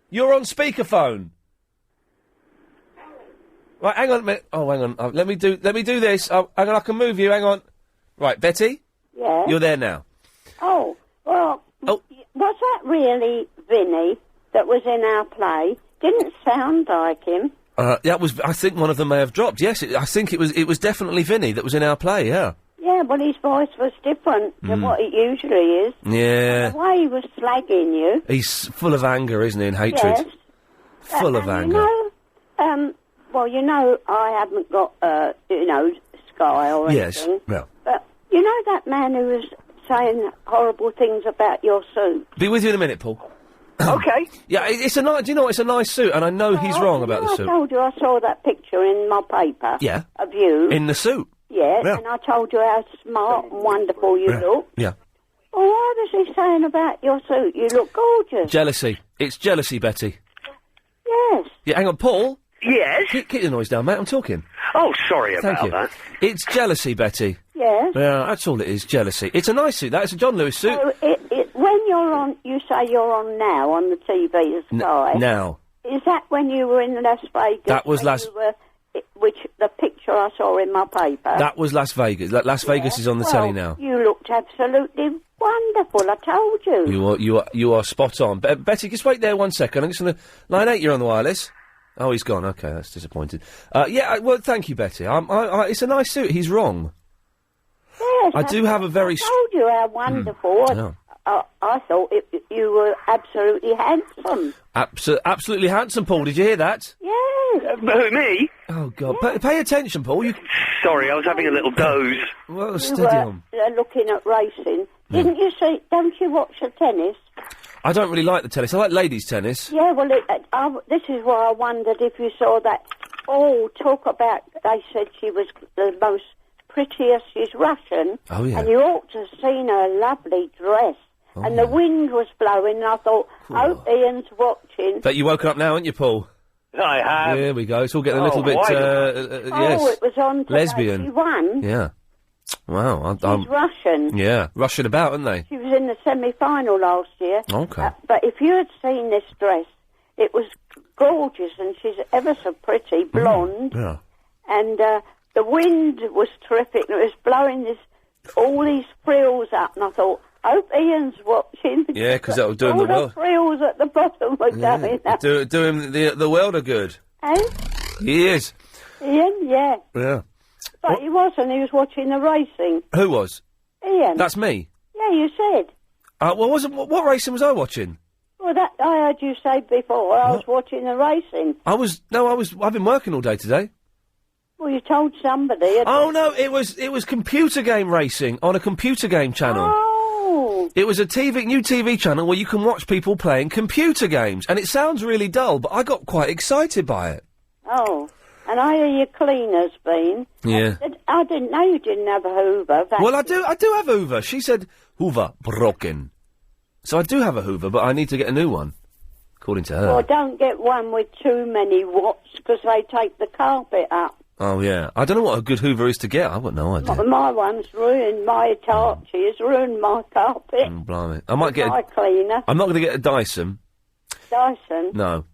[SPEAKER 6] You're on speakerphone. Right, hang on a minute. Oh, hang on. Let me do this. Hang on, I can move you. Hang on. Right, Betty.
[SPEAKER 12] Yeah.
[SPEAKER 6] You're there now.
[SPEAKER 12] Oh, well, was that really Vinny that was in our play? Didn't sound like him.
[SPEAKER 6] That was. I think one of them may have dropped. Yes, I think it was. It was definitely Vinny that was in our play. Yeah.
[SPEAKER 12] Yeah, but his voice was different than what it usually is.
[SPEAKER 6] Yeah.
[SPEAKER 12] The way he was slagging you.
[SPEAKER 6] He's full of anger, isn't he, and hatred?
[SPEAKER 12] Yes.
[SPEAKER 6] Full of anger.
[SPEAKER 12] Well, I haven't got, Sky or anything.
[SPEAKER 6] Yes, yeah.
[SPEAKER 12] But, you know that man who was saying horrible things about your suit?
[SPEAKER 6] Be with you in a minute, Paul.
[SPEAKER 8] Okay.
[SPEAKER 6] Yeah, it's a nice. Do you know what? It's a nice suit, and I know he's wrong about the suit.
[SPEAKER 12] I told you I saw that picture in my paper.
[SPEAKER 6] Yeah.
[SPEAKER 12] Of you.
[SPEAKER 6] In the suit.
[SPEAKER 12] Yeah,
[SPEAKER 6] Yeah.
[SPEAKER 12] and I told you how smart and wonderful you look.
[SPEAKER 6] Yeah.
[SPEAKER 12] Well, what was he saying about your suit? You look gorgeous.
[SPEAKER 6] Jealousy. It's jealousy, Betty.
[SPEAKER 12] Yes.
[SPEAKER 6] Yeah. Hang on, Paul.
[SPEAKER 8] Yes.
[SPEAKER 6] Keep the noise down, mate. I'm talking.
[SPEAKER 8] Oh, sorry
[SPEAKER 6] Thank
[SPEAKER 8] about
[SPEAKER 6] you.
[SPEAKER 8] that.
[SPEAKER 6] It's jealousy, Betty.
[SPEAKER 12] Yes.
[SPEAKER 6] Yeah, that's all it is. Jealousy. It's a nice suit. That's a John Lewis suit.
[SPEAKER 12] So when you're on, you say you're on now on the TV, the Sky.
[SPEAKER 6] Now.
[SPEAKER 12] Is that when you were in Las Vegas?
[SPEAKER 6] That was
[SPEAKER 12] which the picture I saw in my paper.
[SPEAKER 6] That was Las Vegas. Las Vegas is on the telly now.
[SPEAKER 12] You looked absolutely wonderful. I told you.
[SPEAKER 6] You are spot on. Betty, just wait there 1 second. I'm just going to... Line 8, you're on the wireless. Oh, he's gone. Okay, that's disappointing. Well, thank you, Betty. It's a nice suit. He's wrong.
[SPEAKER 12] Yes.
[SPEAKER 6] I do have a very...
[SPEAKER 12] I told you how wonderful.
[SPEAKER 6] Yeah.
[SPEAKER 12] I thought you were absolutely handsome.
[SPEAKER 6] Absolutely handsome, Paul. Did you hear that?
[SPEAKER 12] Yes.
[SPEAKER 8] Who, me?
[SPEAKER 6] Oh, God. Pay attention, Paul.
[SPEAKER 8] Sorry, I was having a little doze.
[SPEAKER 6] Well,
[SPEAKER 12] You
[SPEAKER 6] steady
[SPEAKER 12] were
[SPEAKER 6] on.
[SPEAKER 12] looking at racing. Didn't you see? Don't you watch the tennis?
[SPEAKER 6] I don't really like the tennis. I like ladies' tennis.
[SPEAKER 12] Yeah, well, this is why I wondered if you saw that. Oh, talk about, they said she was the most prettiest, she's Russian.
[SPEAKER 6] Oh, yeah.
[SPEAKER 12] And you ought to have seen her lovely dress.
[SPEAKER 6] Oh,
[SPEAKER 12] and the wind was blowing, and I thought, hope Ian's watching.
[SPEAKER 6] But you woken up now, haven't you, Paul?
[SPEAKER 8] I have.
[SPEAKER 6] There we go. It's all getting a little bit, yes.
[SPEAKER 12] Oh, it was on today.
[SPEAKER 6] Lesbian.
[SPEAKER 12] She won.
[SPEAKER 6] Yeah. Wow.
[SPEAKER 12] She's Russian.
[SPEAKER 6] Yeah, rushing about, aren't they?
[SPEAKER 12] She was in the semi-final last year.
[SPEAKER 6] Okay.
[SPEAKER 12] But if you had seen this dress, it was gorgeous, and she's ever so pretty, blonde.
[SPEAKER 6] Yeah.
[SPEAKER 12] And the wind was terrific, and it was blowing all these frills up, and I thought, hope Ian's watching.
[SPEAKER 6] Yeah, because that'll do him the
[SPEAKER 12] All
[SPEAKER 6] world.
[SPEAKER 12] the frills at the bottom were going up.
[SPEAKER 6] Do him the world of good.
[SPEAKER 12] Eh?
[SPEAKER 6] He is.
[SPEAKER 12] Ian, yeah.
[SPEAKER 6] Yeah.
[SPEAKER 12] But he wasn't, he was watching the racing.
[SPEAKER 6] Who was?
[SPEAKER 12] Ian.
[SPEAKER 6] That's me.
[SPEAKER 12] Yeah, you said.
[SPEAKER 6] What racing was I watching?
[SPEAKER 12] Well, that I heard you say before. I was watching the racing.
[SPEAKER 6] I've been working all day today.
[SPEAKER 12] Well, you told somebody.
[SPEAKER 6] Oh no, it was computer game racing on a computer game channel.
[SPEAKER 12] Oh.
[SPEAKER 6] It was a new TV channel where you can watch people playing computer games, and it sounds really dull, but I got quite excited by it.
[SPEAKER 12] Oh. And I hear your cleaner's been.
[SPEAKER 6] Yeah.
[SPEAKER 12] I didn't know you didn't have a Hoover.
[SPEAKER 6] Well, I do have Hoover. She said Hoover broken. So I do have a Hoover, but I need to get a new one, according to her.
[SPEAKER 12] Well, don't get one with too many watts, because they take the carpet up.
[SPEAKER 6] Oh, yeah. I don't know what a good Hoover is to get. I've got no idea.
[SPEAKER 12] My one's ruined my Hitachi. It's ruined my carpet.
[SPEAKER 6] Blimey. I might get
[SPEAKER 12] my cleaner.
[SPEAKER 6] I'm not going to get a Dyson.
[SPEAKER 12] Dyson?
[SPEAKER 6] No.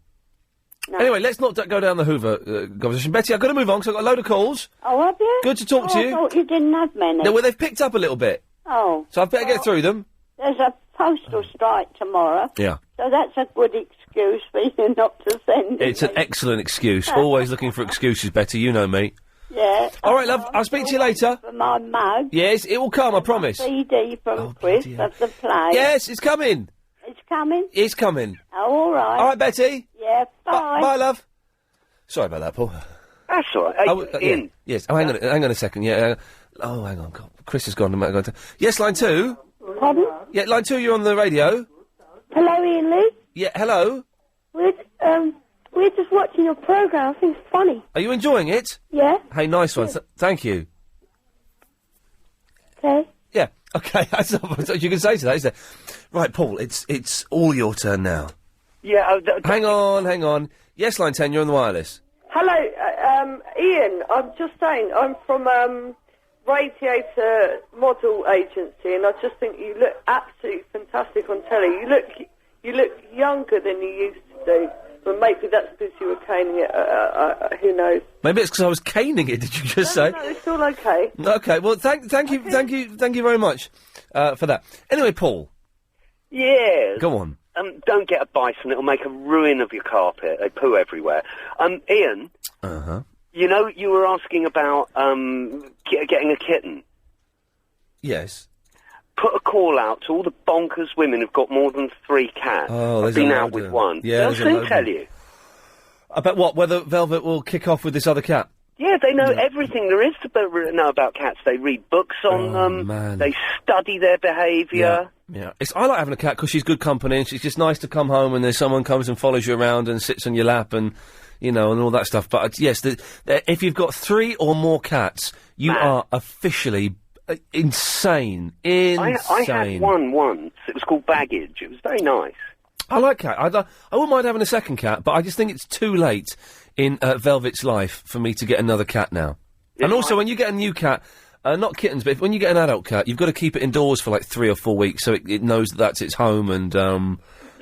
[SPEAKER 6] Anyway, let's not go down the Hoover conversation. Betty, I've got to move on because I've got a load of calls.
[SPEAKER 12] Oh, have you?
[SPEAKER 6] Good to talk to you.
[SPEAKER 12] I thought you didn't have many.
[SPEAKER 6] No, well, they've picked up a little bit.
[SPEAKER 12] Oh.
[SPEAKER 6] So I better get through them.
[SPEAKER 12] There's a postal strike tomorrow.
[SPEAKER 6] Yeah.
[SPEAKER 12] So that's a good excuse for you not to send it.
[SPEAKER 6] It's an excellent excuse. Always looking for excuses, Betty. You know me.
[SPEAKER 12] Yeah.
[SPEAKER 6] All right, love. I'll speak to you later.
[SPEAKER 12] For my mug.
[SPEAKER 6] Yes, it will come, I promise.
[SPEAKER 12] CD from Chris of the play.
[SPEAKER 6] Yes, it's coming.
[SPEAKER 12] It's coming?
[SPEAKER 6] It's coming.
[SPEAKER 12] Oh, all right.
[SPEAKER 6] All right, Betty.
[SPEAKER 12] Yeah, bye.
[SPEAKER 6] Bye, love. Sorry about that, Paul.
[SPEAKER 8] That's all right. Hey, Ian.
[SPEAKER 6] Yes. Oh, hang on a second. Yeah. Oh, hang on. God, Chris has gone. Yes, line 2.
[SPEAKER 12] Pardon?
[SPEAKER 6] Yeah, line 2, you're on the radio.
[SPEAKER 12] Hello, Ian Lee.
[SPEAKER 6] Yeah, hello.
[SPEAKER 12] We're just watching your programme. I think it's funny.
[SPEAKER 6] Are you enjoying it?
[SPEAKER 12] Yeah.
[SPEAKER 6] Hey, nice one. Thank you.
[SPEAKER 12] Okay.
[SPEAKER 6] Yeah, okay. That's not what you can say to that, is there? Right, Paul, it's all your turn now.
[SPEAKER 21] Yeah.
[SPEAKER 6] Hang on. Yes, line 10, you're on the wireless.
[SPEAKER 1] Hello, Ian. I'm just saying, I'm from Radiator Model Agency, and I just think you look absolutely fantastic on telly. You look younger than you used to do. But maybe that's because you were caning it. Who knows?
[SPEAKER 6] Maybe it's because I was caning it. Did you just say?
[SPEAKER 1] No, it's all okay.
[SPEAKER 6] Okay. Well, thank you very much for that. Anyway, Paul.
[SPEAKER 8] Yes.
[SPEAKER 6] Go on.
[SPEAKER 8] Don't get a bison. It'll make a ruin of your carpet. They poo everywhere. Ian.
[SPEAKER 6] Uh-huh.
[SPEAKER 8] You know, you were asking about getting a kitten.
[SPEAKER 6] Yes.
[SPEAKER 8] Put a call out to all the bonkers women who've got more than 3 cats.
[SPEAKER 6] Oh,
[SPEAKER 8] I've been out with one.
[SPEAKER 6] Yeah,
[SPEAKER 8] they'll soon tell you.
[SPEAKER 6] About what? Whether Velvet will kick off with this other cat?
[SPEAKER 8] Yeah, they know everything there is to know about cats. They read books on them.
[SPEAKER 6] Man.
[SPEAKER 8] They study their behaviour.
[SPEAKER 6] Yeah. I like having a cat because she's good company and she's just nice to come home and there's someone comes and follows you around and sits on your lap and, and all that stuff. But, yes, if you've got 3 or more cats, you are officially insane.
[SPEAKER 8] I had one once. It was called Baggage. It was very nice.
[SPEAKER 6] I like cat. I wouldn't mind having a second cat, but I just think it's too late in Velvet's life for me to get another cat now. And also, when you get a new cat, not kittens, but when you get an adult cat, you've got to keep it indoors for like 3 or 4 weeks so it knows that's its home, and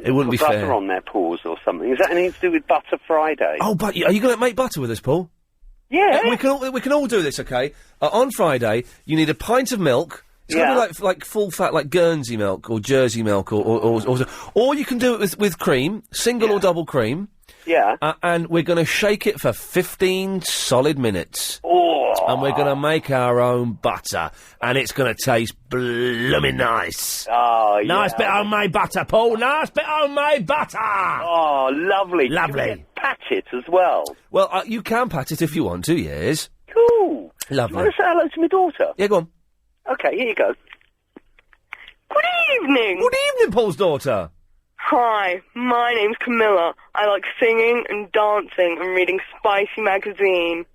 [SPEAKER 6] it wouldn't be
[SPEAKER 8] butter
[SPEAKER 6] fair.
[SPEAKER 8] On their paws or something. Is that anything to do with Butter Friday?
[SPEAKER 6] Oh, but are you going to make butter with us, Paul?
[SPEAKER 8] Yeah.
[SPEAKER 6] We can all do this, okay? On Friday, you need a pint of milk. It's got to be like full fat, like Guernsey milk or Jersey milk, or you can do it with cream, single or double cream.
[SPEAKER 8] Yeah.
[SPEAKER 6] And we're going to shake it for 15 solid minutes.
[SPEAKER 8] Oh.
[SPEAKER 6] And we're going to make our own butter, and it's going to taste blooming nice.
[SPEAKER 8] Oh, yeah.
[SPEAKER 6] Nice bit of homemade butter, Paul. Nice bit of homemade butter.
[SPEAKER 8] Oh, lovely.
[SPEAKER 6] Lovely.
[SPEAKER 8] Can we pat it as well?
[SPEAKER 6] Well, you can pat it if you want to, yes.
[SPEAKER 8] Cool.
[SPEAKER 6] Lovely.
[SPEAKER 8] Do you want to say hello to my daughter?
[SPEAKER 6] Yeah, go on.
[SPEAKER 8] Okay, here you go.
[SPEAKER 14] Good evening.
[SPEAKER 6] Good evening, Paul's daughter.
[SPEAKER 14] Hi, my name's Camilla. I like singing and dancing and reading Spicy magazine.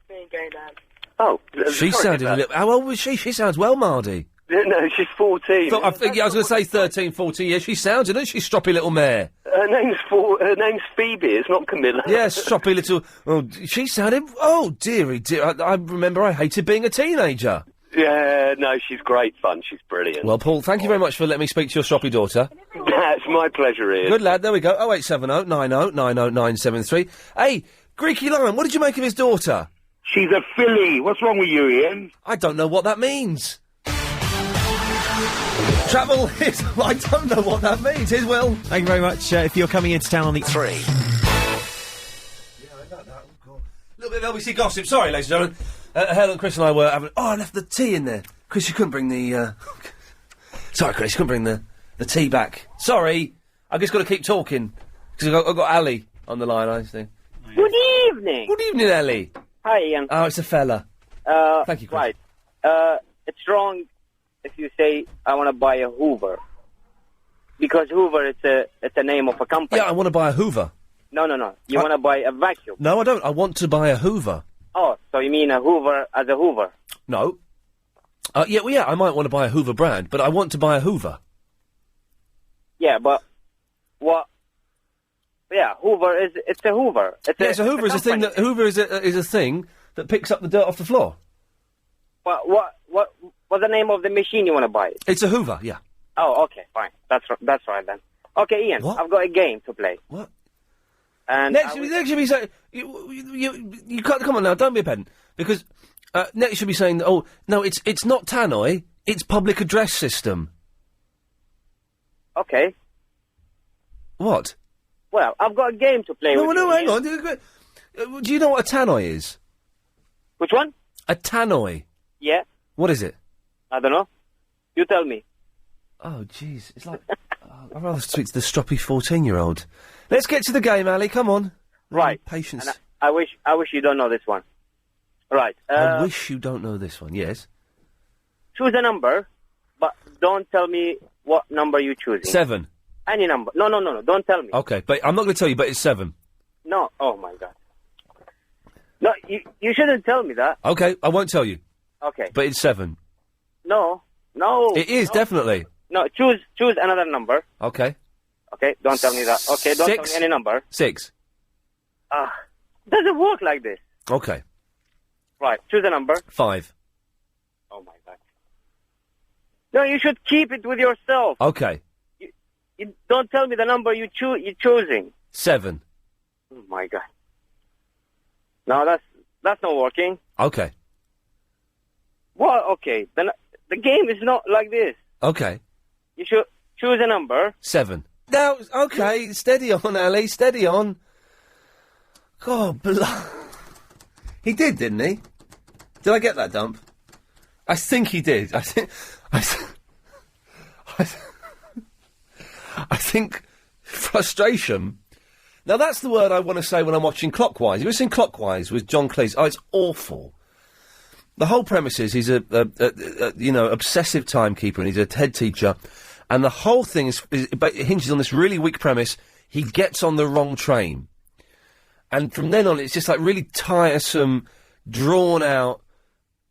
[SPEAKER 14] There you go, Dad.
[SPEAKER 8] Oh,
[SPEAKER 6] She sounded a little... How old was she? She sounds well, Mardy.
[SPEAKER 8] No, she's 14.
[SPEAKER 6] I was going to say 13, 14 years. She sounds, doesn't she, stroppy little mare?
[SPEAKER 8] Her name's Phoebe, it's not Camilla.
[SPEAKER 6] Yes, stroppy little... Oh, she sounded... Oh, dearie, dear. I remember I hated being a teenager.
[SPEAKER 8] Yeah, no, she's great fun. She's brilliant.
[SPEAKER 6] Well, Paul, thank you very much for letting me speak to your stroppy daughter.
[SPEAKER 8] That's my pleasure, Ian.
[SPEAKER 6] Good lad, there we go. 0870 90 90 973. Hey, Greeky Lion, what did you make of his daughter?
[SPEAKER 16] She's a filly. What's wrong with you, Ian?
[SPEAKER 6] I don't know what that means. Travel is... I don't know what that means. Here's Will.
[SPEAKER 19] Thank you very much. If you're coming into town on the...
[SPEAKER 13] 3.
[SPEAKER 6] Yeah, I got that. Oh, God. A little bit of LBC gossip. Sorry, ladies and gentlemen. Helen, Chris and I were having... Oh, I left the tea in there. Chris, you couldn't bring the... Sorry, Chris, you couldn't bring the tea back. Sorry. I've just got to keep talking. Because I've got Ali on the line, I think.
[SPEAKER 21] Good evening.
[SPEAKER 6] Good evening, Ali.
[SPEAKER 21] Hi, Ian.
[SPEAKER 6] Oh, it's a fella. Thank you, Chris.
[SPEAKER 21] Right. It's wrong if you say, I want to buy a Hoover. Because Hoover, it's a name of a company.
[SPEAKER 6] Yeah, I want to buy a Hoover.
[SPEAKER 21] No. You want to buy a vacuum.
[SPEAKER 6] No, I don't. I want to buy a Hoover.
[SPEAKER 21] Oh, so you mean a Hoover as a Hoover?
[SPEAKER 6] No. Yeah, I might want to buy a Hoover brand, but I want to buy a Hoover.
[SPEAKER 21] Yeah, but what? Yeah, Hoover it's a Hoover.
[SPEAKER 6] It's a Hoover is a thing that Hoover is a thing that picks up the dirt off the floor.
[SPEAKER 21] What's the name of the machine you want to buy?
[SPEAKER 6] It's a Hoover, yeah.
[SPEAKER 21] Oh, okay, fine. That's right then. Okay, Ian,
[SPEAKER 6] What?
[SPEAKER 21] I've got a game to play.
[SPEAKER 6] What?
[SPEAKER 21] And
[SPEAKER 6] Next should be saying you can't come on now. Don't be a pedant because next should be saying oh no it's not tannoy, it's public address system.
[SPEAKER 21] Okay.
[SPEAKER 6] What?
[SPEAKER 21] Well, I've got a game to play with.
[SPEAKER 6] No,
[SPEAKER 21] you,
[SPEAKER 6] hang
[SPEAKER 21] Ian.
[SPEAKER 6] on. Do you know what a tannoy is?
[SPEAKER 21] Which one?
[SPEAKER 6] A tannoy.
[SPEAKER 21] Yeah.
[SPEAKER 6] What is it?
[SPEAKER 21] I don't know. You tell me.
[SPEAKER 6] Oh, jeez. It's like... I'd rather speak to the stroppy 14-year-old. Let's get to the game, Ali. Come on.
[SPEAKER 21] Right.
[SPEAKER 6] Patience.
[SPEAKER 21] And I wish you don't know this one.
[SPEAKER 7] Right.
[SPEAKER 6] I wish you don't know this one. Yes.
[SPEAKER 7] Choose a number, but don't tell me what number you're choosing.
[SPEAKER 6] 7.
[SPEAKER 7] Any number. No. Don't tell me.
[SPEAKER 6] Okay, but I'm not going to tell you, but it's 7.
[SPEAKER 7] No. Oh, my God. No, you shouldn't tell me that.
[SPEAKER 6] Okay, I won't tell you.
[SPEAKER 7] Okay.
[SPEAKER 6] But it's 7.
[SPEAKER 7] No.
[SPEAKER 6] It is, definitely.
[SPEAKER 7] No, choose another number.
[SPEAKER 6] Okay.
[SPEAKER 7] Okay, don't tell me that. Okay, don't tell me any number.
[SPEAKER 6] 6.
[SPEAKER 7] Doesn't work like this.
[SPEAKER 6] Okay.
[SPEAKER 7] Right, choose a number.
[SPEAKER 6] 5.
[SPEAKER 7] Oh, my God. No, you should keep it with yourself.
[SPEAKER 6] Okay.
[SPEAKER 7] You don't tell me the number you're choosing.
[SPEAKER 6] 7.
[SPEAKER 7] Oh, my God. No, that's not working.
[SPEAKER 6] Okay.
[SPEAKER 7] Well, okay. Then the game is not like this.
[SPEAKER 6] Okay.
[SPEAKER 7] You should choose a number.
[SPEAKER 6] 7. Now, okay, steady on, Ali, steady on. God, he did, didn't he? Did I get that, Dump? I think he did. I think frustration. Now, that's the word I want to say when I'm watching Clockwise. Have you ever seen Clockwise with John Cleese? Oh, it's awful. The whole premise is he's a obsessive timekeeper, and he's a head teacher, and the whole thing it hinges on this really weak premise. He gets on the wrong train. And from then on, it's just like really tiresome, drawn out,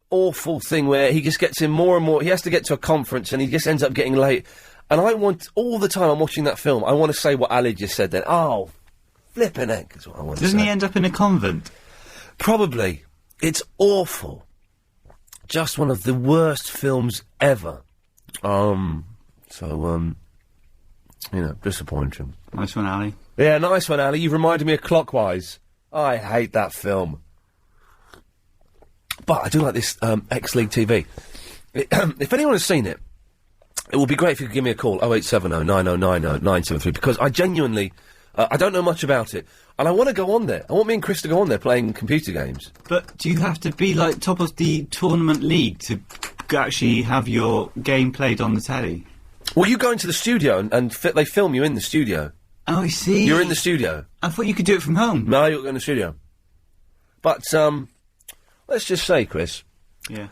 [SPEAKER 6] awful thing where he just gets in more and more. He has to get to a conference and he just ends up getting late. And I want, all the time I'm watching that film, I want to say what Ali just said then. Oh, flippin' heck is what I want to say.
[SPEAKER 11] Doesn't he end up in a convent? Probably.
[SPEAKER 6] It's awful. Just one of the worst films ever. Disappointing.
[SPEAKER 11] Nice one, Ali.
[SPEAKER 6] Yeah, nice one, Ali. You've reminded me of Clockwise. I hate that film. But I do like this X-League TV. If anyone has seen it, it would be great if you could give me a call, 0870 9090 973, because I genuinely, I don't know much about it, and I want to go on there. I want me and Chris to go on there playing computer games.
[SPEAKER 11] But do you have to be, like, top of the tournament league to actually have your game played on the telly?
[SPEAKER 6] Well, you go into the studio and they film you in the studio.
[SPEAKER 11] Oh, I see.
[SPEAKER 6] You're in the studio.
[SPEAKER 11] I thought you could do it from home.
[SPEAKER 6] No, you're in the studio. But, let's just say, Chris.
[SPEAKER 11] Yeah.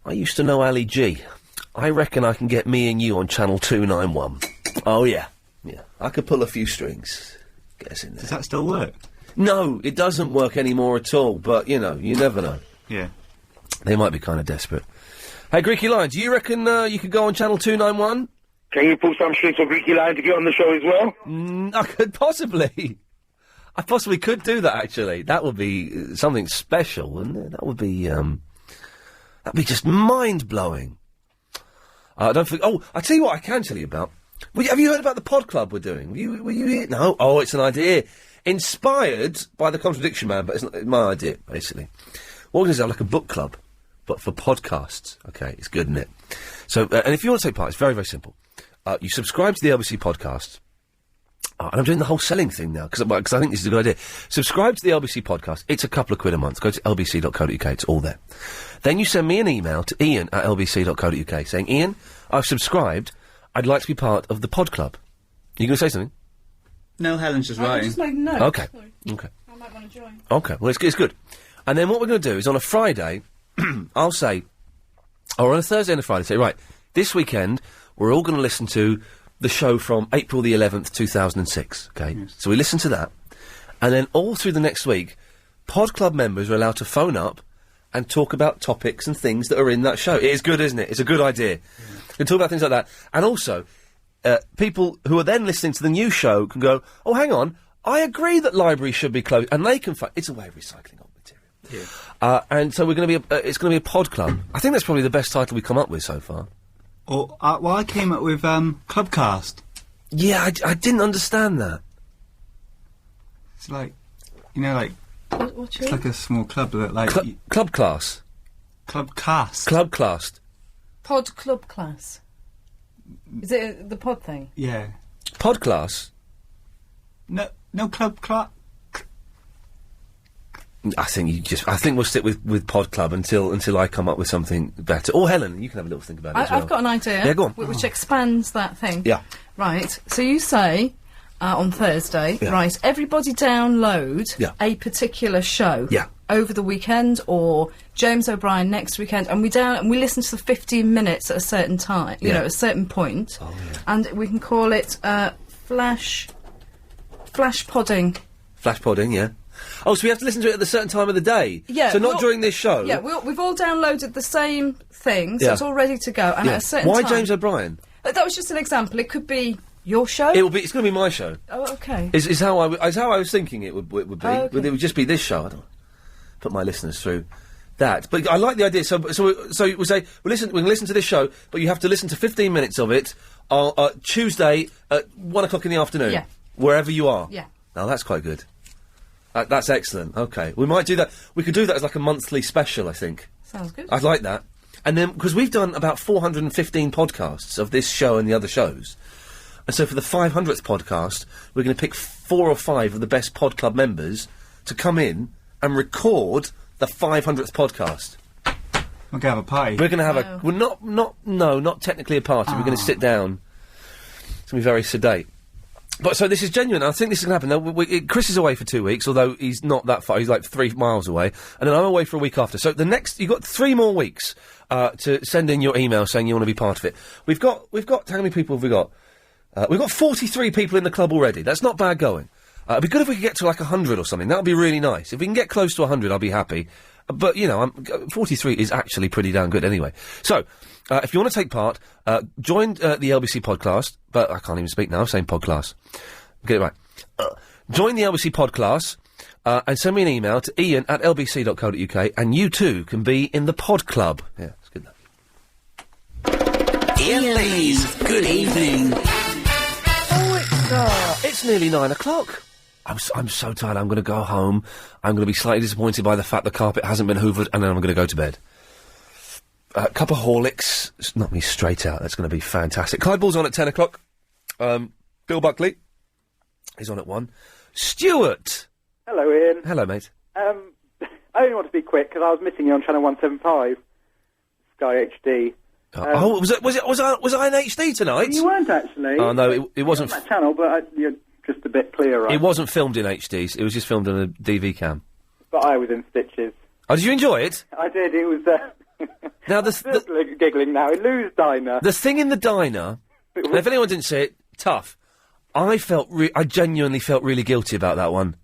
[SPEAKER 6] I used to know Ali G. I reckon I can get me and you on channel 291. Oh, yeah. Yeah. I could pull a few strings. Get us in there.
[SPEAKER 11] Does that still work?
[SPEAKER 6] No, it doesn't work anymore at all, but, you never know.
[SPEAKER 11] Yeah.
[SPEAKER 6] They might be kind of desperate. Hey, Greeky Lion, do you reckon you could go on channel 291?
[SPEAKER 16] Can you pull some strings for Greeky Lion to get on the show as well?
[SPEAKER 6] I could possibly. I possibly could do that, actually. That would be something special, wouldn't it? That would be, that'd be just mind-blowing. Don't forget. Oh, I'll tell you what I can tell you about. Have you heard about the pod club we're doing? Were you here? No? Oh, it's an idea. Inspired by The Contradiction Man, but it's not my idea, basically. We're going to have like a book club, but for podcasts. Okay, it's good, isn't it? So, and if you want to take part, it's very, very simple. You subscribe to the LBC podcast. And I'm doing the whole selling thing now, because I think this is a good idea. Subscribe to the LBC podcast. It's a couple of quid a month. Go to lbc.co.uk. It's all there. Then you send me an email to Iain@lbc.co.uk saying, Iain, I've subscribed. I'd like to be part of the pod club. Are you going to say something?
[SPEAKER 11] No, Helen's just
[SPEAKER 10] I'm
[SPEAKER 11] writing.
[SPEAKER 10] just making notes.
[SPEAKER 6] Okay. Okay.
[SPEAKER 10] I might want to join.
[SPEAKER 6] Okay. Well, it's good. And then what we're going to do is on a Friday, I'll say, or on a Thursday and a Friday, say, right, this weekend, we're all going to listen to the show from April the 11th, 2006, okay? Yes. So we listen to that, and then all through the next week, Pod Club members are allowed to phone up and talk about topics and things that are in that show. It is good, isn't it? It's a good idea. We can talk about things like that. And also, people who are then listening to the new show can go, oh, hang on, I agree that libraries should be closed, and they can it's a way of recycling old material. Yeah. And so we're going to be, it's going to be a pod club. I think that's probably the best title we've come up with so far.
[SPEAKER 11] Well, I came up with Clubcast.
[SPEAKER 6] Yeah, I didn't understand that.
[SPEAKER 11] It's like, like...
[SPEAKER 10] What's
[SPEAKER 11] it's like a small club that, like...
[SPEAKER 6] Club class?
[SPEAKER 11] Clubcast.
[SPEAKER 6] Club class.
[SPEAKER 10] Pod club class. Is it the pod thing?
[SPEAKER 11] Yeah.
[SPEAKER 6] Pod class?
[SPEAKER 11] No club class.
[SPEAKER 6] I think we'll stick with Pod Club until I come up with something better. Or Helen, you can have a little think about it as well.
[SPEAKER 10] I've got an idea.
[SPEAKER 6] Yeah, go on.
[SPEAKER 10] Which expands that thing.
[SPEAKER 6] Yeah.
[SPEAKER 10] Right, so you say, on Thursday, right, everybody download a particular show.
[SPEAKER 6] Yeah.
[SPEAKER 10] over the weekend or James O'Brien next weekend, and we listen to the 15 minutes at a certain time, you know, at a certain point, and we can call it flash podding.
[SPEAKER 6] Flash podding, yeah. Oh, so we have to listen to it at a certain time of the day?
[SPEAKER 10] Yeah.
[SPEAKER 6] So not during this show?
[SPEAKER 10] Yeah, we've all downloaded the same thing, so it's all ready to go, and at a certain
[SPEAKER 6] Why
[SPEAKER 10] time...
[SPEAKER 6] James O'Brien?
[SPEAKER 10] That was just an example. It could be your show?
[SPEAKER 6] It's going to be my show.
[SPEAKER 10] Oh, okay.
[SPEAKER 6] Is how I was thinking it would be.
[SPEAKER 10] Oh, okay.
[SPEAKER 6] It would just be this show. I don't put my listeners through that. But I like the idea. So we say, we can listen to this show, but you have to listen to 15 minutes of it Tuesday at 1 o'clock in the afternoon.
[SPEAKER 10] Yeah.
[SPEAKER 6] Wherever you are.
[SPEAKER 10] Yeah.
[SPEAKER 6] Now, that's quite good. That's excellent. Okay. We might do that. We could do that as like a monthly special, I think.
[SPEAKER 10] Sounds good.
[SPEAKER 6] I'd like that. And then, because we've done about 415 podcasts of this show and the other shows. And so for the 500th podcast, we're going to pick 4 or 5 of the best Pod Club members to come in and record the 500th podcast.
[SPEAKER 11] We're going to have a party.
[SPEAKER 6] We're going to have not technically a party. We're going to sit down. It's going to be very sedate. But so this is genuine. I think this is going to happen. Now, Chris is away for 2 weeks, although he's not that far. He's like 3 miles away. And then I'm away for a week after. So you've got 3 more weeks to send in your email saying you want to be part of it. We've got how many people have we got? We've got 43 people in the club already. That's not bad going. It'd be good if we could get to like 100 or something. That would be really nice. If we can get close to 100, I'll be happy. But, 43 is actually pretty damn good anyway. So, if you want to take part, join the LBC podcast. But I can't even speak now, I'm saying podcast. Get it right. Join the LBC podcast and send me an email to ian@lbc.co.uk, and you too can be in the pod club. Yeah, it's good enough.
[SPEAKER 13] Iain Lee's Good Evening.
[SPEAKER 6] It's nearly 9 o'clock. I'm so tired. I'm going to go home. I'm going to be slightly disappointed by the fact the carpet hasn't been hoovered, and then I'm going to go to bed. A cup of Horlicks. It's knocked me straight out. That's going to be fantastic. Clyde Ball's on at 10 o'clock. Bill Buckley is on at 1. Stuart!
[SPEAKER 9] Hello, Ian.
[SPEAKER 6] Hello, mate.
[SPEAKER 9] I only want to be quick because I was missing you on channel 175, Sky HD.
[SPEAKER 6] Was I in HD tonight?
[SPEAKER 9] You weren't actually.
[SPEAKER 6] Oh no, it wasn't.
[SPEAKER 9] On that channel, but you're just a bit clearer.
[SPEAKER 6] It wasn't filmed in HD. It was just filmed on a DV cam.
[SPEAKER 9] But I was in stitches.
[SPEAKER 6] Oh, did you enjoy it?
[SPEAKER 9] I did. It was.
[SPEAKER 6] Now
[SPEAKER 9] giggling now. In Lou's diner.
[SPEAKER 6] The thing in the diner. If anyone didn't see it, tough. I genuinely felt really guilty about that one.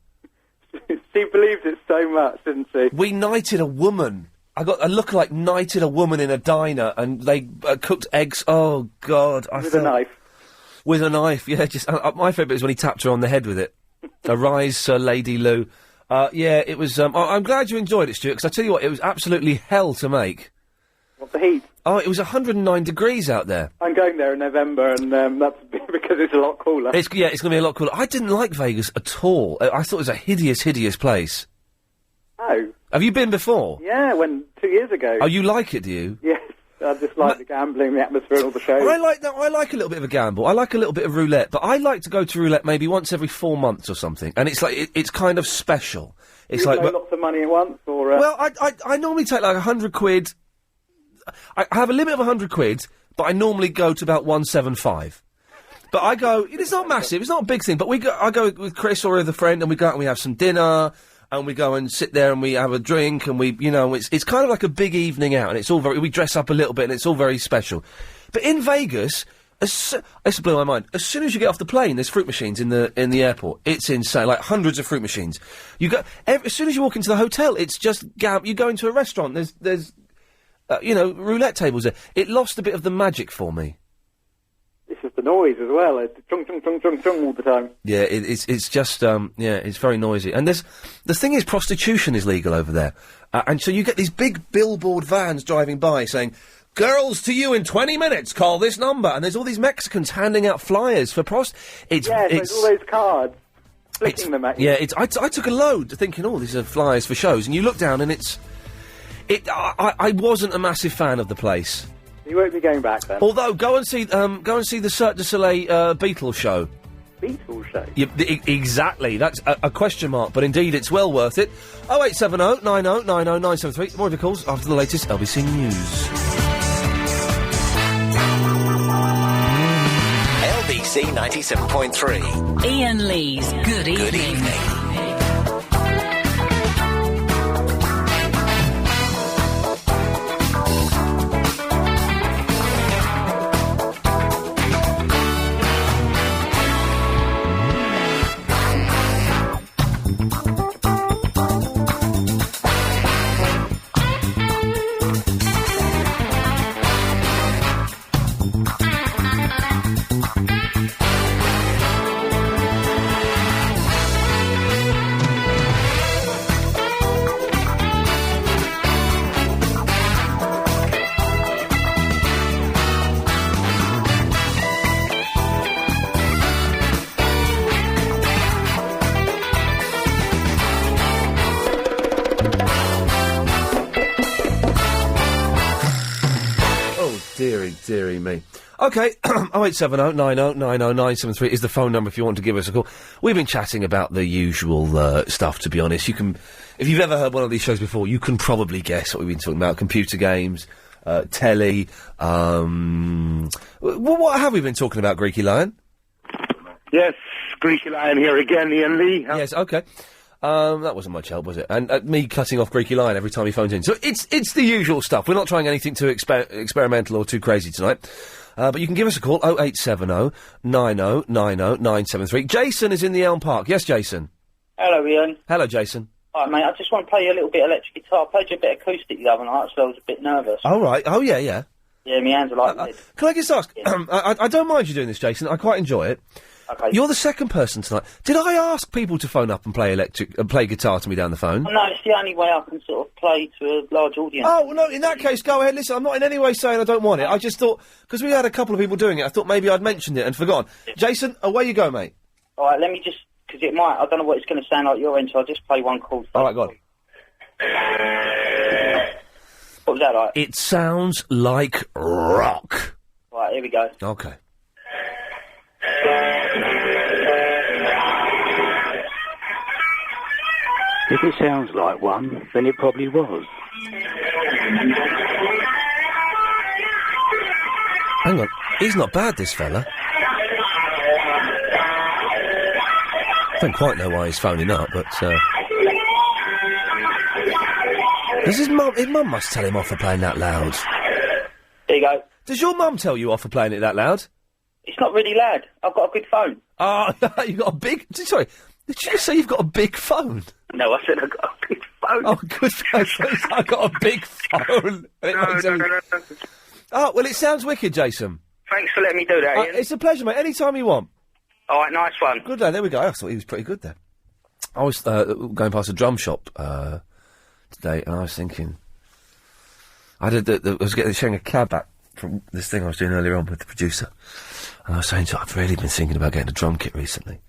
[SPEAKER 9] She believed it so much, didn't she?
[SPEAKER 6] We knighted a woman. I got a lookalike knighted a woman in a diner, and they cooked eggs. Oh God!
[SPEAKER 9] With a knife.
[SPEAKER 6] With a knife, yeah. Just my favourite is when he tapped her on the head with it. Arise, Sir Lady Lou. Yeah, it was. I'm glad you enjoyed it, Stuart. Because I tell you what, it was absolutely hell to make.
[SPEAKER 9] What's the heat?
[SPEAKER 6] Oh, it was 109 degrees out there.
[SPEAKER 9] I'm going there in November, and that's because it's a lot cooler.
[SPEAKER 6] It's going to be a lot cooler. I didn't like Vegas at all. I thought it was a hideous, hideous place.
[SPEAKER 9] Oh.
[SPEAKER 6] Have you been before?
[SPEAKER 9] Yeah, 2 years ago.
[SPEAKER 6] Oh, you like it, do you?
[SPEAKER 9] Yes, I just like the gambling, the atmosphere, and all the shows.
[SPEAKER 6] I like that. I like a little bit of a gamble. I like a little bit of roulette, but I like to go to roulette maybe once every 4 months or something, and it's like it's kind of special. It's
[SPEAKER 9] like lots of money at once, or
[SPEAKER 6] well, I normally take like 100 quid. I have a limit of 100 quid, but I normally go to about 175. But I go. It's not massive. It's not a big thing. But I go with Chris or with a friend, and we go out and we have some dinner. And we go and sit there and we have a drink and it's kind of like a big evening out, and it's all we dress up a little bit and it's all very special. But in Vegas, this blew my mind. As soon as you get off the plane, there's fruit machines in the airport. It's insane, like hundreds of fruit machines. As soon as you walk into the hotel, it's just you go into a restaurant. There's roulette tables there. It lost a bit of the magic for me.
[SPEAKER 9] It's just the noise as well. It's chung chung chung chung chung all the time.
[SPEAKER 6] Yeah, it's just it's very noisy. And the thing is, prostitution is legal over there, and so you get these big billboard vans driving by saying, "Girls to you in 20 minutes. Call this number." And there's all these Mexicans handing out flyers for it's
[SPEAKER 9] all those cards, flicking them at you.
[SPEAKER 6] Yeah, I took a load thinking, "Oh, these are flyers for shows," and you look down and I wasn't a massive fan of the place.
[SPEAKER 9] You won't be going back then.
[SPEAKER 6] Although, go and see the Cirque du Soleil Beatles show.
[SPEAKER 9] Beatles show?
[SPEAKER 6] Yeah, exactly. That's a question mark, but indeed it's well worth it. 0870 90 90 973. More of your calls after the latest LBC News.
[SPEAKER 13] LBC 97.3.
[SPEAKER 17] Iain Lee's Good Evening.
[SPEAKER 13] Good evening.
[SPEAKER 6] me. OK, 0870 90 90 973 is the phone number if you want to give us a call. We've been chatting about the usual stuff, to be honest. You can, if you've ever heard one of these shows before, you can probably guess what we've been talking about. Computer games, telly, what have we been talking about, Greeky Lion?
[SPEAKER 16] Yes, Greeky Lion here again, Iain Lee.
[SPEAKER 6] Yes, OK. That wasn't much help, was it? And me cutting off Greeky Lion every time he phones in. So it's the usual stuff. We're not trying anything too experimental or too crazy tonight. But you can give us a call, 0870 90 90 973. Jason is in the Elm Park. Yes, Jason.
[SPEAKER 21] Hello, Ian.
[SPEAKER 6] Hello, Jason.
[SPEAKER 21] All right, mate, I just want to play you a little bit of electric guitar. I played you a bit of acoustic the other night, so I was a bit nervous.
[SPEAKER 6] All right. Oh, yeah, yeah.
[SPEAKER 21] Yeah, my hands are like...
[SPEAKER 6] Can I just ask? I don't mind you doing this, Jason. I quite enjoy it.
[SPEAKER 21] Okay.
[SPEAKER 6] You're the second person tonight. Did I ask people to phone up and play play guitar to me down the phone?
[SPEAKER 21] No, it's the only way I can sort of play to a large audience.
[SPEAKER 6] Oh, no, in that case, go ahead. Listen, I'm not in any way saying I don't want it. I just thought, because we had a couple of people doing it, I thought maybe I'd mentioned it and forgotten. Jason, away you go, mate.
[SPEAKER 21] All right, let me just... Because it might... I don't know what it's going to sound like your end, so I'll just play one chord.
[SPEAKER 6] All right, go on.
[SPEAKER 21] What was that like?
[SPEAKER 6] It sounds like rock.
[SPEAKER 21] Right, here we go.
[SPEAKER 6] Okay.
[SPEAKER 20] If it sounds like one, then it probably was.
[SPEAKER 6] Hang on, he's not bad, this fella. I don't quite know why he's phoning up, but, Does his mum must tell him off for playing that loud.
[SPEAKER 21] There you go.
[SPEAKER 6] Does your mum tell you off for playing it that loud?
[SPEAKER 21] It's not really loud. I've got a good phone.
[SPEAKER 6] Oh, you've got a big... Sorry, did you just say you've got a big phone?
[SPEAKER 21] No, I said I've got a big phone.
[SPEAKER 6] Oh, good. I've got a big phone.
[SPEAKER 21] No.
[SPEAKER 6] Oh, well, it sounds wicked, Jason.
[SPEAKER 21] Thanks for letting me do that, Ian.
[SPEAKER 6] It's a pleasure, mate. Any time you want.
[SPEAKER 21] All right, nice one.
[SPEAKER 6] Good lad, there we go. I thought he was pretty good there. I was going past a drum shop today, and I was thinking... I was sharing a cab back from this thing I was doing earlier on with the producer, and I was saying to her, I've really been thinking about getting a drum kit recently.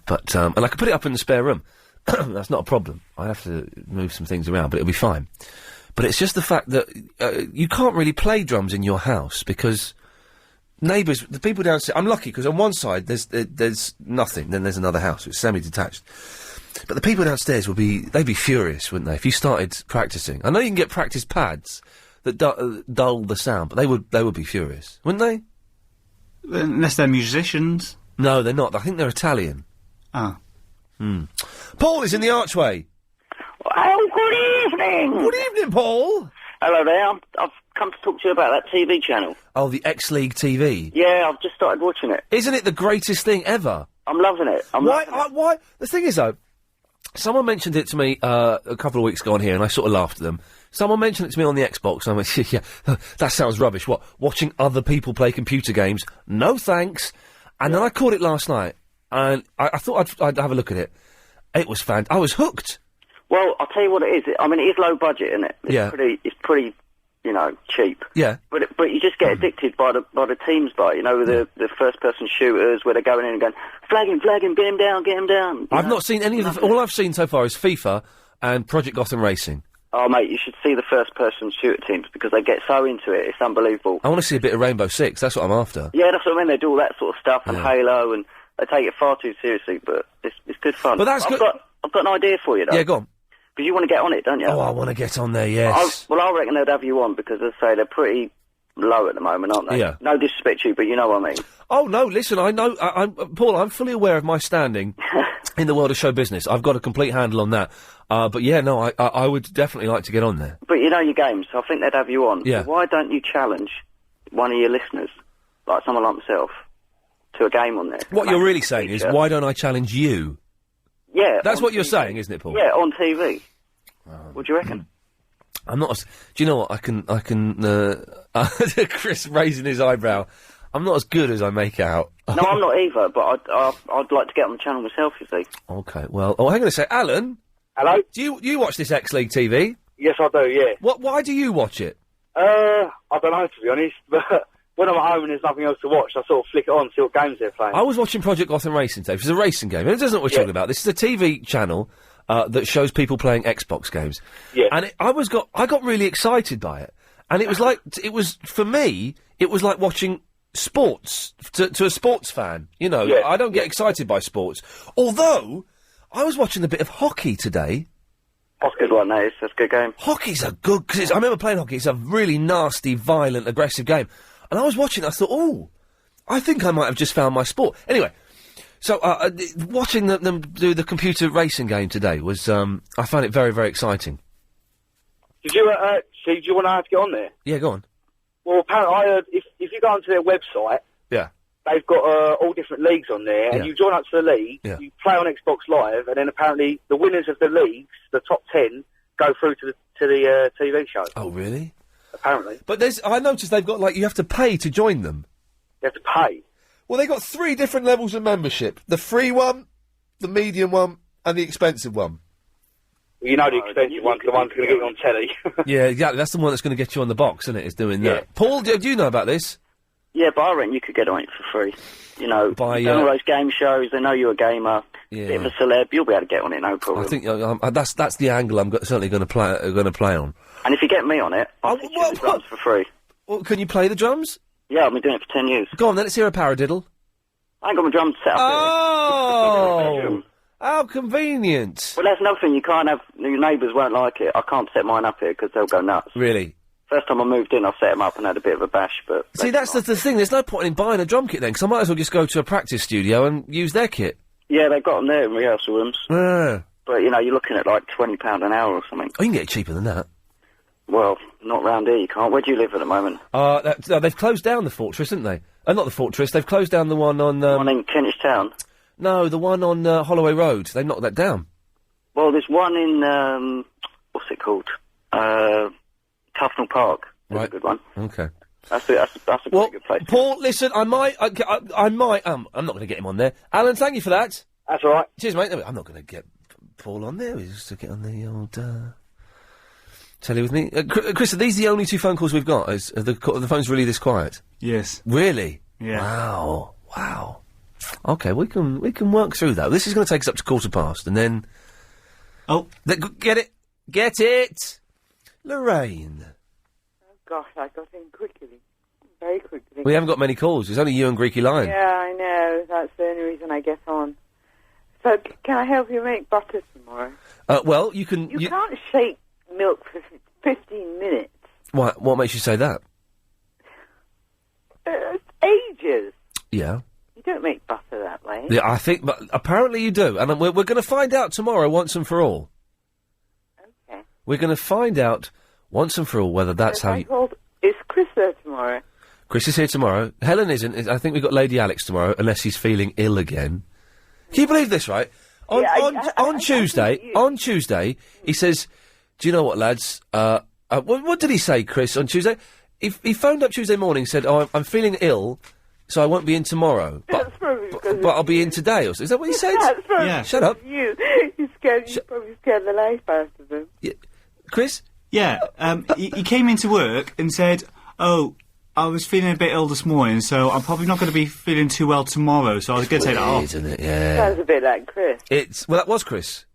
[SPEAKER 6] But, and I could put it up in the spare room. That's not a problem. I'd have to move some things around, but it'll be fine. But it's just the fact that you can't really play drums in your house because neighbours, the people downstairs... I'm lucky because on one side there's nothing, then there's another house, it's semi-detached. But the people downstairs they'd be furious, wouldn't they, if you started practising. I know you can get practice pads that dull the sound, but they would be furious, wouldn't they?
[SPEAKER 11] Unless they're musicians.
[SPEAKER 6] No, they're not. I think they're Italian.
[SPEAKER 11] Ah.
[SPEAKER 6] Paul is in the archway.
[SPEAKER 15] Oh, good evening.
[SPEAKER 6] Good evening, Paul.
[SPEAKER 15] Hello there. I've come to talk to you about that TV channel.
[SPEAKER 6] Oh, the X-League TV.
[SPEAKER 15] Yeah, I've just started watching it.
[SPEAKER 6] Isn't it the greatest thing ever?
[SPEAKER 15] I'm loving it.
[SPEAKER 6] Why? The thing is, though, someone mentioned it to me a couple of weeks ago on here, and I sort of laughed at them. Someone mentioned it to me on the Xbox, and I went, yeah, that sounds rubbish. What, watching other people play computer games? No thanks. And then I caught it last night, and I thought I'd have a look at it. It was I was hooked.
[SPEAKER 15] Well, I'll tell you what it is. I mean, it is low budget, isn't it? It's pretty, cheap.
[SPEAKER 6] Yeah.
[SPEAKER 15] But you just get addicted by the teams, with the first-person shooters where they're going in and going, flag him, get him down.
[SPEAKER 6] I've not seen any of the... All I've seen so far is FIFA and Project Gotham Racing.
[SPEAKER 15] Oh, mate, you should see the first-person shooter teams because they get so into it. It's unbelievable.
[SPEAKER 6] I want to see a bit of Rainbow Six. That's what I'm after.
[SPEAKER 15] Yeah, that's what I mean. They do all that sort of stuff and Halo, and they take it far too seriously, but it's good fun.
[SPEAKER 6] But that's good.
[SPEAKER 15] I've got an idea for you, though.
[SPEAKER 6] Yeah, go on.
[SPEAKER 15] Because you want to get on it, don't you?
[SPEAKER 6] Oh, I want to get on there, yes.
[SPEAKER 15] I reckon they'd have you on because, as I say, they're pretty low at the moment, aren't they?
[SPEAKER 6] Yeah.
[SPEAKER 15] No disrespect to you, but you know what I mean.
[SPEAKER 6] Oh, no, listen, I know... Paul, I'm fully aware of my standing in the world of show business. I've got a complete handle on that. But yeah, no, I would definitely like to get on there.
[SPEAKER 15] But you know your games, so I think they'd have you on.
[SPEAKER 6] Yeah.
[SPEAKER 15] So why don't you challenge one of your listeners, like someone like myself, to a game on there?
[SPEAKER 6] What you're really saying is, why don't I challenge you?
[SPEAKER 15] Yeah.
[SPEAKER 6] That's what you're saying, isn't it, Paul?
[SPEAKER 15] Yeah, on TV. What do you reckon?
[SPEAKER 6] I'm not... Do you know what? I can... Chris raising his eyebrow. I'm not as good as I make out.
[SPEAKER 15] No, I'm not either, but I'd like to get on the channel myself, you see.
[SPEAKER 6] Okay, well... Oh, hang on a sec. Alan?
[SPEAKER 16] Hello?
[SPEAKER 6] Do you watch this X-League TV?
[SPEAKER 16] Yes, I do, yeah.
[SPEAKER 6] Why do you watch it?
[SPEAKER 16] I don't know, to be honest, but when I'm at home and there's nothing else to watch, I sort of flick it on, see what games they're playing.
[SPEAKER 6] I was watching Project Gotham Racing today, which is a racing game, and it doesn't know what we're talking about. This is a TV channel that shows people playing Xbox games.
[SPEAKER 16] Yeah.
[SPEAKER 6] And I got really excited by it. And it was like, for me, it was like watching sports, to a sports fan. You know,
[SPEAKER 22] Yeah.
[SPEAKER 6] I don't get excited by sports. Although, I was watching a bit of hockey today.
[SPEAKER 17] Hockey's one, that is. That's a good game.
[SPEAKER 6] Hockey's a good, because I remember playing hockey, it's a really nasty, violent, aggressive game. And I was watching it, I thought, oh, I think I might have just found my sport. Anyway, so watching them do the computer racing game today was, I found it very, very exciting.
[SPEAKER 16] Did you, see, do you want to have to get on there?
[SPEAKER 6] Yeah, go on.
[SPEAKER 16] Well, apparently, I heard if you go onto their website,
[SPEAKER 6] Yeah.
[SPEAKER 16] they've got all different leagues on there, and
[SPEAKER 6] Yeah.
[SPEAKER 16] you join up to the league,
[SPEAKER 6] Yeah.
[SPEAKER 16] you play on Xbox Live, and then apparently the winners of the leagues, the top 10, go through to the TV show.
[SPEAKER 6] Oh, really?
[SPEAKER 16] Apparently.
[SPEAKER 6] But I noticed they've got, like, you have to pay to join them.
[SPEAKER 16] You have to pay?
[SPEAKER 6] Well, they got 3 different levels of membership. The free one, the medium one, and the expensive one.
[SPEAKER 16] You know the expensive one's the one's going to get you on telly.
[SPEAKER 6] Yeah, exactly. That's the one that's going to get you on the box, isn't it? Is doing that. Paul, do you know about this?
[SPEAKER 17] Yeah, but I reckon you could get on it for free. You know,
[SPEAKER 6] By,
[SPEAKER 17] you've done all those game shows, they know you're a gamer,
[SPEAKER 6] Yeah.
[SPEAKER 17] bit of a celeb, you'll be able to get on it, no problem.
[SPEAKER 6] I think that's the angle I'm certainly going to play on.
[SPEAKER 17] And if you get me on it, I'll teach you the drums for free.
[SPEAKER 6] Well, can you play the drums?
[SPEAKER 17] Yeah, I've been doing it for 10 years.
[SPEAKER 6] Go on, then, let's hear a paradiddle.
[SPEAKER 17] I ain't got my drums set up
[SPEAKER 6] Oh! How convenient.
[SPEAKER 17] Well, that's another thing, you can't have, your neighbours won't like it. I can't set mine up here because they'll go nuts.
[SPEAKER 6] Really?
[SPEAKER 17] First time I moved in, I set them up and had a bit of a bash, but...
[SPEAKER 6] See, that's the thing. There's no point in buying a drum kit then, because I might as well just go to a practice studio and use their kit.
[SPEAKER 17] Yeah, they've got them there in rehearsal rooms.
[SPEAKER 6] Yeah.
[SPEAKER 17] But, you know, you're looking at like £20 an hour or something.
[SPEAKER 6] Oh, you can get it cheaper than that.
[SPEAKER 17] Well, not round here, you can't. Where do you live at the moment?
[SPEAKER 6] They've closed down the Fortress, haven't they? Not the Fortress, they've closed down the one on...
[SPEAKER 17] one in Kentish Town?
[SPEAKER 6] No, the one on Holloway Road. They knocked that down.
[SPEAKER 17] Well, there's one in, what's it called? Tufnell Park. That's a good one.
[SPEAKER 6] Okay.
[SPEAKER 17] That's a pretty good place.
[SPEAKER 6] Paul, listen, I might, I'm not going to get him on there. Alan, thank you for that.
[SPEAKER 16] That's all right.
[SPEAKER 6] Cheers, mate. No, I'm not going to get Paul on there. We just to get on the old, telly with me. Chris, are these the only 2 phone calls we've got? Is the phone's really this quiet?
[SPEAKER 11] Yes.
[SPEAKER 6] Really?
[SPEAKER 11] Yeah.
[SPEAKER 6] Wow. Okay, we can work through that. This is going to take us up to 15:15, and then...
[SPEAKER 11] Oh.
[SPEAKER 6] Get it! Lorraine.
[SPEAKER 1] Oh, gosh, I got in quickly. Very quickly.
[SPEAKER 6] We haven't got many calls. There's only you and Greeky Lion.
[SPEAKER 1] Yeah, I know. That's the only reason I get on. So, can I help you make butter tomorrow?
[SPEAKER 6] Well, you can...
[SPEAKER 1] You can't shake milk for 15 minutes.
[SPEAKER 6] What makes you say that?
[SPEAKER 1] Ages.
[SPEAKER 6] Yeah.
[SPEAKER 1] You don't make butter that way.
[SPEAKER 6] Yeah, I think... But apparently you do. And we're going to find out tomorrow once and for all.
[SPEAKER 1] Okay.
[SPEAKER 6] We're going to find out once and for all whether that's how you...
[SPEAKER 1] Is Chris there tomorrow?
[SPEAKER 6] Chris is here tomorrow. Helen isn't. I think we've got Lady Alex tomorrow, unless he's feeling ill again. Can you believe this, right? On Tuesday, he says, do you know what, lads? What did he say, Chris, on Tuesday? He phoned up Tuesday morning and said, I'm feeling ill, so I won't be in tomorrow. But I'll be in today. Or so. Is that what he said?
[SPEAKER 1] That's probably
[SPEAKER 6] Yeah. Shut up.
[SPEAKER 1] You probably scared the life out of him.
[SPEAKER 6] Yeah. Chris?
[SPEAKER 11] Yeah, he came into work and said, oh, I was feeling a bit ill this morning, so I'm probably not going to be feeling too well tomorrow, so I was going to take that off.
[SPEAKER 6] Isn't it? Yeah.
[SPEAKER 1] Sounds a bit like Chris.
[SPEAKER 6] Well, that was Chris.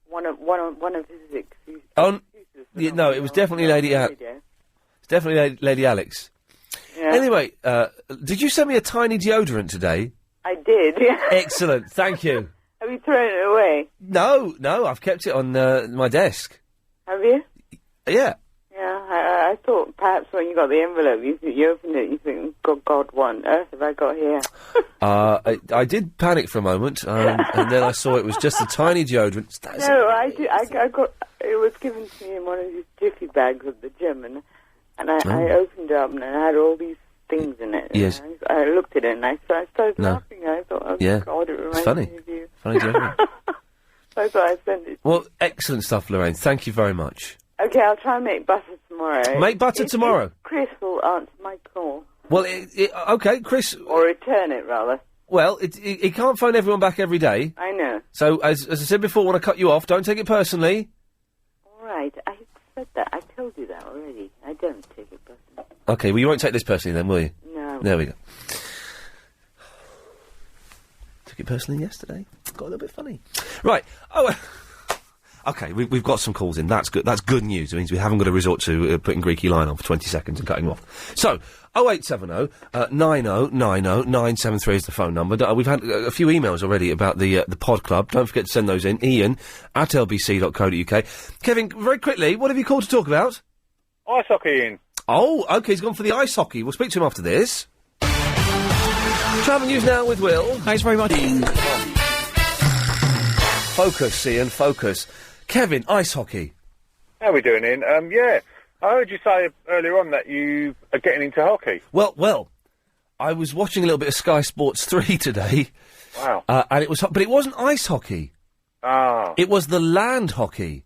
[SPEAKER 1] One of his excuses.
[SPEAKER 6] No, it was definitely Lady Alex. It's definitely Lady Alex.
[SPEAKER 1] Yeah.
[SPEAKER 6] Anyway, did you send me a tiny deodorant today?
[SPEAKER 1] I did, yeah.
[SPEAKER 6] Excellent, thank you.
[SPEAKER 1] Have you thrown it away?
[SPEAKER 6] No, I've kept it on my desk.
[SPEAKER 1] Have you?
[SPEAKER 6] Yeah.
[SPEAKER 1] Yeah, I thought perhaps when you got the envelope, you opened it, you think, God, what on earth have I got here?
[SPEAKER 6] I did panic for a moment, and then I saw it was just a tiny deodorant.
[SPEAKER 1] No, I got, it was given to me in one of these jiffy bags at the gym, and I opened it up, and it had all these things in it.
[SPEAKER 6] Yes.
[SPEAKER 1] I looked at it, and I started laughing. I thought, oh,
[SPEAKER 6] yeah.
[SPEAKER 1] God, it reminds
[SPEAKER 6] funny.
[SPEAKER 1] me of you.
[SPEAKER 6] Funny deodorant.
[SPEAKER 1] So I thought I'd send it.
[SPEAKER 6] Well, excellent stuff, Lorraine. Thank you very much.
[SPEAKER 1] Okay, I'll try and make butter tomorrow.
[SPEAKER 6] Make butter tomorrow?
[SPEAKER 1] If Chris will answer my call.
[SPEAKER 6] Well, okay, Chris...
[SPEAKER 1] Or return it, rather.
[SPEAKER 6] Well, he can't phone everyone back every day.
[SPEAKER 1] I know.
[SPEAKER 6] So, as I said before, when I cut you off, don't take it personally.
[SPEAKER 1] All right, I said that. I told you that already. I don't take it personally.
[SPEAKER 6] Okay, well, you won't take this personally then, will you?
[SPEAKER 1] No.
[SPEAKER 6] There we go. Took it personally yesterday. Got a little bit funny. Right. Oh, OK, we've got some calls in. That's good. That's good news. It means we haven't got to resort to putting Greeky line on for 20 seconds and cutting him off. So, 0870 90 90 973 is the phone number. We've had a few emails already about the pod club. Don't forget to send those in. Iain at lbc.co.uk. Kevin, very quickly, what have you called to talk about?
[SPEAKER 4] Ice hockey, Iain.
[SPEAKER 6] Oh, OK, he's gone for the ice hockey. We'll speak to him after this. Travel news now with Will.
[SPEAKER 19] Thanks very much.
[SPEAKER 6] Focus, Iain, focus. Kevin, ice hockey.
[SPEAKER 4] How are we doing, Iain? Yeah, I heard you say earlier on that you are getting into hockey.
[SPEAKER 6] Well, I was watching a little bit of Sky Sports 3 today.
[SPEAKER 4] Wow.
[SPEAKER 6] And it was, but it wasn't ice hockey.
[SPEAKER 4] Ah.
[SPEAKER 6] It was the land hockey.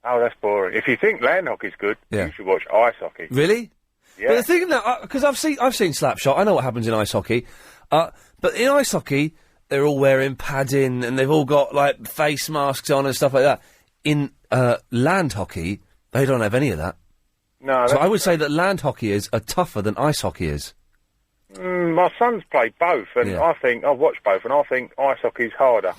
[SPEAKER 4] Oh, that's boring. If you think land hockey's good,
[SPEAKER 6] Yeah.
[SPEAKER 4] you should watch ice hockey.
[SPEAKER 6] Really?
[SPEAKER 4] Yeah.
[SPEAKER 6] But the thing now, because I've seen Slapshot. I know what happens in ice hockey. But in ice hockey, they're all wearing padding and they've all got like face masks on and stuff like that. In land hockey, they don't have any of that.
[SPEAKER 4] No.
[SPEAKER 6] So I would say that land hockeyers are tougher than ice hockeyers.
[SPEAKER 4] My son's played both, and
[SPEAKER 6] Yeah.
[SPEAKER 4] I think I've watched both, and I think ice hockey's harder.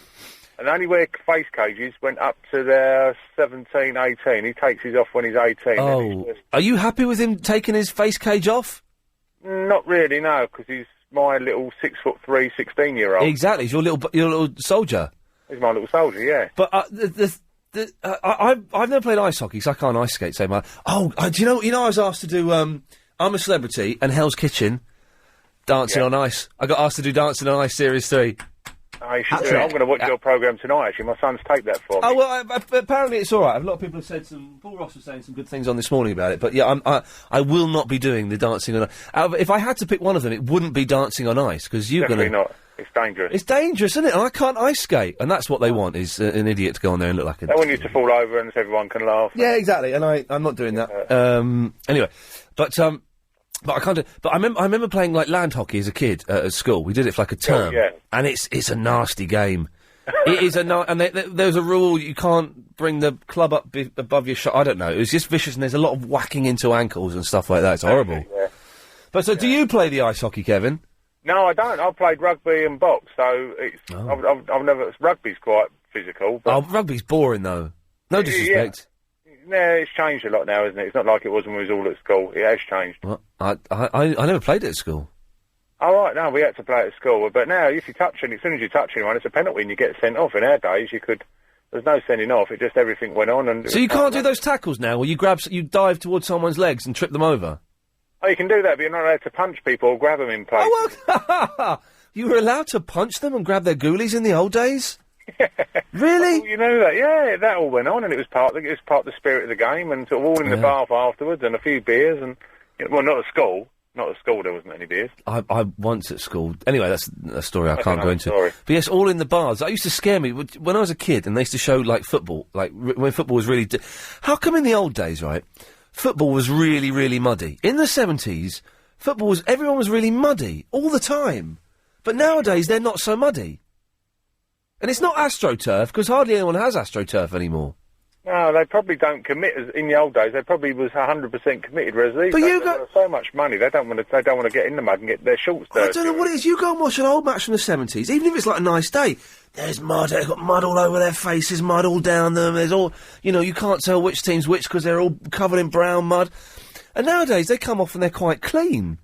[SPEAKER 4] And they only wear face cages went up to their 17, 18. He takes his off when he's 18. and he's
[SPEAKER 6] Are you happy with him taking his face cage off?
[SPEAKER 4] not really, no, because he's my little 6'3", 16-year-old.
[SPEAKER 6] Exactly, he's your little soldier.
[SPEAKER 4] He's my little soldier, yeah.
[SPEAKER 6] But I've never played ice hockey, so I can't ice skate so much. Do you know I was asked to do I'm a Celebrity and Hell's Kitchen, Dancing on Ice. I got asked to do Dancing on Ice Series 3.
[SPEAKER 4] I should do it. I'm going to watch your programme tonight, actually. My son's taped that for me.
[SPEAKER 6] Oh, well, apparently it's all right. A lot of people have said Paul Ross was saying some good things on this morning about it, but yeah, I will not be doing the Dancing on Ice. If I had to pick one of them, it wouldn't be Dancing on Ice, because you're going to...
[SPEAKER 4] Definitely not. It's dangerous.
[SPEAKER 6] It's dangerous, isn't it? And I can't ice skate, and that's what they want, is an idiot to go on there and look like a...
[SPEAKER 4] They want you to fall over and so everyone can laugh.
[SPEAKER 6] Yeah, exactly, and I'm not doing that. Anyway, but I can't do... But I remember playing, like, land hockey as a kid at school. We did it for, like, a term.
[SPEAKER 4] yeah.
[SPEAKER 6] And it's a nasty game. It is and there's a rule, you can't bring the club up above your shot. I don't know. It was just vicious, and there's a lot of whacking into ankles and stuff like that. It's horrible.
[SPEAKER 4] Yeah.
[SPEAKER 6] But so, do you play the ice hockey, Kevin?
[SPEAKER 4] No, I don't. I've played rugby and box, so it's... I've never... Rugby's quite physical, but...
[SPEAKER 6] Oh, rugby's boring, though. No disrespect.
[SPEAKER 4] Yeah, it's changed a lot now, isn't it? It's not like it was when we was all at school. It has changed.
[SPEAKER 6] Well, I never played it at school.
[SPEAKER 4] Oh, right, no, we had to play it at school. But now, if you touch it, as soon as you touch anyone, it's a penalty and you get sent off. In our days, there's no sending off. It just everything went on. And
[SPEAKER 6] So you can't do those tackles now, where you dive towards someone's legs and trip them over?
[SPEAKER 4] Oh, you can do that, but you're not allowed to punch people or grab them in places.
[SPEAKER 6] Oh, well, you were allowed to punch them and grab their ghoulies in the old days? Really?
[SPEAKER 4] Oh, you know that? Yeah, that all went on, and it was part of the spirit of the game, and sort of all in the bath afterwards, and a few beers, and well, not at school. Not at school, there wasn't any beers.
[SPEAKER 6] I once at school. Anyway, that's a story I can't go into.
[SPEAKER 4] Story.
[SPEAKER 6] But yes, all in the bars. That used to scare me when I was a kid, and they used to show like football, like when football was really. How come in the old days, right? Football was really, really muddy. In the 70s, everyone was really muddy all the time. But nowadays, they're not so muddy. And it's not AstroTurf, because hardly anyone has AstroTurf anymore.
[SPEAKER 4] No, they probably don't commit as in the old days. They probably was 100% committed. Whereas these
[SPEAKER 6] But
[SPEAKER 4] days,
[SPEAKER 6] you
[SPEAKER 4] they've got so much money, they don't want to get in the mud and get their shorts dirty.
[SPEAKER 6] I don't know what it is. You go and watch an old match from the 70s, even if it's like a nice day. There's mud. They've got mud all over their faces, mud all down them. There's all, you can't tell which team's which because they're all covered in brown mud. And nowadays they come off and they're quite clean.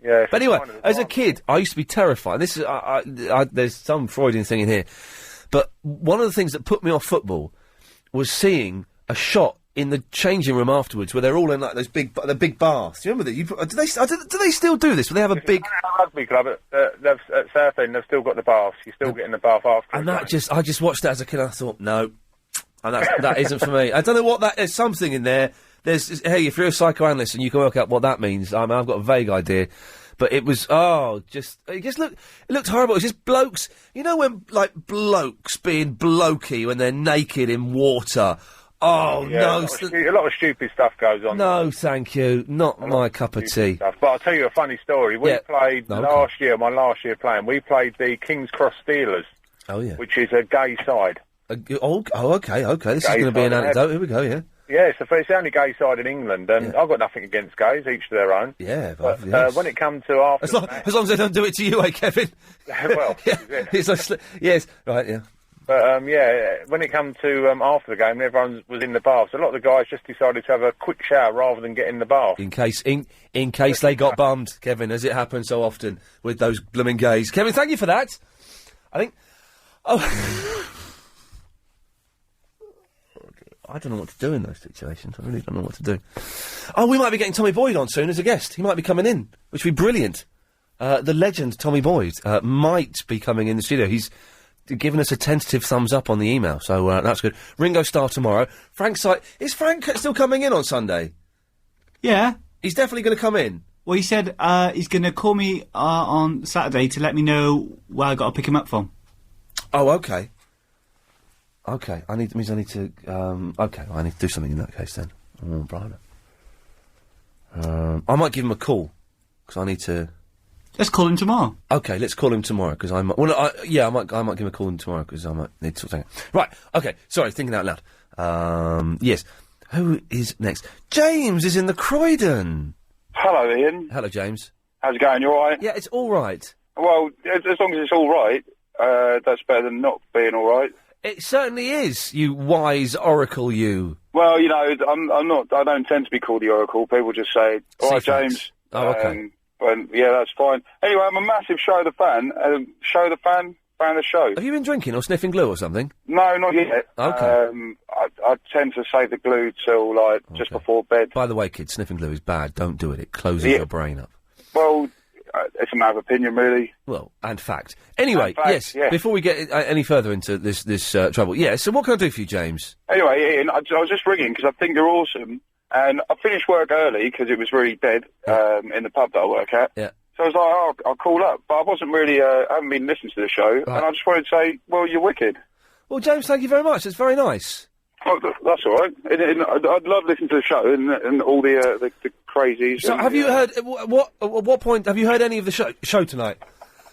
[SPEAKER 4] Yeah.
[SPEAKER 6] But anyway, as a kid, I used to be terrified. This is there's some Freudian thing in here, but one of the things that put me off football was seeing a shot in the changing room afterwards where they're all in like those big baths. Do you remember that? Do they still do this? Where they have a big
[SPEAKER 4] rugby club at Southend? They've still got the baths. You still get in the bath after.
[SPEAKER 6] And I just watched that as a kid. And I thought, no, and that isn't for me. I don't know what that. There's something in there. Hey, if you're a psychoanalyst and you can work out what that means, I've got a vague idea. But it was, it looked horrible. It's just blokes. You know when, like, blokes being blokey when they're naked in water. Oh,
[SPEAKER 4] yeah,
[SPEAKER 6] no.
[SPEAKER 4] A lot of stupid stuff goes on.
[SPEAKER 6] No, thank you. Not my cup of tea.
[SPEAKER 4] Stuff. But I'll tell you a funny story. We played my last year playing, we played the King's Cross Steelers.
[SPEAKER 6] Oh, yeah.
[SPEAKER 4] Which is a gay side.
[SPEAKER 6] Okay. This is going to be an anecdote. Here we go, yeah.
[SPEAKER 4] Yeah, it's the only gay side in England, and I've got nothing against gays, each to their own.
[SPEAKER 6] Yeah,
[SPEAKER 4] but
[SPEAKER 6] yes.
[SPEAKER 4] When it comes to after...
[SPEAKER 6] As long as they don't do it to you, Kevin?
[SPEAKER 4] Well,
[SPEAKER 6] yes, right, yeah.
[SPEAKER 4] But, when it come to after the game, everyone was in the bath. So a lot of the guys just decided to have a quick shower rather than get in the bath.
[SPEAKER 6] In case they got bummed, Kevin, as it happens so often with those blooming gays. Kevin, thank you for that. I think... Oh... I don't know what to do in those situations. I really don't know what to do. Oh, we might be getting Tommy Boyd on soon as a guest. He might be coming in, which would be brilliant. The legend Tommy Boyd might be coming in the studio. He's given us a tentative thumbs up on the email, so that's good. Ringo Starr tomorrow. Is Frank still coming in on Sunday?
[SPEAKER 11] Yeah.
[SPEAKER 6] He's definitely going to come in.
[SPEAKER 11] Well, he said he's going to call me on Saturday to let me know where I got to pick him up from.
[SPEAKER 6] Oh, okay. Okay, I need to, I need to do something in that case then. Oh, Brian. I might give him a call, because I need to...
[SPEAKER 11] Let's call him tomorrow.
[SPEAKER 6] Okay, let's call him tomorrow, because I might... Well, I might give him a call tomorrow, because I might need to sort of thing. Right, okay, sorry, thinking out loud. Yes. Who is next? James is in the Croydon.
[SPEAKER 3] Hello, Ian.
[SPEAKER 6] Hello, James.
[SPEAKER 3] How's it going? You all right?
[SPEAKER 6] Yeah, it's all right.
[SPEAKER 3] Well, as long as it's all right, that's better than not being all right.
[SPEAKER 6] It certainly is, you wise oracle, you.
[SPEAKER 3] Well, you know, I don't tend to be called the oracle. People just say, all right, James.
[SPEAKER 6] Oh, okay.
[SPEAKER 3] Yeah, that's fine. Anyway, I'm a massive Show the Fan. Fan of the show.
[SPEAKER 6] Have you been drinking or sniffing glue or something?
[SPEAKER 3] No, not yet.
[SPEAKER 6] Okay.
[SPEAKER 3] I tend to save the glue till, just before bed.
[SPEAKER 6] By the way, kids, sniffing glue is bad. Don't do it. It closes your brain up.
[SPEAKER 3] Well... it's a matter of opinion, really.
[SPEAKER 6] Well, and fact. Anyway, yes, before we get any further into this trouble, so what can I do for you, James?
[SPEAKER 3] Anyway, Ian, I was just ringing because I think you're awesome, and I finished work early because it was really dead in the pub that I work at.
[SPEAKER 6] Yeah.
[SPEAKER 3] So I was like, oh, I'll call up, but I wasn't really, I haven't been listening to the show, and I just wanted to say, well, you're wicked.
[SPEAKER 6] Well, James, thank you very much. It's very nice.
[SPEAKER 3] Oh, that's all right. I'd love listening to the show and all the crazies.
[SPEAKER 6] So, have you heard? At what point have you heard any of the show tonight?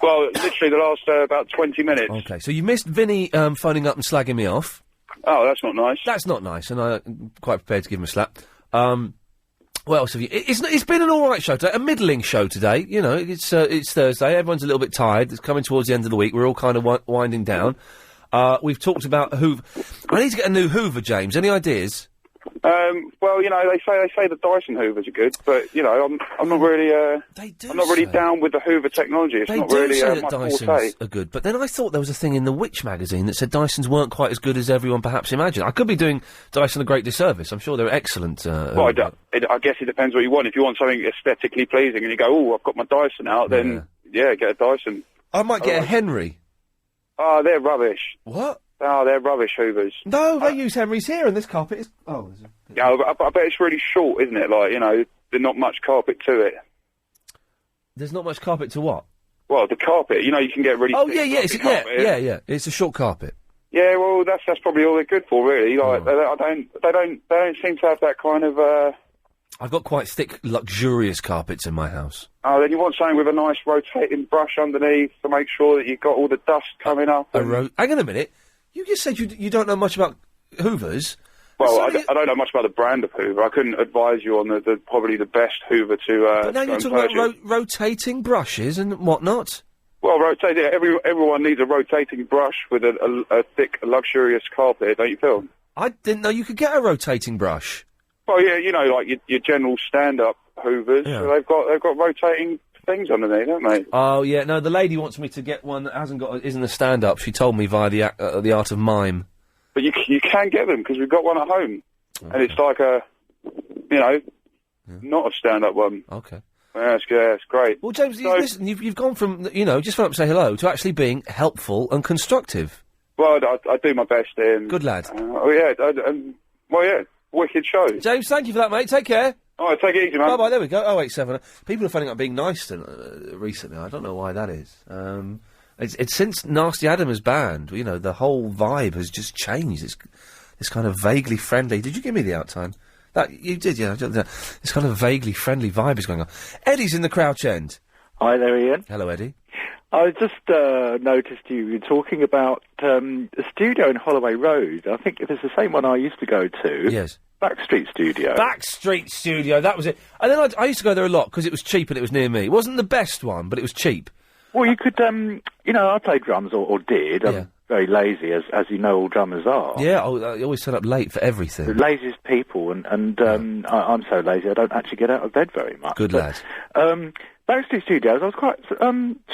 [SPEAKER 3] Well, literally the last about 20 minutes.
[SPEAKER 6] Okay, so you missed Vinny phoning up and slagging me off.
[SPEAKER 3] Oh, that's not nice.
[SPEAKER 6] That's not nice, and I'm quite prepared to give him a slap. What else have you? It's been an all right show today, a middling show today. You know, it's Thursday. Everyone's a little bit tired. It's coming towards the end of the week. We're all kind of winding down. We've talked about Hoover. I need to get a new Hoover, James. Any ideas?
[SPEAKER 3] Well, you know, they say the Dyson Hoovers are good, but you know, I'm not really. I'm not really down with the Hoover technology. It's not really
[SPEAKER 6] say that
[SPEAKER 3] my
[SPEAKER 6] Dysons
[SPEAKER 3] forte.
[SPEAKER 6] are good, but then I thought there was a thing in the Witch magazine that said Dysons weren't quite as good as everyone perhaps imagined. I could be doing Dyson a great disservice. I'm sure they're excellent.
[SPEAKER 3] Well, I guess it depends what you want. If you want something aesthetically pleasing and you go, oh, I've got my Dyson out, then yeah, get a Dyson.
[SPEAKER 6] I might get a Henry.
[SPEAKER 3] Oh, they're rubbish.
[SPEAKER 6] What?
[SPEAKER 3] Oh, they're rubbish Hoovers.
[SPEAKER 6] No, they use Henrys here, and this carpet is... Oh,
[SPEAKER 3] yeah, I bet it's really short, isn't it? Like, you know, there's not much carpet to it.
[SPEAKER 6] There's not much carpet to what?
[SPEAKER 3] Well, the carpet, you know, you can get really...
[SPEAKER 6] Oh, yeah. It's a short carpet.
[SPEAKER 3] Yeah, well, that's probably all they're good for, really. Like, they don't seem to have that kind of...
[SPEAKER 6] I've got quite thick, luxurious carpets in my house.
[SPEAKER 3] Oh, then you want something with a nice rotating brush underneath to make sure that you've got all the dust coming up.
[SPEAKER 6] Hang on a minute. You just said you don't know much about Hoovers.
[SPEAKER 3] Well, I don't know much about the brand of Hoover. I couldn't advise you on the probably the best Hoover to.
[SPEAKER 6] But now you're talking about rotating brushes and whatnot.
[SPEAKER 3] Well, rotating. Everyone needs a rotating brush with a thick, luxurious carpet. Don't you feel?
[SPEAKER 6] I didn't know you could get a rotating brush.
[SPEAKER 3] Well, yeah, you know, like your general stand-up Hoovers.
[SPEAKER 6] Yeah.
[SPEAKER 3] So they've got rotating things underneath, don't they?
[SPEAKER 6] Oh yeah, no. The lady wants me to get one that isn't a stand-up. She told me via the art of mime.
[SPEAKER 3] But you can get them because we've got one at home, and it's like not a stand-up one.
[SPEAKER 6] Okay.
[SPEAKER 3] Yeah, it's great.
[SPEAKER 6] Well, James, listen, you've gone from just phone up and say hello to actually being helpful and constructive.
[SPEAKER 3] Well, I do my best, Ian.
[SPEAKER 6] Good lad.
[SPEAKER 3] Wicked show.
[SPEAKER 6] James, thank you for that, mate. Take care.
[SPEAKER 3] All right, take it easy, man.
[SPEAKER 6] Bye-bye, there we go. 087. People are finding out being nice recently. I don't know why that is. It's since Nasty Adam has banned, the whole vibe has just changed. It's this kind of vaguely friendly... Did you give me the outtime? That you did, yeah. This kind of vaguely friendly vibe is going on. Eddie's in the Crouch End.
[SPEAKER 20] Hi there, Ian.
[SPEAKER 6] Hello, Eddie.
[SPEAKER 20] I just noticed you were talking about a studio in Holloway Road. I think it was the same one I used to go to.
[SPEAKER 6] Yes.
[SPEAKER 20] Backstreet Studio.
[SPEAKER 6] Backstreet Studio, that was it. And then I used to go there a lot because it was cheap and it was near me. It wasn't the best one, but it was cheap.
[SPEAKER 20] Well, you could, I played drums or did. very lazy, as you know, all drummers are.
[SPEAKER 6] Yeah, I always turn up late for everything.
[SPEAKER 20] The laziest people, and I'm so lazy I don't actually get out of bed very much.
[SPEAKER 6] Good lad.
[SPEAKER 20] Backstreet Studios, I was quite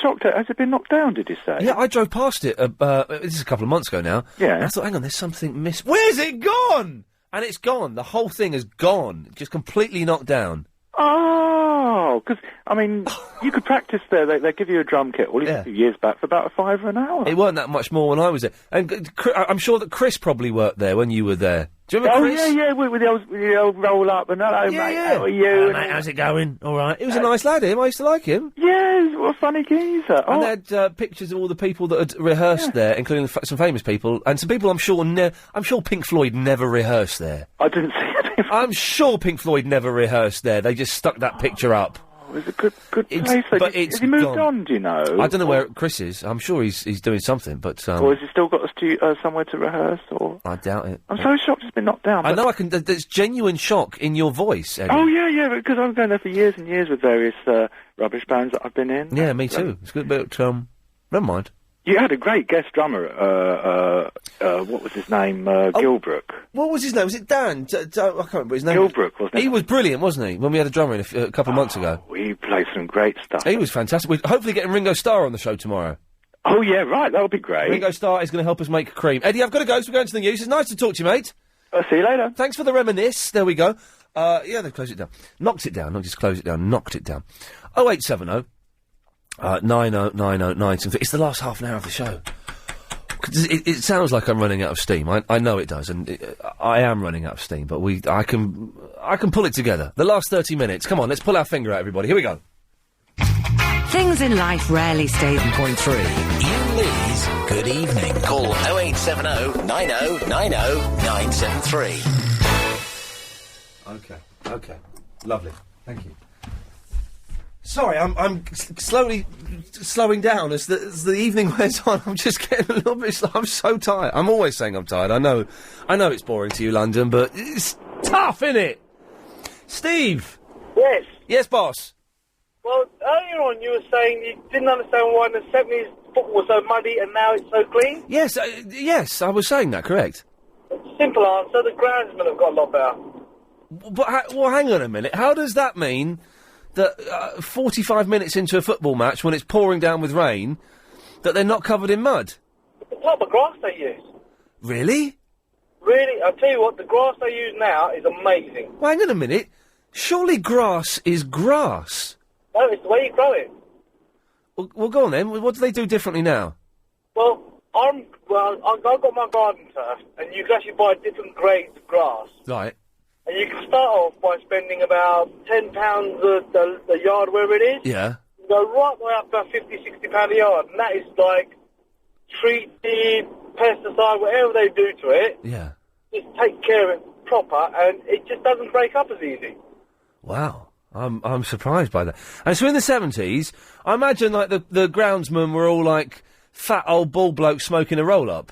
[SPEAKER 20] shocked at. Has it been knocked down, did you say?
[SPEAKER 6] Yeah, I drove past it, this is a couple of months ago now.
[SPEAKER 20] Yeah.
[SPEAKER 6] And I thought, hang on, there's something missing. Where's it gone? And it's gone. The whole thing is gone. Just completely knocked down.
[SPEAKER 20] Oh, because, I mean, you could practice there. They give you a drum kit, all a few years back, for about $5 an hour.
[SPEAKER 6] It weren't that much more when I was there. And I'm sure that Chris probably worked there when you were there. Do you remember Chris?
[SPEAKER 20] Yeah, with the old roll up and hello, mate, how are you?
[SPEAKER 6] Mate, how's it going? All right. He was a nice lad, him. I used to like him.
[SPEAKER 20] Yeah, what a funny geezer.
[SPEAKER 6] And they had pictures of all the people that had rehearsed there, including some famous people, and some people I'm sure Pink Floyd never rehearsed there.
[SPEAKER 20] I didn't see it.
[SPEAKER 6] I'm sure Pink Floyd never rehearsed there. They just stuck that picture up.
[SPEAKER 20] It's a good place.
[SPEAKER 6] But it's
[SPEAKER 20] has he moved
[SPEAKER 6] gone.
[SPEAKER 20] on, do you know?
[SPEAKER 6] I don't know where Chris is. I'm sure he's doing something, but...
[SPEAKER 20] or has he still got somewhere to rehearse, or...?
[SPEAKER 6] I doubt it.
[SPEAKER 20] I'm so shocked it's been knocked down.
[SPEAKER 6] I know, there's genuine shock in your voice, Eddie.
[SPEAKER 20] Oh, yeah, because I've been there for years and years with various rubbish bands that I've been in.
[SPEAKER 6] Yeah, me too. It's good, but, never mind.
[SPEAKER 20] You had a great guest drummer, what was his name? Gilbrook.
[SPEAKER 6] What was his name? Was it Dan? I can't remember his name.
[SPEAKER 20] Gilbrook, wasn't it?
[SPEAKER 6] He was brilliant, wasn't he, when we had a drummer in a couple of months ago?
[SPEAKER 20] He played some great stuff.
[SPEAKER 6] He was fantastic. We're hopefully getting Ringo Starr on the show tomorrow.
[SPEAKER 20] Oh, yeah, right, that'll be great.
[SPEAKER 6] Ringo Starr is going to help us make cream. Eddie, I've got to go, so we're going to the news. It's nice to talk to you, mate.
[SPEAKER 20] I'll see you later.
[SPEAKER 6] Thanks for the reminisce. There we go. Yeah, they've closed it down. Knocked it down, not just closed it down, knocked it down. 0870 9090. It's the last half an hour of the show. It sounds like I'm running out of steam. I know it does, and I am running out of steam. But I can pull it together. The last 30 minutes. Come on, let's pull our finger out, everybody. Here we go.
[SPEAKER 5] Things in life rarely stay.
[SPEAKER 13] 7.3. Iain Lee's Good Evening. Call 0870 9090 973.
[SPEAKER 6] Okay. Lovely. Thank you. Sorry, I'm slowly slowing down as the evening wears on. I'm just getting a little bit... I'm so tired. I'm always saying I'm tired. I know it's boring to you, London, but it's tough, innit? Steve!
[SPEAKER 21] Yes.
[SPEAKER 6] Yes, boss?
[SPEAKER 21] Well, earlier on you were saying you didn't understand why in the 70s football was so muddy and now it's so clean.
[SPEAKER 6] Yes, I was saying that, correct.
[SPEAKER 21] Simple answer, the groundsmen have got a lot better.
[SPEAKER 6] But, well, hang on a minute. How does that mean that 45 minutes into a football match, when it's pouring down with rain, that they're not covered in mud?
[SPEAKER 21] It's the type of grass they use.
[SPEAKER 6] Really?
[SPEAKER 21] Really, I'll tell you what, the grass they use now is amazing.
[SPEAKER 6] Well, hang on a minute. Surely grass is grass.
[SPEAKER 21] No, it's the way you grow it.
[SPEAKER 6] Well, go on then. What do they do differently now?
[SPEAKER 21] Well, I've got my garden turf, and you can actually buy different grades of grass.
[SPEAKER 6] Right.
[SPEAKER 21] And you can start off by spending about £10 a yard, wherever it is.
[SPEAKER 6] Yeah.
[SPEAKER 21] You go right the way up to about £50, £60 a yard, and that is like treated, pesticide, whatever they do to it.
[SPEAKER 6] Yeah.
[SPEAKER 21] Just take care of it proper, and it just doesn't break up as easy.
[SPEAKER 6] Wow. I'm surprised by that. And so in the 70s, I imagine like the groundsmen were all like fat old bald blokes smoking a roll-up.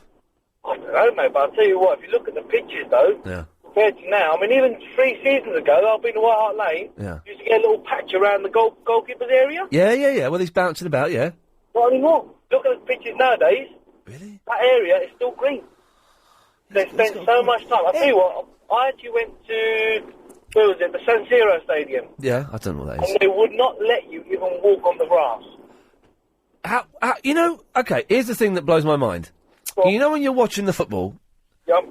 [SPEAKER 21] I don't know, mate, but I'll tell you what, if you look at the pictures, though,
[SPEAKER 6] Yeah.
[SPEAKER 21] compared to now, I mean, even 3 seasons ago, I've been to White Hart Lane,
[SPEAKER 6] Yeah.
[SPEAKER 21] used to get a little patch around the goalkeeper's area.
[SPEAKER 6] Yeah. Well, he's bouncing about, yeah.
[SPEAKER 21] Not anymore. Look at the pictures nowadays. Really? That area is still green. They spent so much time. I'll tell you what, I actually went to, where was it, the San Siro Stadium.
[SPEAKER 6] Yeah, I don't know what that is.
[SPEAKER 21] And they would not let you even walk on the grass.
[SPEAKER 6] How, okay, here's the thing that blows my mind.
[SPEAKER 21] Well,
[SPEAKER 6] you know when you're watching the football,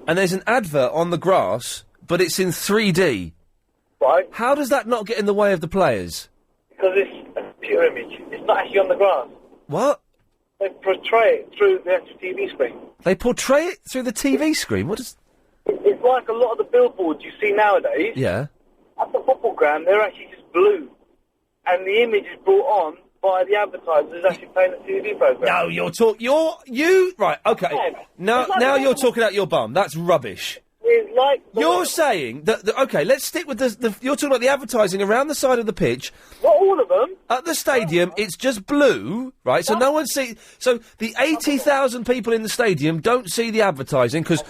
[SPEAKER 6] and there's an advert on the grass, but it's in 3D.
[SPEAKER 21] Right.
[SPEAKER 6] How does that not get in the way of the players?
[SPEAKER 21] Because it's a pure image. It's not actually on the grass.
[SPEAKER 6] What?
[SPEAKER 21] They portray it through the actual TV screen.
[SPEAKER 6] They portray it through the TV screen? What is...
[SPEAKER 21] It's like a lot of the billboards you see nowadays.
[SPEAKER 6] Yeah.
[SPEAKER 21] At the football ground, they're actually just blue. And the image is brought on by the advertisers actually playing the TV programme.
[SPEAKER 6] No, right, okay.
[SPEAKER 21] Yeah,
[SPEAKER 6] Now you're talking out your bum. That's rubbish.
[SPEAKER 21] It's like...
[SPEAKER 6] You're saying that, okay, let's stick with you're talking about the advertising around the side of the pitch.
[SPEAKER 21] Not all of them.
[SPEAKER 6] At the stadium, it's just blue, right? So no one sees... So the 80,000 people in the stadium don't see the advertising, because...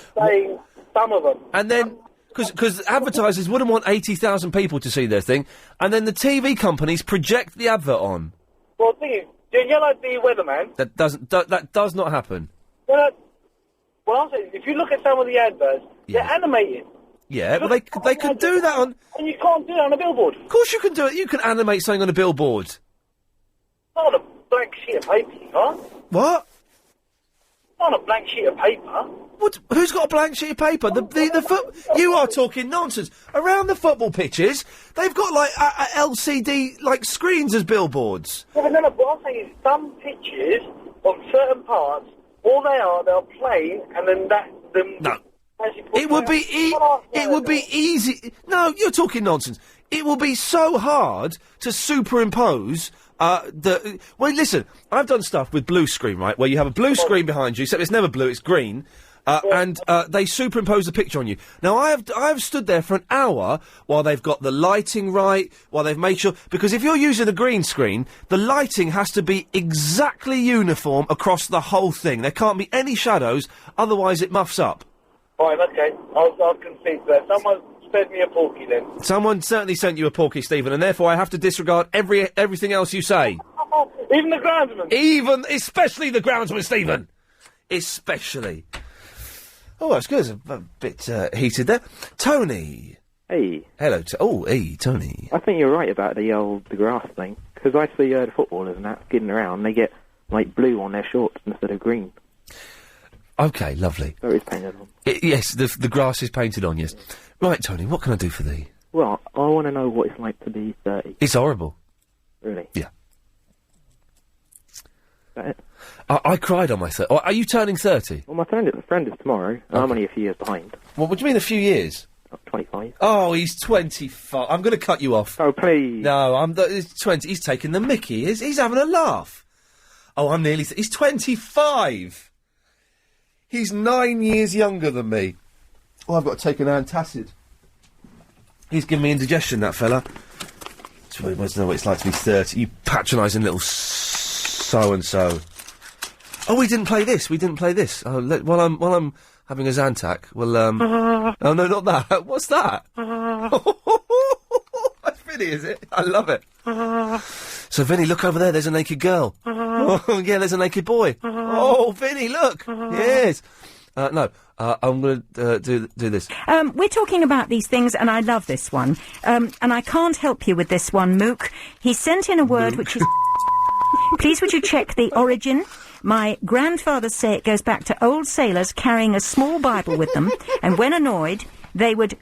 [SPEAKER 21] Some of them.
[SPEAKER 6] And then... Because advertisers wouldn't want 80,000 people to see their thing, and then the TV companies project the advert on.
[SPEAKER 21] Well, the thing is, you know, like the weatherman.
[SPEAKER 6] That does not happen.
[SPEAKER 21] You know, Well, I'm saying, if you look at some of the adverts, they're animated.
[SPEAKER 6] Yeah, well, they could do that on...
[SPEAKER 21] And you can't do that on a billboard.
[SPEAKER 6] Of course you can do it. You can animate something on a billboard.
[SPEAKER 21] Not on a blank sheet of paper, you can't.
[SPEAKER 6] What?
[SPEAKER 21] Not on a blank sheet of paper.
[SPEAKER 6] What? Who's got a blank sheet of paper? You are talking nonsense. Around the football pitches, they've got, like, LCD, like, screens as billboards.
[SPEAKER 21] Yeah, but no, what I'm saying is some pitches on certain parts, all they're plain, and then
[SPEAKER 6] No. It would be easy. No, you're talking nonsense. It will be so hard to superimpose well, listen, I've done stuff with blue screen, right, where you have a blue screen behind you, except it's never blue, it's green, and they superimpose the picture on you. Now, I have stood there for an hour while they've got the lighting right, while they've made sure... Because if you're using a green screen, the lighting has to be exactly uniform across the whole thing. There can't be any shadows, otherwise it muffs up.
[SPEAKER 21] Fine, okay. I'll concede that. Someone sent me a porky then.
[SPEAKER 6] Someone certainly sent you a porky, Stephen, and therefore I have to disregard everything else you say.
[SPEAKER 21] Even the groundsman?
[SPEAKER 6] Especially the groundsman, Stephen! Especially. Oh, that's good. It's a bit heated there. Tony.
[SPEAKER 2] Hey.
[SPEAKER 6] Hello. Hey, Tony.
[SPEAKER 2] I think you're right about the grass thing, because I see the footballers and that skidding around, they get, like, blue on their shorts instead of green.
[SPEAKER 6] Okay, lovely.
[SPEAKER 2] So it's painted on.
[SPEAKER 6] Yes, the grass is painted on, yes. Right, Tony, what can I do for thee?
[SPEAKER 2] Well, I want to know what it's like to be 30.
[SPEAKER 6] It's horrible.
[SPEAKER 2] Really?
[SPEAKER 6] Yeah.
[SPEAKER 2] Is that it?
[SPEAKER 6] I cried on my 30. Are you turning 30?
[SPEAKER 2] Well, my friend is tomorrow, and I'm only a few years behind.
[SPEAKER 6] Well, what do you mean a few years?
[SPEAKER 2] 25.
[SPEAKER 6] Oh, he's 25. I'm going to cut you off.
[SPEAKER 2] Oh, please.
[SPEAKER 6] No, he's 20. He's taking the mickey. He's having a laugh. Oh, I'm nearly... he's 25. He's 9 years younger than me. Oh, I've got to take an antacid. He's giving me indigestion, that fella. So he wants to know what it's like to be 30. You patronising little so-and-so. Oh, we didn't play this. Oh, while I'm having a Zantac, well, oh, no, not that. What's that? That's Vinny, is it? I love it. So, Vinny, look over there. There's a naked girl. Oh, yeah, there's a naked boy. Oh, Vinny, look. Yes. No, I'm going to do this.
[SPEAKER 18] We're talking about these things, and I love this one. And I can't help you with this one, Mook. He sent in a word which is... Please would you check the origin? My grandfathers say it goes back to old sailors carrying a small Bible with them, and when annoyed, they would,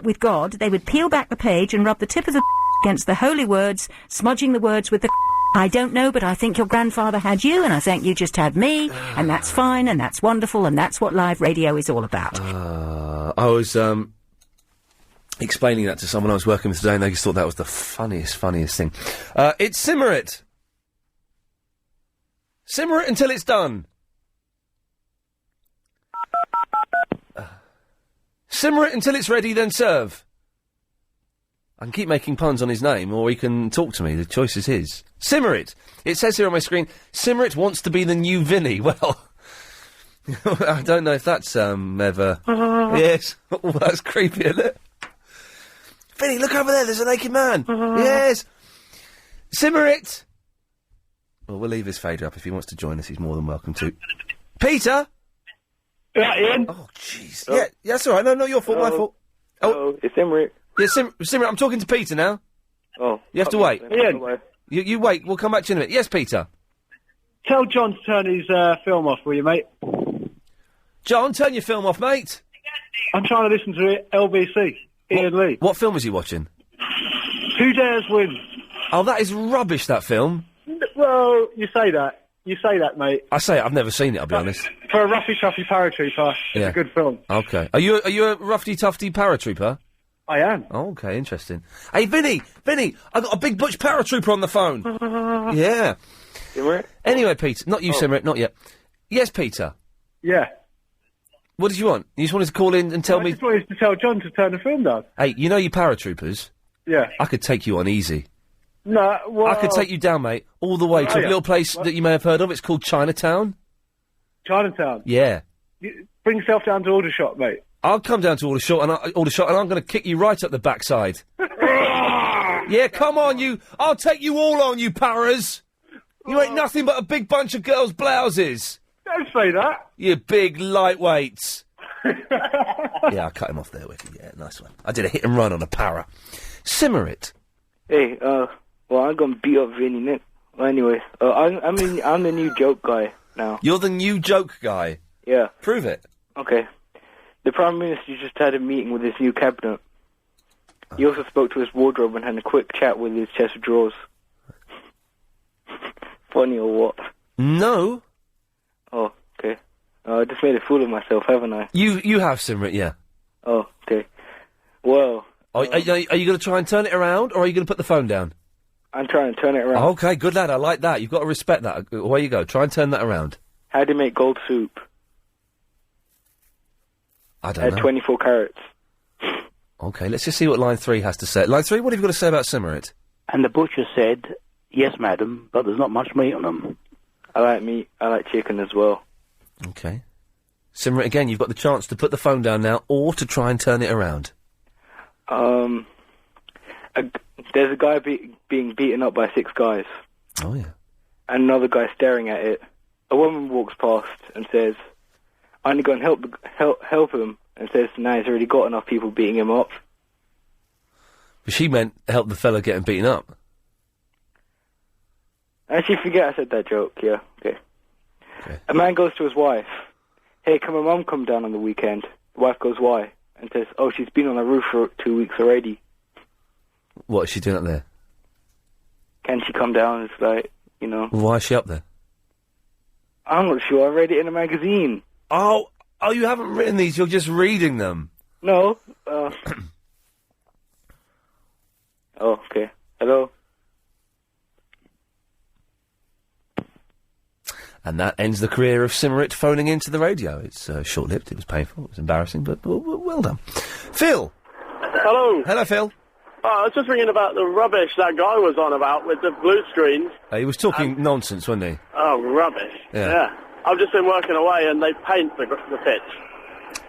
[SPEAKER 18] with God, they would peel back the page and rub the tip of the against the holy words, smudging the words with the... I don't know, but I think your grandfather had you, and I think you just had me, and that's fine, and that's wonderful, and that's what live radio is all about.
[SPEAKER 6] I was, explaining that to someone I was working with today, and they just thought that was the funniest thing. It's Simmer It. Simmer it until it's done. Simmer it until it's ready, then serve. I can keep making puns on his name, or he can talk to me. The choice is his. Simmer It. It says here on my screen, Simmer It wants to be the new Vinny. Well, I don't know if that's, ever... Yes. Oh, that's creepy, isn't it? Vinny, look over there, there's a naked man. Yes. Simmer It. Well, we'll leave his fader up. If he wants to join us, he's more than welcome to. Peter?
[SPEAKER 21] Yeah, Ian?
[SPEAKER 6] Oh, jeez. Oh. Yeah, that's all right. No, not your fault, my fault.
[SPEAKER 21] Oh, it's Simmer.
[SPEAKER 6] Yeah, Simmer, I'm talking to Peter now.
[SPEAKER 21] Oh.
[SPEAKER 6] You have to wait.
[SPEAKER 21] Ian.
[SPEAKER 6] You wait, we'll come back to you in a minute. Yes, Peter?
[SPEAKER 21] Tell John to turn his film off, will you, mate?
[SPEAKER 6] John, turn your film off, mate.
[SPEAKER 21] I'm trying to listen to it, LBC, Ian Lee.
[SPEAKER 6] What film was he watching?
[SPEAKER 21] Who Dares Win?
[SPEAKER 6] Oh, that is rubbish, that film.
[SPEAKER 21] Well, you say that. You say that, mate.
[SPEAKER 6] I say it, I've never seen it, I'll be honest.
[SPEAKER 21] For a roughy-toughy paratrooper, it's a good film.
[SPEAKER 6] Okay. Are you a roughy-tufty paratrooper?
[SPEAKER 21] I am.
[SPEAKER 6] Oh, okay, interesting. Hey, Vinny, I've got a big butch paratrooper on the phone. Yeah.
[SPEAKER 21] Simmer it?
[SPEAKER 6] Anyway, Peter, not you, Simmer it, not yet. Yes, Peter?
[SPEAKER 21] Yeah.
[SPEAKER 6] What did you want? You just wanted to call in and tell me...
[SPEAKER 21] I just wanted to tell John to turn the film down.
[SPEAKER 6] Hey, you know you paratroopers?
[SPEAKER 21] Yeah.
[SPEAKER 6] I could take you on easy.
[SPEAKER 21] No, well...
[SPEAKER 6] I could take you down, mate, all the way to a little place that you may have heard of. It's called Chinatown.
[SPEAKER 21] Chinatown?
[SPEAKER 6] Yeah.
[SPEAKER 21] Bring yourself down to Aldershot, mate.
[SPEAKER 6] I'll come down to Aldershot and I'm going to kick you right up the backside. Yeah, come on, you. I'll take you all on, you paras. You ain't nothing but a big bunch of girls' blouses.
[SPEAKER 21] No,
[SPEAKER 12] Don't say that.
[SPEAKER 6] You big lightweights. Yeah, I cut him off there, Wiki. Yeah, nice one. I did a hit and run on a para. Simmer it.
[SPEAKER 14] Hey, well, I'm gonna beat up Vinny, Nick. Well, anyway, I'm the new joke guy now.
[SPEAKER 6] You're the new joke guy?
[SPEAKER 14] Yeah.
[SPEAKER 6] Prove it.
[SPEAKER 14] Okay. The Prime Minister just had a meeting with his new cabinet. He also spoke to his wardrobe and had a quick chat with his chest of drawers. Funny or what?
[SPEAKER 6] No.
[SPEAKER 14] Oh, okay. I just made a fool of myself, haven't I?
[SPEAKER 6] You have, Simrit, yeah.
[SPEAKER 14] Oh, okay. Well...
[SPEAKER 6] Are you going to try and turn it around, or are you going to put the phone down?
[SPEAKER 14] I'm trying to turn it around.
[SPEAKER 6] Okay, good lad, I like that. You've got to respect that. Away you go. Try and turn that around.
[SPEAKER 14] How do you make gold soup?
[SPEAKER 6] I don't know.
[SPEAKER 14] 24 carats.
[SPEAKER 6] Okay, let's just see what line 3 has to say. Line 3, what have you got to say about Simrit?
[SPEAKER 23] And the butcher said, yes, madam, but there's not much meat on them.
[SPEAKER 14] I like meat. I like chicken as well.
[SPEAKER 6] Okay. Simrit, again, you've got the chance to put the phone down now, or to try and turn it around.
[SPEAKER 14] There's a guy being beaten up by 6 guys.
[SPEAKER 6] Oh, yeah.
[SPEAKER 14] And another guy staring at it. A woman walks past and says, I'm going to help him, and says, now he's already got enough people beating him up.
[SPEAKER 6] But she meant help the fella getting beaten up.
[SPEAKER 14] Actually, forget I said that joke, yeah, okay. A man goes to his wife, hey, can my mum come down on the weekend? The wife goes, why? And says, oh, she's been on the roof for 2 weeks already.
[SPEAKER 6] What is she doing up there?
[SPEAKER 14] Can she come down? It's like, you know.
[SPEAKER 6] Why is she up there?
[SPEAKER 14] I'm not sure, I read it in a magazine.
[SPEAKER 6] Oh, you haven't written these, you're just reading them.
[SPEAKER 14] No, oh, okay. Hello?
[SPEAKER 6] And that ends the career of Simrit phoning into the radio. It's short-lived, it was painful, it was embarrassing, but well done. Phil!
[SPEAKER 21] Hello.
[SPEAKER 6] Hello, Phil.
[SPEAKER 21] I was just ringing about the rubbish that guy was on about with the blue screens.
[SPEAKER 6] He was talking nonsense, wasn't he?
[SPEAKER 21] Oh, rubbish.
[SPEAKER 6] Yeah.
[SPEAKER 21] I've just been working away and they paint the pitch.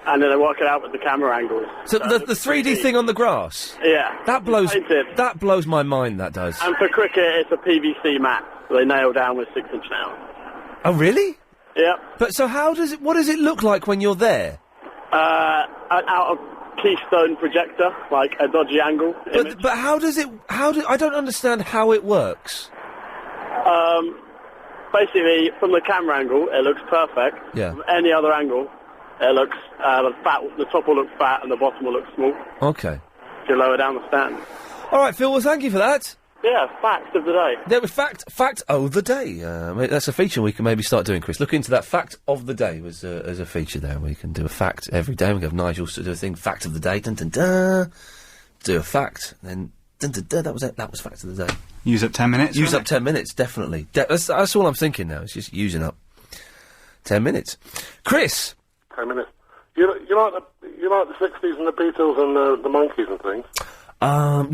[SPEAKER 21] And then they work it out with the camera angles.
[SPEAKER 6] So the 3D thing on the grass?
[SPEAKER 21] Yeah.
[SPEAKER 6] That blows my mind, that does.
[SPEAKER 21] And for cricket, it's a PVC mat. So they nail down with 6-inch nails.
[SPEAKER 6] Oh, really?
[SPEAKER 21] Yeah.
[SPEAKER 6] But so what does it look like when you're there?
[SPEAKER 21] An out-of-keystone projector, like a dodgy angle image.
[SPEAKER 6] But how does it, I don't understand how it works.
[SPEAKER 21] Basically, from the camera angle, it looks perfect.
[SPEAKER 6] Yeah.
[SPEAKER 21] From any other angle, it looks, the top will look fat and the bottom will look small.
[SPEAKER 6] Okay.
[SPEAKER 21] If you lower down the stand.
[SPEAKER 6] All right, Phil, well, thank you for that.
[SPEAKER 21] Yeah, fact of the day.
[SPEAKER 6] There was fact of the day. That's a feature we can maybe start doing, Chris. Look into that. Fact of the day as a feature there. We can do a fact every day. We have Nigel do a thing, fact of the day, dun dun dun. Do a fact, then dun dun dun. That was it. That was fact of the day.
[SPEAKER 11] Use up 10 minutes.
[SPEAKER 6] Use up 10 minutes, definitely. That's all I'm thinking now. It's just using up 10 minutes. Chris.
[SPEAKER 24] 10 minutes. You like the 60s and the Beatles and the Monkeys and things?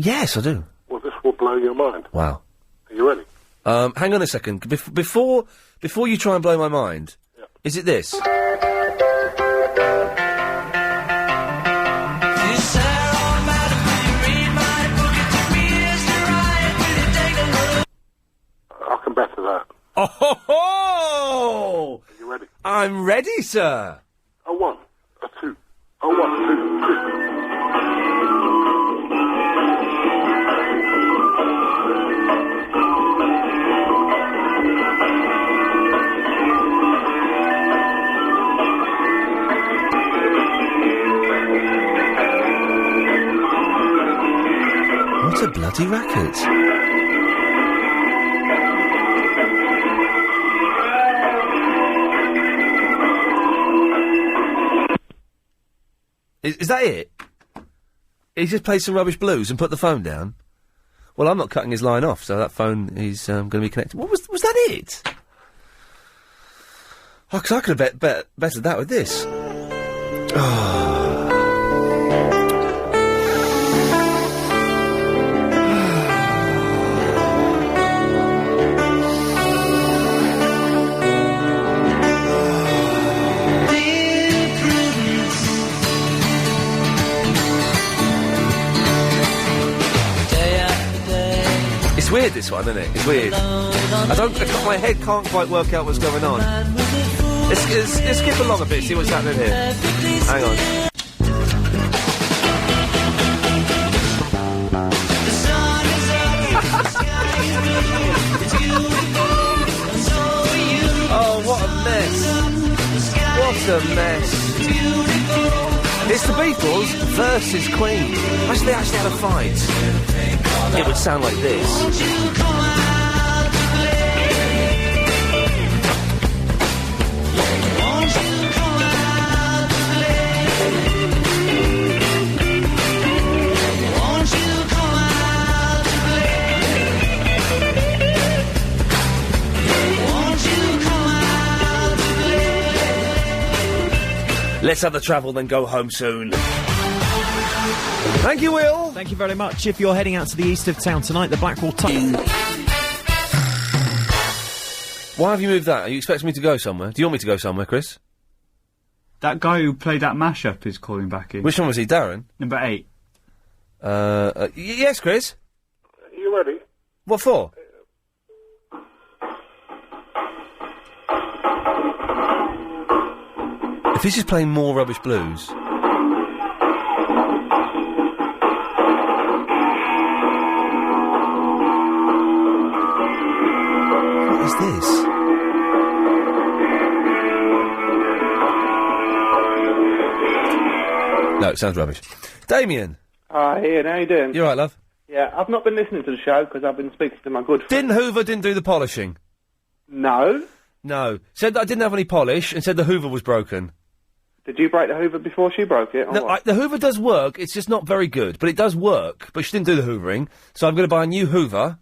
[SPEAKER 6] Yes, I do.
[SPEAKER 24] Well, this will blow your mind.
[SPEAKER 6] Wow.
[SPEAKER 24] Are you ready?
[SPEAKER 6] Hang on a second. Before you try and blow my mind, is it this?
[SPEAKER 24] I can better that.
[SPEAKER 6] Oh ho ho!
[SPEAKER 24] Are you ready?
[SPEAKER 6] I'm ready, sir.
[SPEAKER 24] A 1, a 2, a 1, 2, 3.
[SPEAKER 6] What a bloody racket. Is that it? He just played some rubbish blues and put the phone down? Well, I'm not cutting his line off, so that phone is going to be connected. What was that it? Oh, because I could have bettered that with this. Oh. It's weird, this one, isn't it? It's weird. My head can't quite work out what's going on. Let's skip along a bit, see what's happening here. Hang on. Oh, what a mess. What a mess. It's the Beatles versus Queen. Imagine they actually had a fight. It would sound like this. Let's have the travel, then go home soon. Thank you, Will.
[SPEAKER 19] Thank you very much. If you're heading out to the east of town tonight, the Blackwall Tunnel.
[SPEAKER 6] Why have you moved that? Are you expecting me to go somewhere? Do you want me to go somewhere, Chris?
[SPEAKER 11] That guy who played that mashup is calling back in.
[SPEAKER 6] Which one was he, Darren?
[SPEAKER 11] Number 8.
[SPEAKER 6] Yes, Chris?
[SPEAKER 24] Are you ready?
[SPEAKER 6] What for? If this is playing more Rubbish Blues... What is this? No, it sounds rubbish. Damien!
[SPEAKER 7] Hi, Ian, how you doing?
[SPEAKER 6] You alright, love?
[SPEAKER 7] Yeah, I've not been listening to the show because I've been speaking to my good friend.
[SPEAKER 6] Hoover didn't do the polishing?
[SPEAKER 7] No.
[SPEAKER 6] No. Said that I didn't have any polish and said the Hoover was broken.
[SPEAKER 7] Did you break the Hoover before she broke it? Or
[SPEAKER 6] No,
[SPEAKER 7] what?
[SPEAKER 6] the Hoover does work, it's just not very good, but it does work. But she didn't do the hoovering, so I'm going to buy a new Hoover.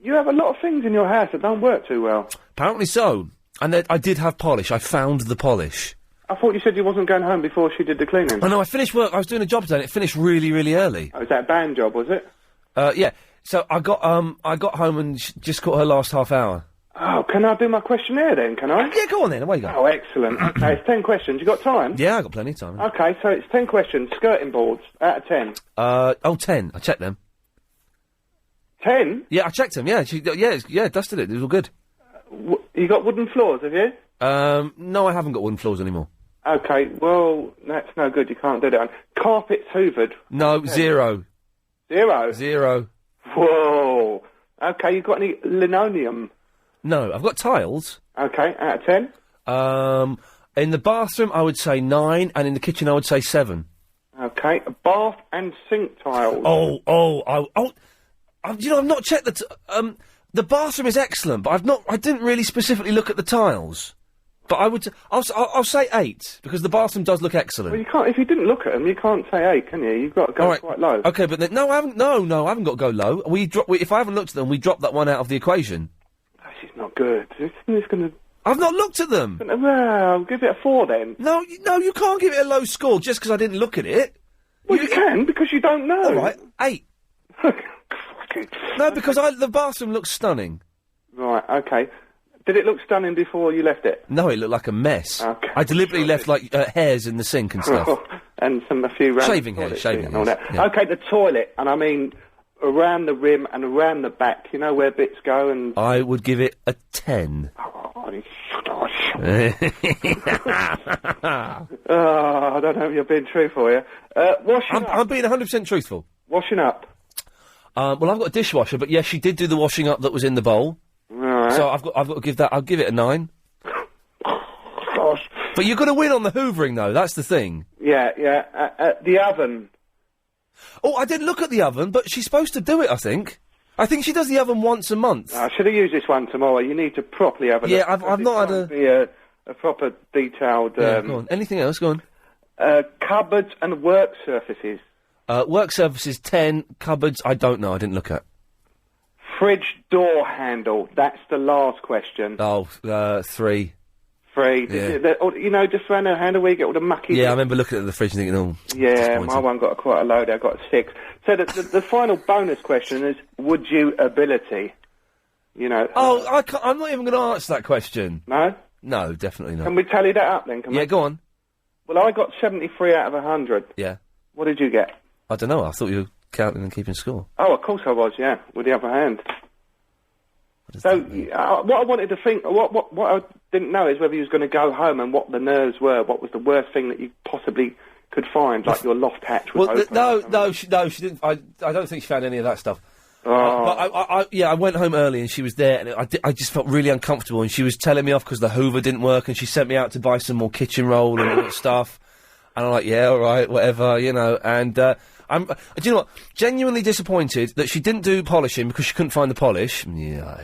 [SPEAKER 7] You have a lot of things in your house that don't work too well.
[SPEAKER 6] Apparently so. And then I did have polish, I found the polish.
[SPEAKER 7] I thought you said you wasn't going home before she did the cleaning.
[SPEAKER 6] Oh no, I finished work, I was doing a job today and it finished really, really early.
[SPEAKER 7] Oh, was that a band job, was it?
[SPEAKER 6] Yeah. So I got home and just caught her last half hour.
[SPEAKER 7] Oh, can I do my questionnaire then, can I?
[SPEAKER 6] Yeah, go on then, away you go.
[SPEAKER 7] Oh, excellent. Okay, it's 10 questions. You got time?
[SPEAKER 6] Yeah, I got plenty of time.
[SPEAKER 7] Okay, so it's 10 questions. Skirting boards, out of 10.
[SPEAKER 6] 10. I checked them.
[SPEAKER 7] 10?
[SPEAKER 6] Yeah, I checked them, yeah. Dusted it. It was all good.
[SPEAKER 7] You got wooden floors, have you?
[SPEAKER 6] No, I haven't got wooden floors anymore.
[SPEAKER 7] Okay, well, that's no good. You can't do that. Carpets hoovered.
[SPEAKER 6] No, 0.
[SPEAKER 7] 0?
[SPEAKER 6] 0.
[SPEAKER 7] Whoa. Okay, you got any linoleum?
[SPEAKER 6] No, I've got tiles.
[SPEAKER 7] Okay, out of 10?
[SPEAKER 6] In the bathroom, I would say 9, and in the kitchen, I would say 7.
[SPEAKER 7] Okay, bath and sink tiles.
[SPEAKER 6] You know, I've not checked the bathroom is excellent, but I didn't really specifically look at the tiles. But I'll say 8, because the bathroom does look excellent.
[SPEAKER 7] Well, you can't, if you didn't look at them, you can't say 8, can you? You've got to go quite low.
[SPEAKER 6] Okay, but then, no, I haven't got to go low. If I haven't looked at them, we drop that one out of the equation.
[SPEAKER 7] This is not good. It's gonna...
[SPEAKER 6] I've not looked at them.
[SPEAKER 7] Well, give it a 4 then.
[SPEAKER 6] No, you can't give it a low score just because I didn't look at it.
[SPEAKER 7] Well, you can, because you don't know.
[SPEAKER 6] All right, 8. No, because the bathroom looks stunning.
[SPEAKER 7] Right, okay. Did it look stunning before you left it?
[SPEAKER 6] No, it looked like a mess.
[SPEAKER 7] Okay.
[SPEAKER 6] I deliberately left, hairs in the sink and stuff.
[SPEAKER 7] And a few...
[SPEAKER 6] Shaving hairs.
[SPEAKER 7] And all that. Yeah. Okay, the toilet, and I mean... around the rim and around the back, you know where bits go and...
[SPEAKER 6] I would give it a 10.
[SPEAKER 7] Oh, I don't know if you're being truthful here. Washing up.
[SPEAKER 6] I'm being 100% truthful.
[SPEAKER 7] Washing up.
[SPEAKER 6] Well, I've got a dishwasher, but yes, she did do the washing up that was in the bowl.
[SPEAKER 7] Right.
[SPEAKER 6] So I've got to give that... I'll give it a 9.
[SPEAKER 7] Gosh.
[SPEAKER 6] But you've got to win on the hoovering, though. That's the thing.
[SPEAKER 7] Yeah. The oven.
[SPEAKER 6] Oh, I didn't look at the oven, but she's supposed to do it, I think. I think she does the oven once a month.
[SPEAKER 7] I should have used this one tomorrow. You need to properly have a look.
[SPEAKER 6] Yeah, I've not had
[SPEAKER 7] a proper detailed...
[SPEAKER 6] Yeah, go on. Anything else? Go on.
[SPEAKER 7] Cupboards and work surfaces.
[SPEAKER 6] Work surfaces, 10. Cupboards, I don't know. I didn't look at.
[SPEAKER 7] Fridge door handle. That's the last question.
[SPEAKER 6] Oh, 3.
[SPEAKER 7] 3.
[SPEAKER 6] Yeah.
[SPEAKER 7] You know, just around the handle where you get all the mucky...
[SPEAKER 6] Yeah, I remember looking at the fridge and thinking, oh...
[SPEAKER 7] Yeah, my one got quite a load. I got a 6. So the final bonus question is, would you ability? You know...
[SPEAKER 6] Oh, I'm not even going to answer that question.
[SPEAKER 7] No?
[SPEAKER 6] No, definitely not.
[SPEAKER 7] Can we tally that up then?
[SPEAKER 6] Go on.
[SPEAKER 7] Well, I got 73 out of 100.
[SPEAKER 6] Yeah.
[SPEAKER 7] What did you get?
[SPEAKER 6] I don't know. I thought you were counting and keeping score.
[SPEAKER 7] Oh, of course I was, yeah, with the other hand. So, what I wanted to think, what I didn't know is whether he was going to go home and what the nerves were. What was the worst thing that you possibly could find, like your loft hatch was open?
[SPEAKER 6] No, she didn't. I don't think she found any of that stuff.
[SPEAKER 7] Oh.
[SPEAKER 6] But I went home early and she was there, and I just felt really uncomfortable. And she was telling me off because the Hoover didn't work, and she sent me out to buy some more kitchen roll and all that stuff. And I'm like, yeah, all right, whatever, you know. And do you know what? Genuinely disappointed that she didn't do polishing because she couldn't find the polish. Yeah,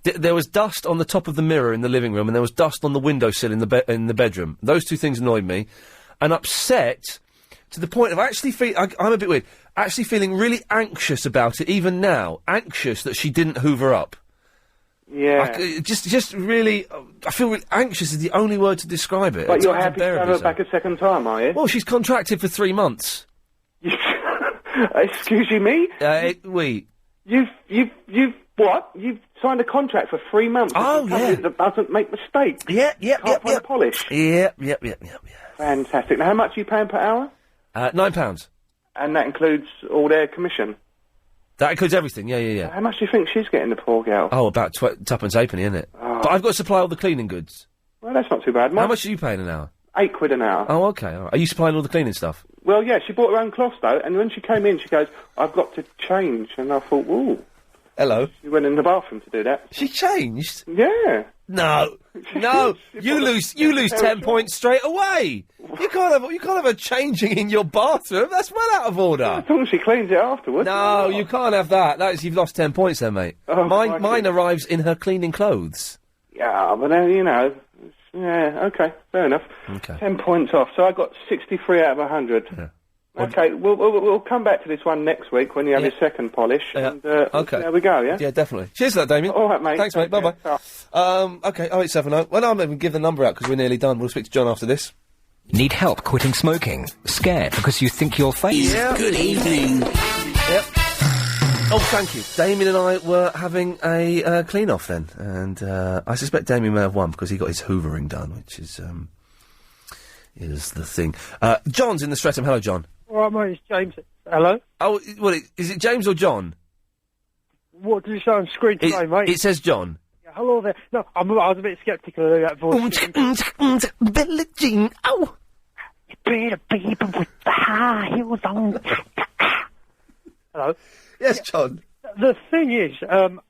[SPEAKER 6] there was dust on the top of the mirror in the living room, and there was dust on the windowsill in the bedroom. Those two things annoyed me, and upset to the point of actually I'm a bit weird. Actually feeling really anxious about it, even now. Anxious that she didn't hoover up.
[SPEAKER 7] Yeah.
[SPEAKER 6] Just really, I feel really anxious is the only word to describe it.
[SPEAKER 7] But you're happy to have her back a second time, are you?
[SPEAKER 6] Well, she's contracted for 3 months.
[SPEAKER 7] Excuse you, me?
[SPEAKER 6] We.
[SPEAKER 7] You've what? You've signed a contract for 3 months.
[SPEAKER 6] Oh, yeah.
[SPEAKER 7] That doesn't make mistakes. Can't find a polish.
[SPEAKER 6] Yep.
[SPEAKER 7] Fantastic. Now, how much are you paying per hour?
[SPEAKER 6] £9.
[SPEAKER 7] And that includes all their commission?
[SPEAKER 6] That includes everything, yeah.
[SPEAKER 7] How much do you think she's getting, the poor girl?
[SPEAKER 6] Oh, about tuppence halfpenny, isn't it?
[SPEAKER 7] Oh.
[SPEAKER 6] But I've got to supply all the cleaning goods.
[SPEAKER 7] Well, that's not too bad.
[SPEAKER 6] How much are you paying an hour?
[SPEAKER 7] £8 an hour.
[SPEAKER 6] Oh, okay. All right. Are you supplying all the cleaning stuff?
[SPEAKER 7] Well, yeah, she bought her own cloths, though, and when she came in, she goes, I've got to change. And I thought, ooh.
[SPEAKER 6] Hello?
[SPEAKER 7] She went in the bathroom to do that.
[SPEAKER 6] She changed?
[SPEAKER 7] Yeah.
[SPEAKER 6] No. You lose 10 points straight away. You can't have her changing in your bathroom. That's well out of order.
[SPEAKER 7] As long as she cleans it afterwards.
[SPEAKER 6] No, you can't have that. You've lost 10 points then, mate.
[SPEAKER 7] Oh,
[SPEAKER 6] mine arrives in her cleaning clothes.
[SPEAKER 7] Yeah, but then, you know. Yeah, okay, fair enough.
[SPEAKER 6] Okay.
[SPEAKER 7] 10 points off, so I got 63 out of 100.
[SPEAKER 6] Yeah.
[SPEAKER 7] Okay, we'll come back to this one next week when you have your second polish. And,
[SPEAKER 6] okay.
[SPEAKER 7] There we go, yeah?
[SPEAKER 6] Yeah, definitely. Cheers for that, Damien.
[SPEAKER 7] All right, mate.
[SPEAKER 6] Thanks, mate. Bye-bye. Okay, 0870. Well, I'm even give the number out because we're nearly done. We'll speak to John after this.
[SPEAKER 13] Need help quitting smoking? Scared because you think you'll fail?
[SPEAKER 6] Yeah.
[SPEAKER 13] Good evening.
[SPEAKER 6] Yep. Oh, thank you. Damien and I were having a clean-off then, and I suspect Damien may have won because he got his hoovering done, which is the thing. John's in the Streatham. Hello, John.
[SPEAKER 8] All right, mate, it's James. Hello?
[SPEAKER 6] Oh, well, is it James or John?
[SPEAKER 8] What did you say on screen today, mate?
[SPEAKER 6] It says John.
[SPEAKER 8] Yeah, hello there. No, I was a bit sceptical of that voice.
[SPEAKER 6] Billie Jean, oh!
[SPEAKER 8] You better baby with the high heels on. Hello?
[SPEAKER 6] Yes, John.
[SPEAKER 8] The thing is,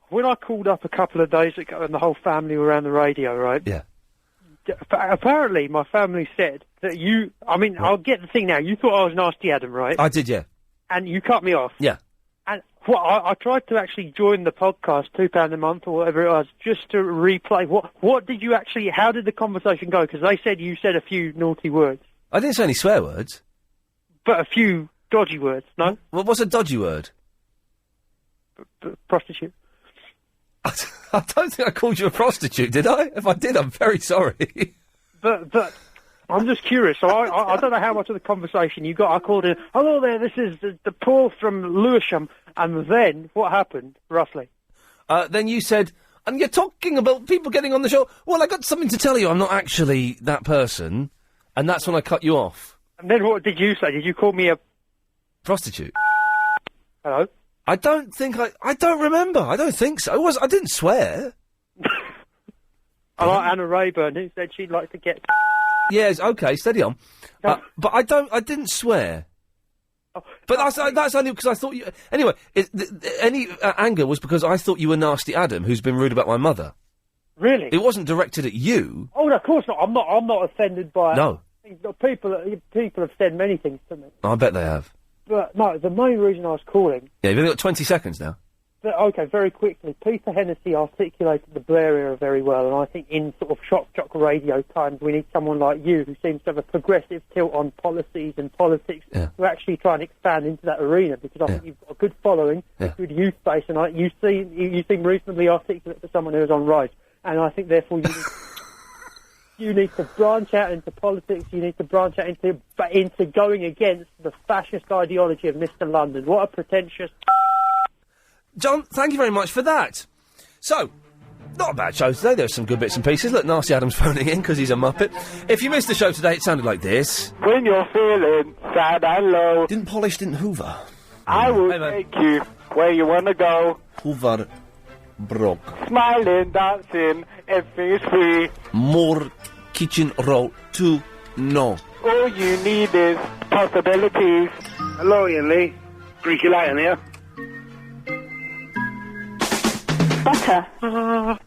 [SPEAKER 8] when I called up a couple of days ago and the whole family were around the radio, right?
[SPEAKER 6] Yeah.
[SPEAKER 8] Apparently, my family said that you... I mean, I'll get the thing now. You thought I was Nasty Adam, right?
[SPEAKER 6] I did, yeah.
[SPEAKER 8] And you cut me off.
[SPEAKER 6] Yeah.
[SPEAKER 8] And I tried to actually join the podcast, £2 a month or whatever it was, just to replay. What did you actually... How did the conversation go? Because they said you said a few naughty words.
[SPEAKER 6] I didn't say any swear words.
[SPEAKER 8] But a few dodgy words, no?
[SPEAKER 6] What's a dodgy word?
[SPEAKER 8] Prostitute.
[SPEAKER 6] I don't think I called you a prostitute, did I? If I did, I'm very sorry.
[SPEAKER 8] But I'm just curious. So I don't know how much of the conversation you got. I called in, hello there, this is the Paul from Lewisham. And then, what happened, roughly?
[SPEAKER 6] Then you said, and you're talking about people getting on the show. Well, I got something to tell you. I'm not actually that person. And that's when I cut you off.
[SPEAKER 8] And then what did you say? Did you call me a...
[SPEAKER 6] prostitute?
[SPEAKER 8] Hello?
[SPEAKER 6] I don't think I don't remember. I don't think so. I didn't swear.
[SPEAKER 8] I like Anna Rayburn, who said she'd like to get...
[SPEAKER 6] Yes, okay, steady on. But I didn't swear.
[SPEAKER 8] Oh,
[SPEAKER 6] but that's only because I thought you... Anyway, any anger was because I thought you were Nasty Adam, who's been rude about my mother.
[SPEAKER 8] Really?
[SPEAKER 6] It wasn't directed at you.
[SPEAKER 8] Oh, no, of course not. I'm not offended by...
[SPEAKER 6] No.
[SPEAKER 8] People have said many things to me.
[SPEAKER 6] I bet they have.
[SPEAKER 8] But, no, the main reason I was calling...
[SPEAKER 6] Yeah, you've only got 20 seconds now.
[SPEAKER 8] Okay, very quickly. Peter Hennessy articulated the Blair era very well, and I think in sort of shock jock radio times we need someone like you who seems to have a progressive tilt on policies and politics to actually try and expand into that arena, because I think you've got a good following, a good youth base, and you seem reasonably articulate for someone who is on rise. And I think, therefore, you need to branch out into politics. You need to branch out into going against the fascist ideology of Mr. London. What a pretentious...
[SPEAKER 6] John, thank you very much for that. So, not a bad show today. There were some good bits and pieces. Look, Nasty Adam's phoning in because he's a muppet. If you missed the show today, it sounded like this.
[SPEAKER 9] When you're feeling sad and low...
[SPEAKER 6] Didn't polish, didn't hoover.
[SPEAKER 9] I will take you where you want to go.
[SPEAKER 6] Hoover. broke.
[SPEAKER 9] Smiling, dancing, everything is free.
[SPEAKER 6] More kitchen roll to no.
[SPEAKER 9] All you need is possibilities.
[SPEAKER 21] Hello, Iain Lee. Greasy Lion here.
[SPEAKER 9] Butter.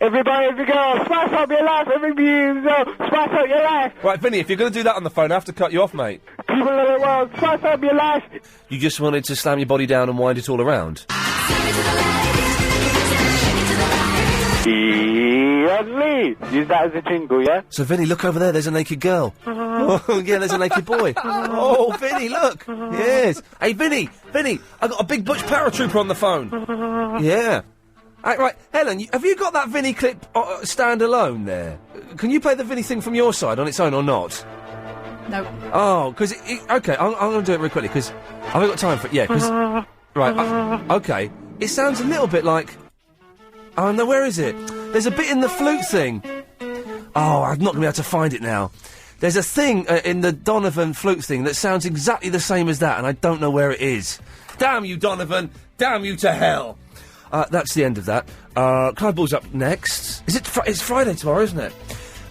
[SPEAKER 9] Everybody, every girl, spice up your life, every music, spice up your life.
[SPEAKER 6] Right, Vinny, if you're going to do that on the phone, I have to cut you off, mate.
[SPEAKER 9] People of the world, spice up your life.
[SPEAKER 6] You just wanted to slam your body down and wind it all around?
[SPEAKER 9] Iain Lee. Use that as a jingle, yeah?
[SPEAKER 6] So, Vinny, look over there, there's a naked girl. Oh, yeah, there's a naked boy. Oh, Vinny, look. Yes. Hey, Vinny, I got a big butch paratrooper on the phone. Yeah. Right, Helen, have you got that Vinny clip stand alone there? Can you play the Vinny thing from your side on its own or not?
[SPEAKER 10] No.
[SPEAKER 6] Oh, because okay, I'm going to do it really quickly because I haven't got time for it. Yeah, because right, okay, it sounds a little bit like. Oh no, where is it? There's a bit in the flute thing. Oh, I'm not going to be able to find it now. There's a thing in the Donovan flute thing that sounds exactly the same as that, and I don't know where it is. Damn you, Donovan! Damn you to hell! That's the end of that. Clive Ball's up next. It's Friday tomorrow, isn't it?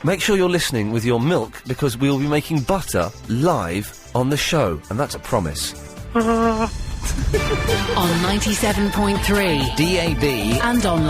[SPEAKER 6] Make sure you're listening with your milk, because we'll be making butter live on the show, and that's a promise.
[SPEAKER 5] On 97.3
[SPEAKER 13] DAB
[SPEAKER 5] and online.